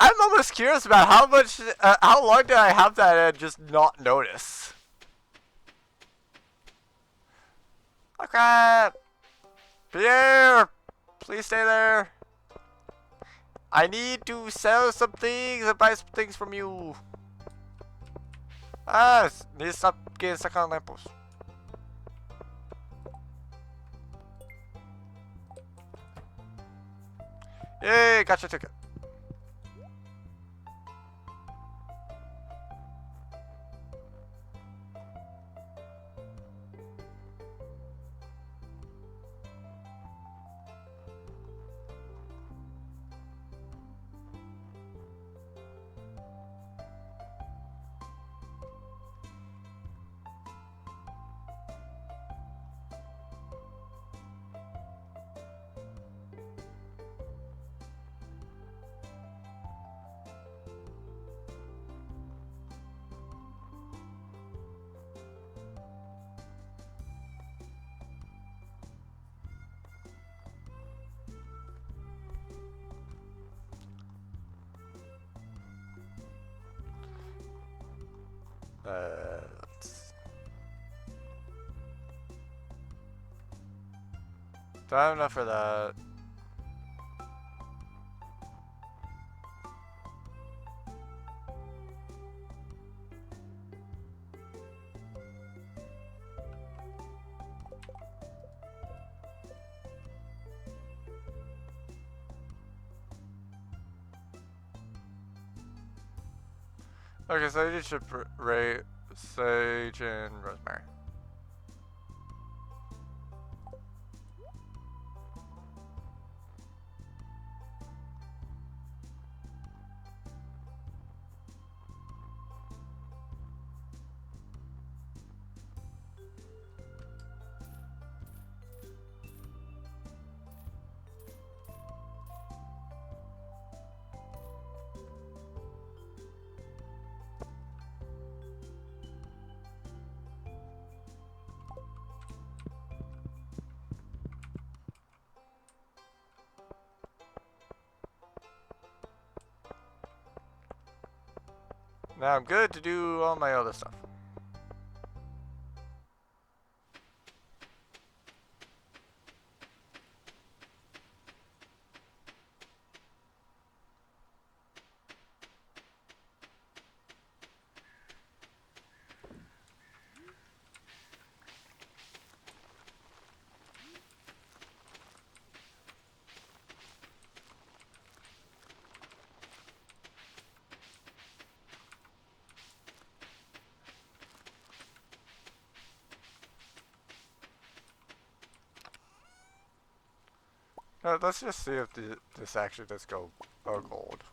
I'm almost curious about how long did I have that and just not notice? Oh crap! Pierre! Please stay there. I need to sell some things and buy some things from you. Ah, need to stop getting stuck on lampposts. Yay, gotcha ticket. Don't have enough for that. Okay, so you should rate sage and rosemary. Now I'm good to do all my other stuff. Let's just see if this actually does go gold.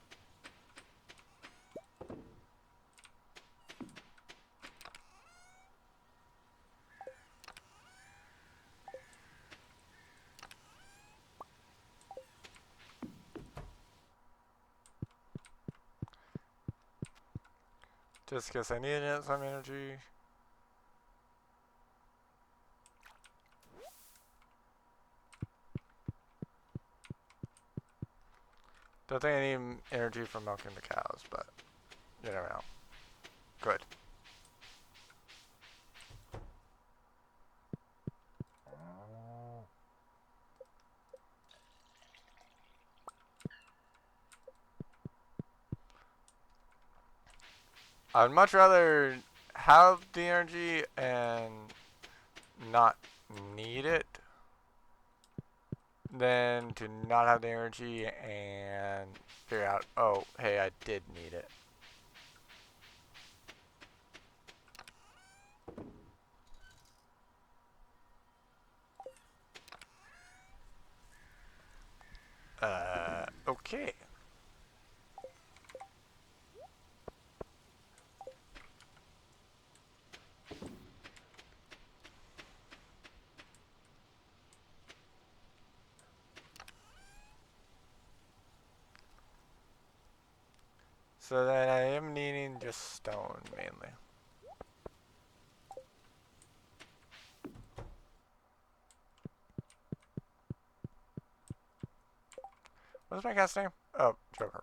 Just because I need some energy. Don't think I need energy from milking the cows, but you never know. Good. I'd much rather have the energy and not need it than to not have the energy and figure out, oh, hey, I did need it. Okay. So then I am needing just stone mainly. What's my cat's name? Oh, Joker.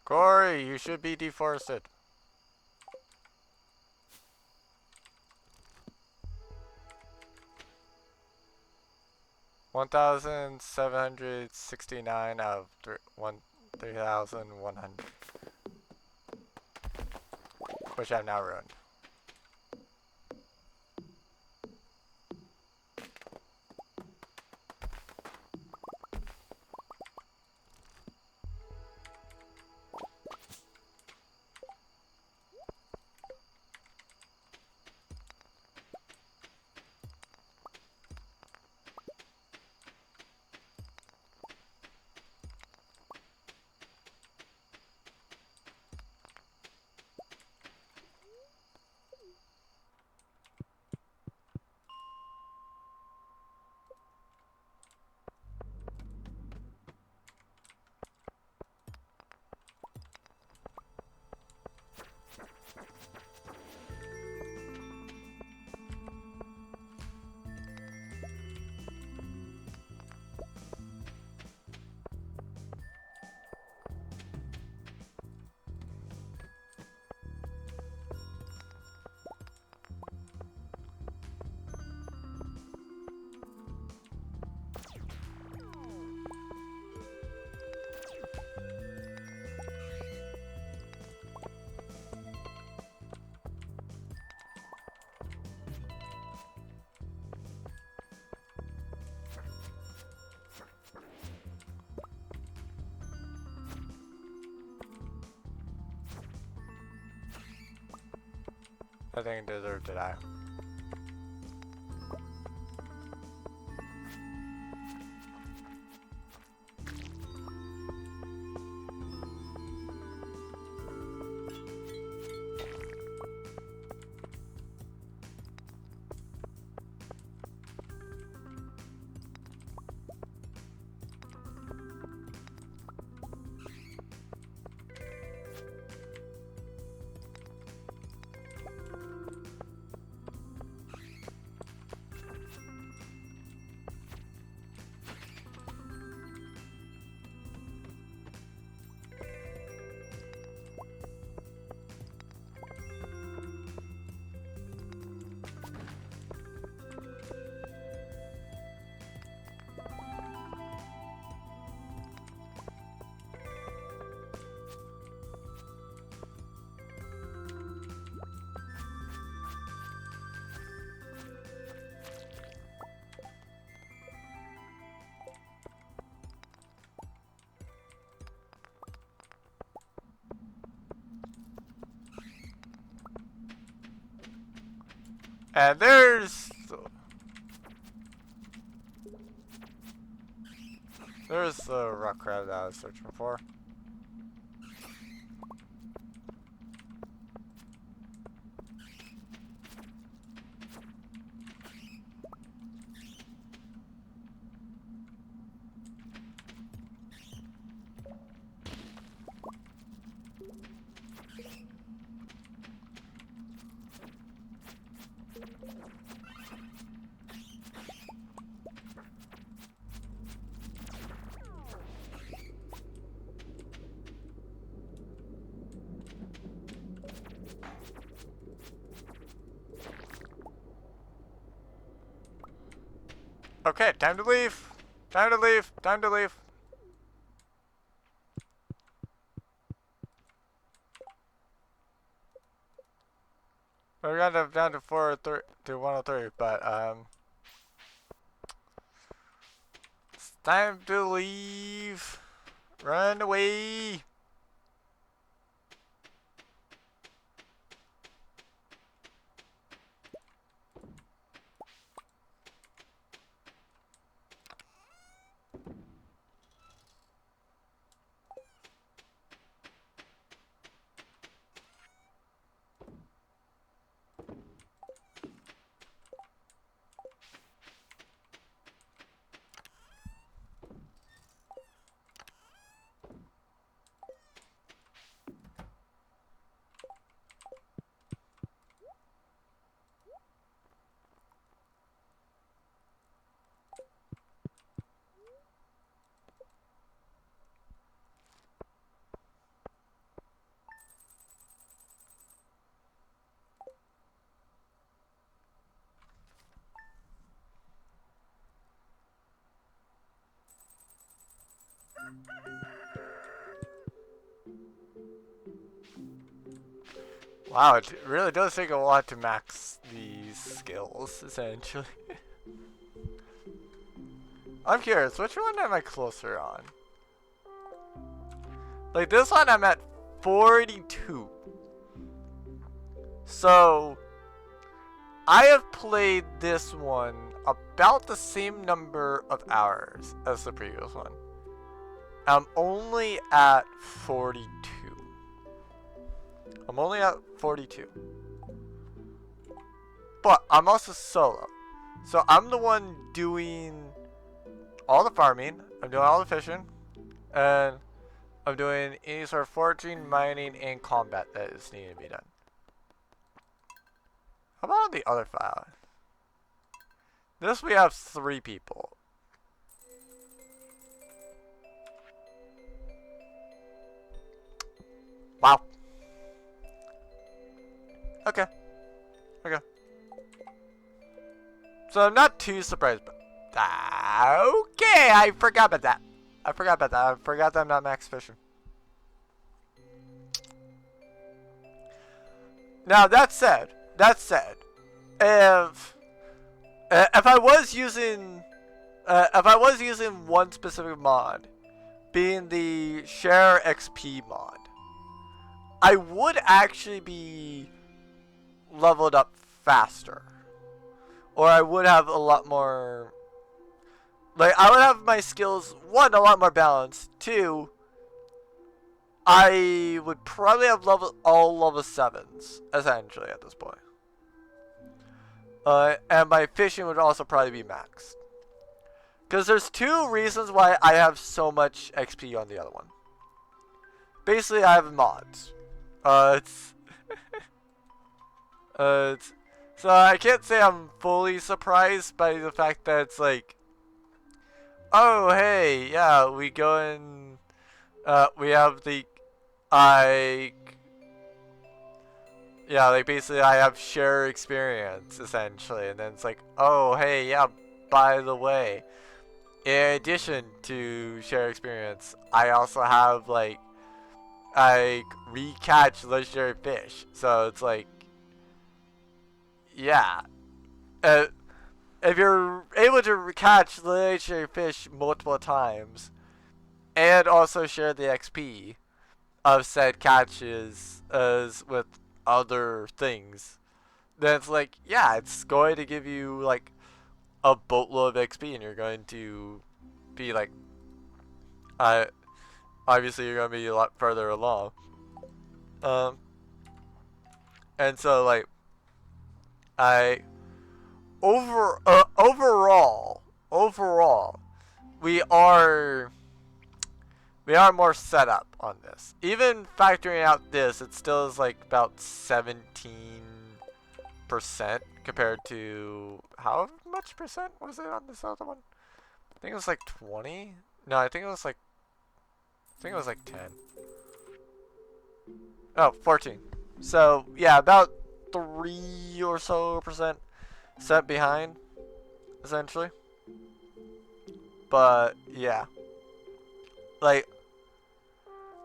Corey, you should be deforested. $1,769 out of 3,100. Which I've now ruined. I think I deserve to die. And there's the rock crab that I was searching for. Okay, time to leave. Time to leave. Time to leave. We got down to 403 to 103, but it's time to leave. Run away. Wow, it really does take a lot to max these skills, essentially. I'm curious, which one am I closer on? Like this one I'm at 42. So, I have played this one about the same number of hours as the previous one. I'm only at 42. I'm only at 42. But I'm also solo. So I'm the one doing all the farming, I'm doing all the fishing, and I'm doing any sort of foraging, mining, and combat that is needed to be done. How about on the other file? This we have 3 people. Wow. Okay. Okay. So I'm not too surprised, but okay, I forgot about that. I forgot that I'm not max fishing. Now that said, if I was using one specific mod, being the share XP mod, I would actually be leveled up faster. Or I would have a lot more, like, I would have my skills, 1, a lot more balanced, 2, I would probably have all level 7s, essentially, at this point. And my fishing would also probably be maxed. Because there's 2 reasons why I have so much XP on the other one. Basically, I have mods. So I can't say I'm fully surprised by the fact that it's like, oh hey, yeah, we go and we have the like basically I have share experience essentially, and then it's like, oh hey, yeah, by the way, in addition to share experience, I also have like recatch legendary fish. So it's like, yeah, if you're able to catch legendary fish multiple times and also share the XP of said catches as with other things, then it's like, yeah, it's going to give you like a boatload of XP, and you're going to be like, uh, obviously you're going to be a lot further along. Um, and so like, I overall, we are more set up on this. Even factoring out this, it still is like about 17% compared to how much percent was it on this other one? I think it was like 20. No, I think it was like 10. Oh, 14. So yeah, about 3 or so percent set behind, essentially. But yeah, like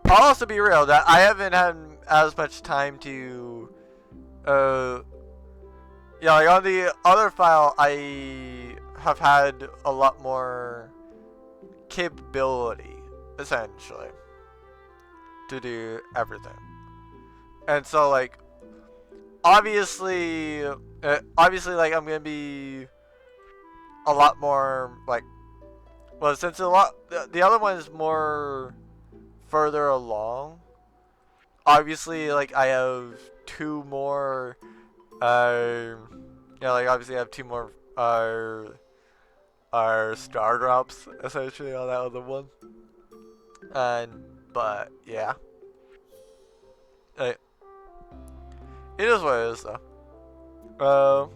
I'll also be real that I haven't had as much time to, yeah, like on the other file, I have had a lot more capability, essentially, to do everything. And so, like, obviously, like, I'm gonna be a lot more, like, well, since the other one is more further along, obviously, like, I have two more, yeah, like, obviously I have two more, star drops, essentially, on that other one. But, yeah. It, it is what it is, though.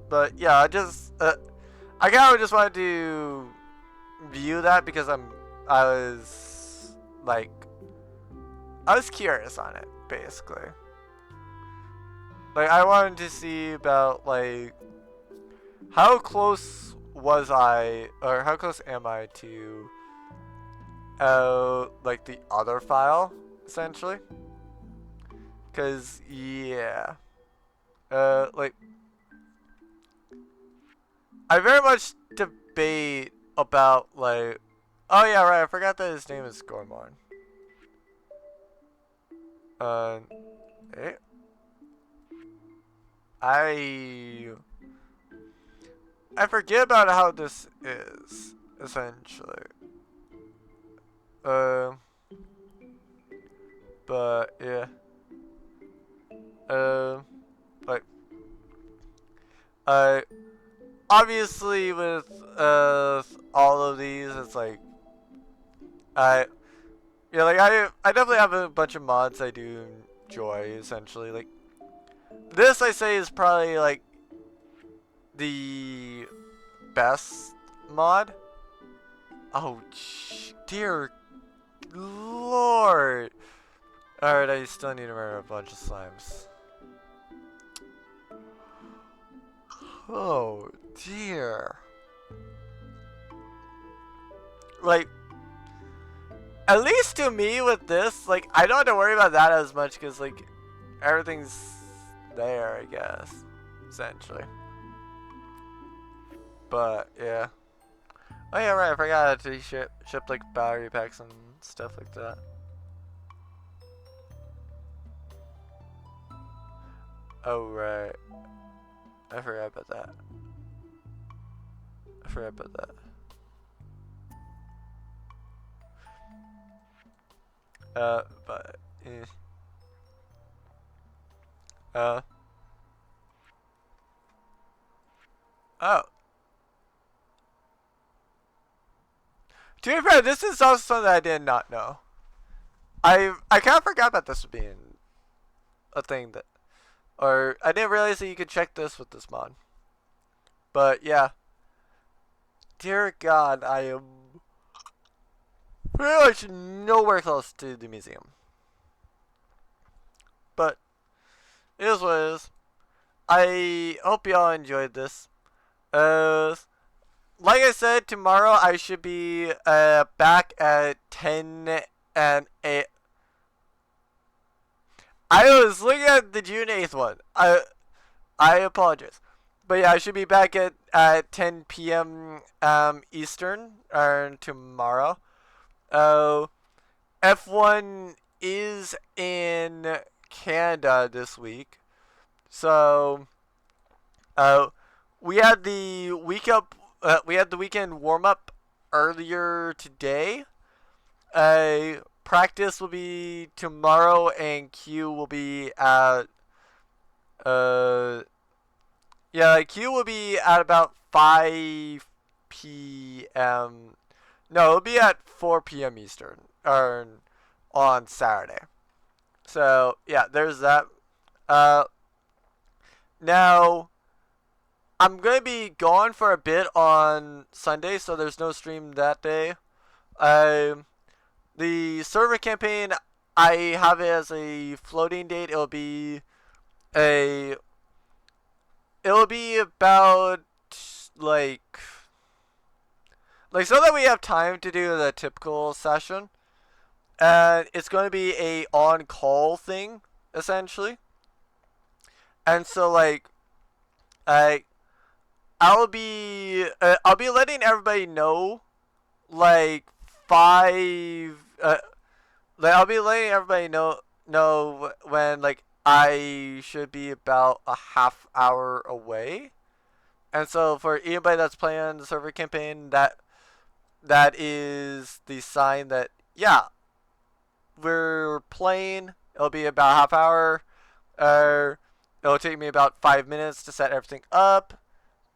But, yeah, I kind of just wanted to view that because like, I was curious on it, basically. Like, I wanted to see about, like, how close was I, or how close am I to, like, the other file, essentially? Because, yeah. Like, I very much debate about, like, oh yeah, right, I forgot that his name is Gormon. Eh? I forget about how this is, essentially. Uh, but yeah. Uh, like, uh, obviously with all of these, it's like I yeah, like I definitely have a bunch of mods I do enjoy, essentially. Like this, I say is probably like the best mod. Oh, dear lord! All right, I still need to remember a bunch of slimes. Oh dear. Like, at least to me with this, like, I don't have to worry about that as much because, like, everything's there, I guess, essentially. But, yeah. Oh, yeah, right, I forgot to ship like, battery packs and stuff like that. Oh, right. I forgot about that. But, eh. Uh, oh. To be fair, this is also something I did not know. I kind of forgot about this being a thing that, or I didn't realize that you could check this with this mod. But yeah, dear God, I am pretty much nowhere close to the museum. But it is what it is. I hope y'all enjoyed this. Like I said, tomorrow I should be back at 10 and 8. I was looking at the June 8th one. I apologize. But yeah, I should be back at 10 p.m. Eastern tomorrow. F1 is in Canada this week. So Uh, we had the week up. We had the weekend warm up earlier today. Practice will be tomorrow, and Q will be at uh yeah, like Q will be at about 5 p.m. No, it'll be at 4 p.m. Eastern on Saturday. So yeah, there's that. Uh, Now I'm gonna be gone for a bit on Sunday, so there's no stream that day. Um, the server campaign, I have it as a floating date. A it'll be about like so that we have time to do the typical session, and it's going to be a on call thing essentially. And so I I'll be letting everybody know like five I'll be letting everybody know when like I should be about a half hour away. And so for anybody that's playing the server campaign, that is the sign that yeah, we're playing. It'll be about a half hour. Uh, it'll take me about 5 minutes to set everything up.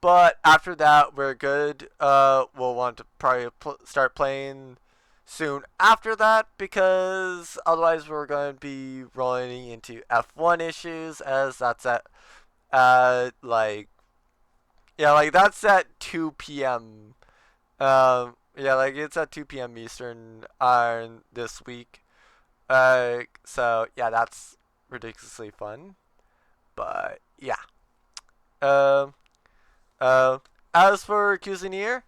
But after that, we're good. We'll want to probably start playing soon after that because otherwise we're going to be rolling into F1 issues as that's at like yeah, like that's at 2 p.m. Yeah, like it's at 2 p.m. Eastern on this week. So yeah, that's ridiculously fun. But yeah. Um. Uh, as for Cuisinier,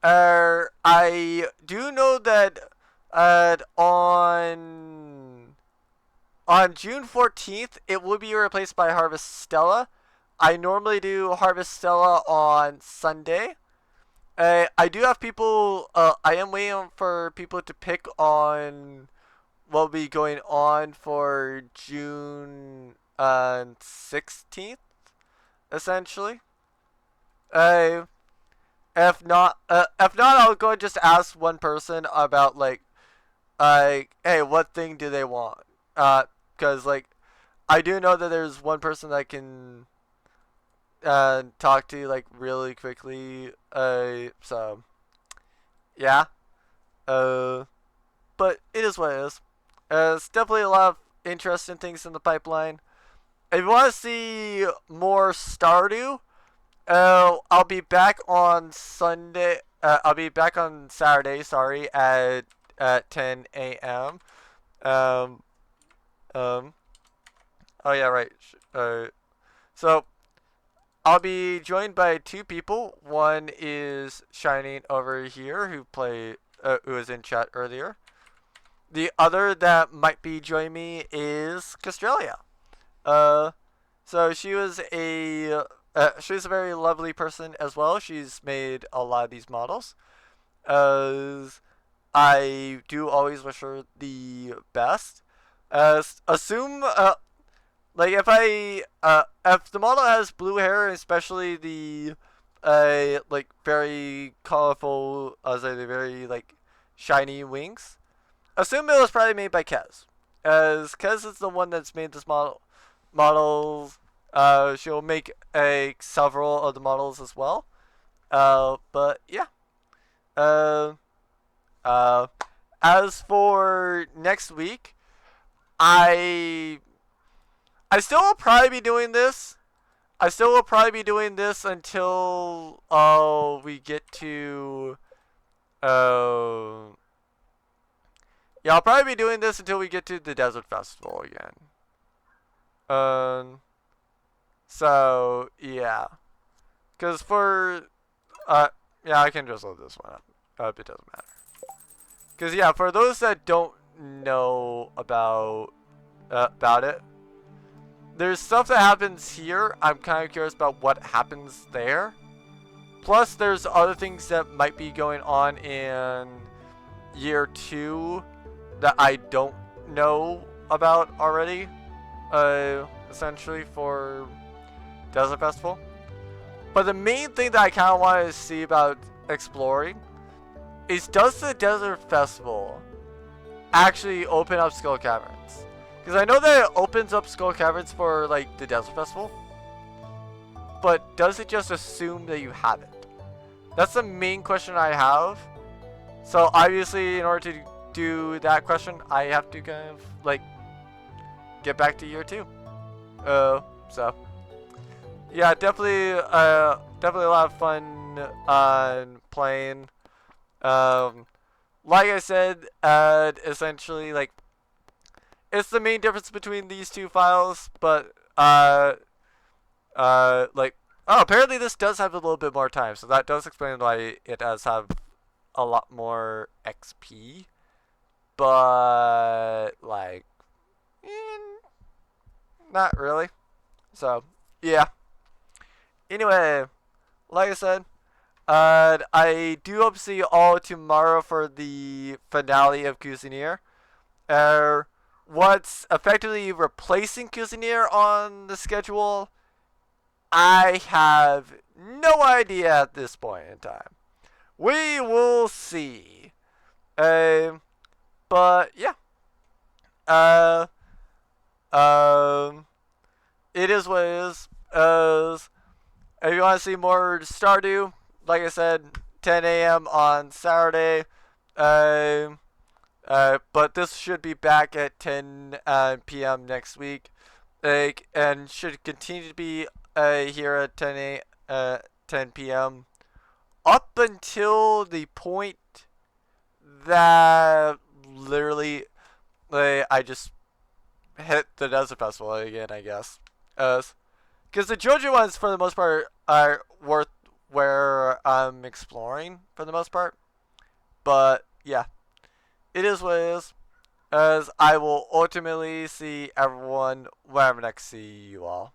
I do know that on June 14th it will be replaced by Harvest Stella. I normally do Harvest Stella on Sunday. I do have people. I am waiting for people to pick on what will be going on for June 16th, essentially. Uh, if not, I'll go and just ask one person about hey, what thing do they want? Cause like, I do know that there's one person that I can talk to like really quickly. So yeah. Uh, but it is what it is. It's definitely a lot of interesting things in the pipeline. If you want to see more Stardew, I'll be back on Sunday. I'll be back on Saturday. Sorry, at 10 a.m. Um. Um. Oh yeah, right. So I'll be joined by two people. One is Shining over here, who was in chat earlier. The other that might be joining me is Castralia. Uh. So she's a very lovely person as well. She's made a lot of these models. I do always wish her the best. Assume like if the model has blue hair, especially the like very colorful, the very like shiny wings. Assume it was probably made by Kez, as Kez is the one that's made this models. She'll make several of the models as well. But yeah. Uh, uh, as for next week, I I still will probably be doing this. I still will probably be doing this until we get to yeah, I'll probably be doing this until we get to the Desert Festival again. Um. So yeah, because uh yeah, I can just load this one up. It doesn't matter. Because yeah, for those that don't know about it, there's stuff that happens here. I'm kind of curious about what happens there. Plus, there's other things that might be going on in year 2 that I don't know about already. Essentially for Desert Festival. But the main thing that I kind of wanted to see about exploring is, does the Desert Festival actually open up Skull Caverns? Because I know that it opens up Skull Caverns for like the Desert Festival, but does it just assume that you have it? That's the main question I have. So obviously, in order to do that question, I have to kind of like get back to year 2. So yeah, definitely a lot of fun on playing. Like I said, essentially, like, it's the main difference between these two files, but like, oh, apparently this does have a little bit more time, so that does explain why it does have a lot more XP. But like, not really. So yeah. Anyway, like I said, I do hope to see you all tomorrow for the finale of Cuisinier. What's effectively replacing Cuisinier on the schedule, I have no idea at this point in time. We will see. But yeah. Uh, um, it is what it is. If you want to see more Stardew, like I said, 10 a.m. on Saturday. But this should be back at 10 p.m. next week, and should continue to be here at 10 p.m. up until the point that literally I just hit the Desert Festival again, I guess. Because the JoJo ones, for the most part, are worth where I'm exploring for the most part. But yeah, it is what it is. As I will ultimately see everyone whenever next see you all.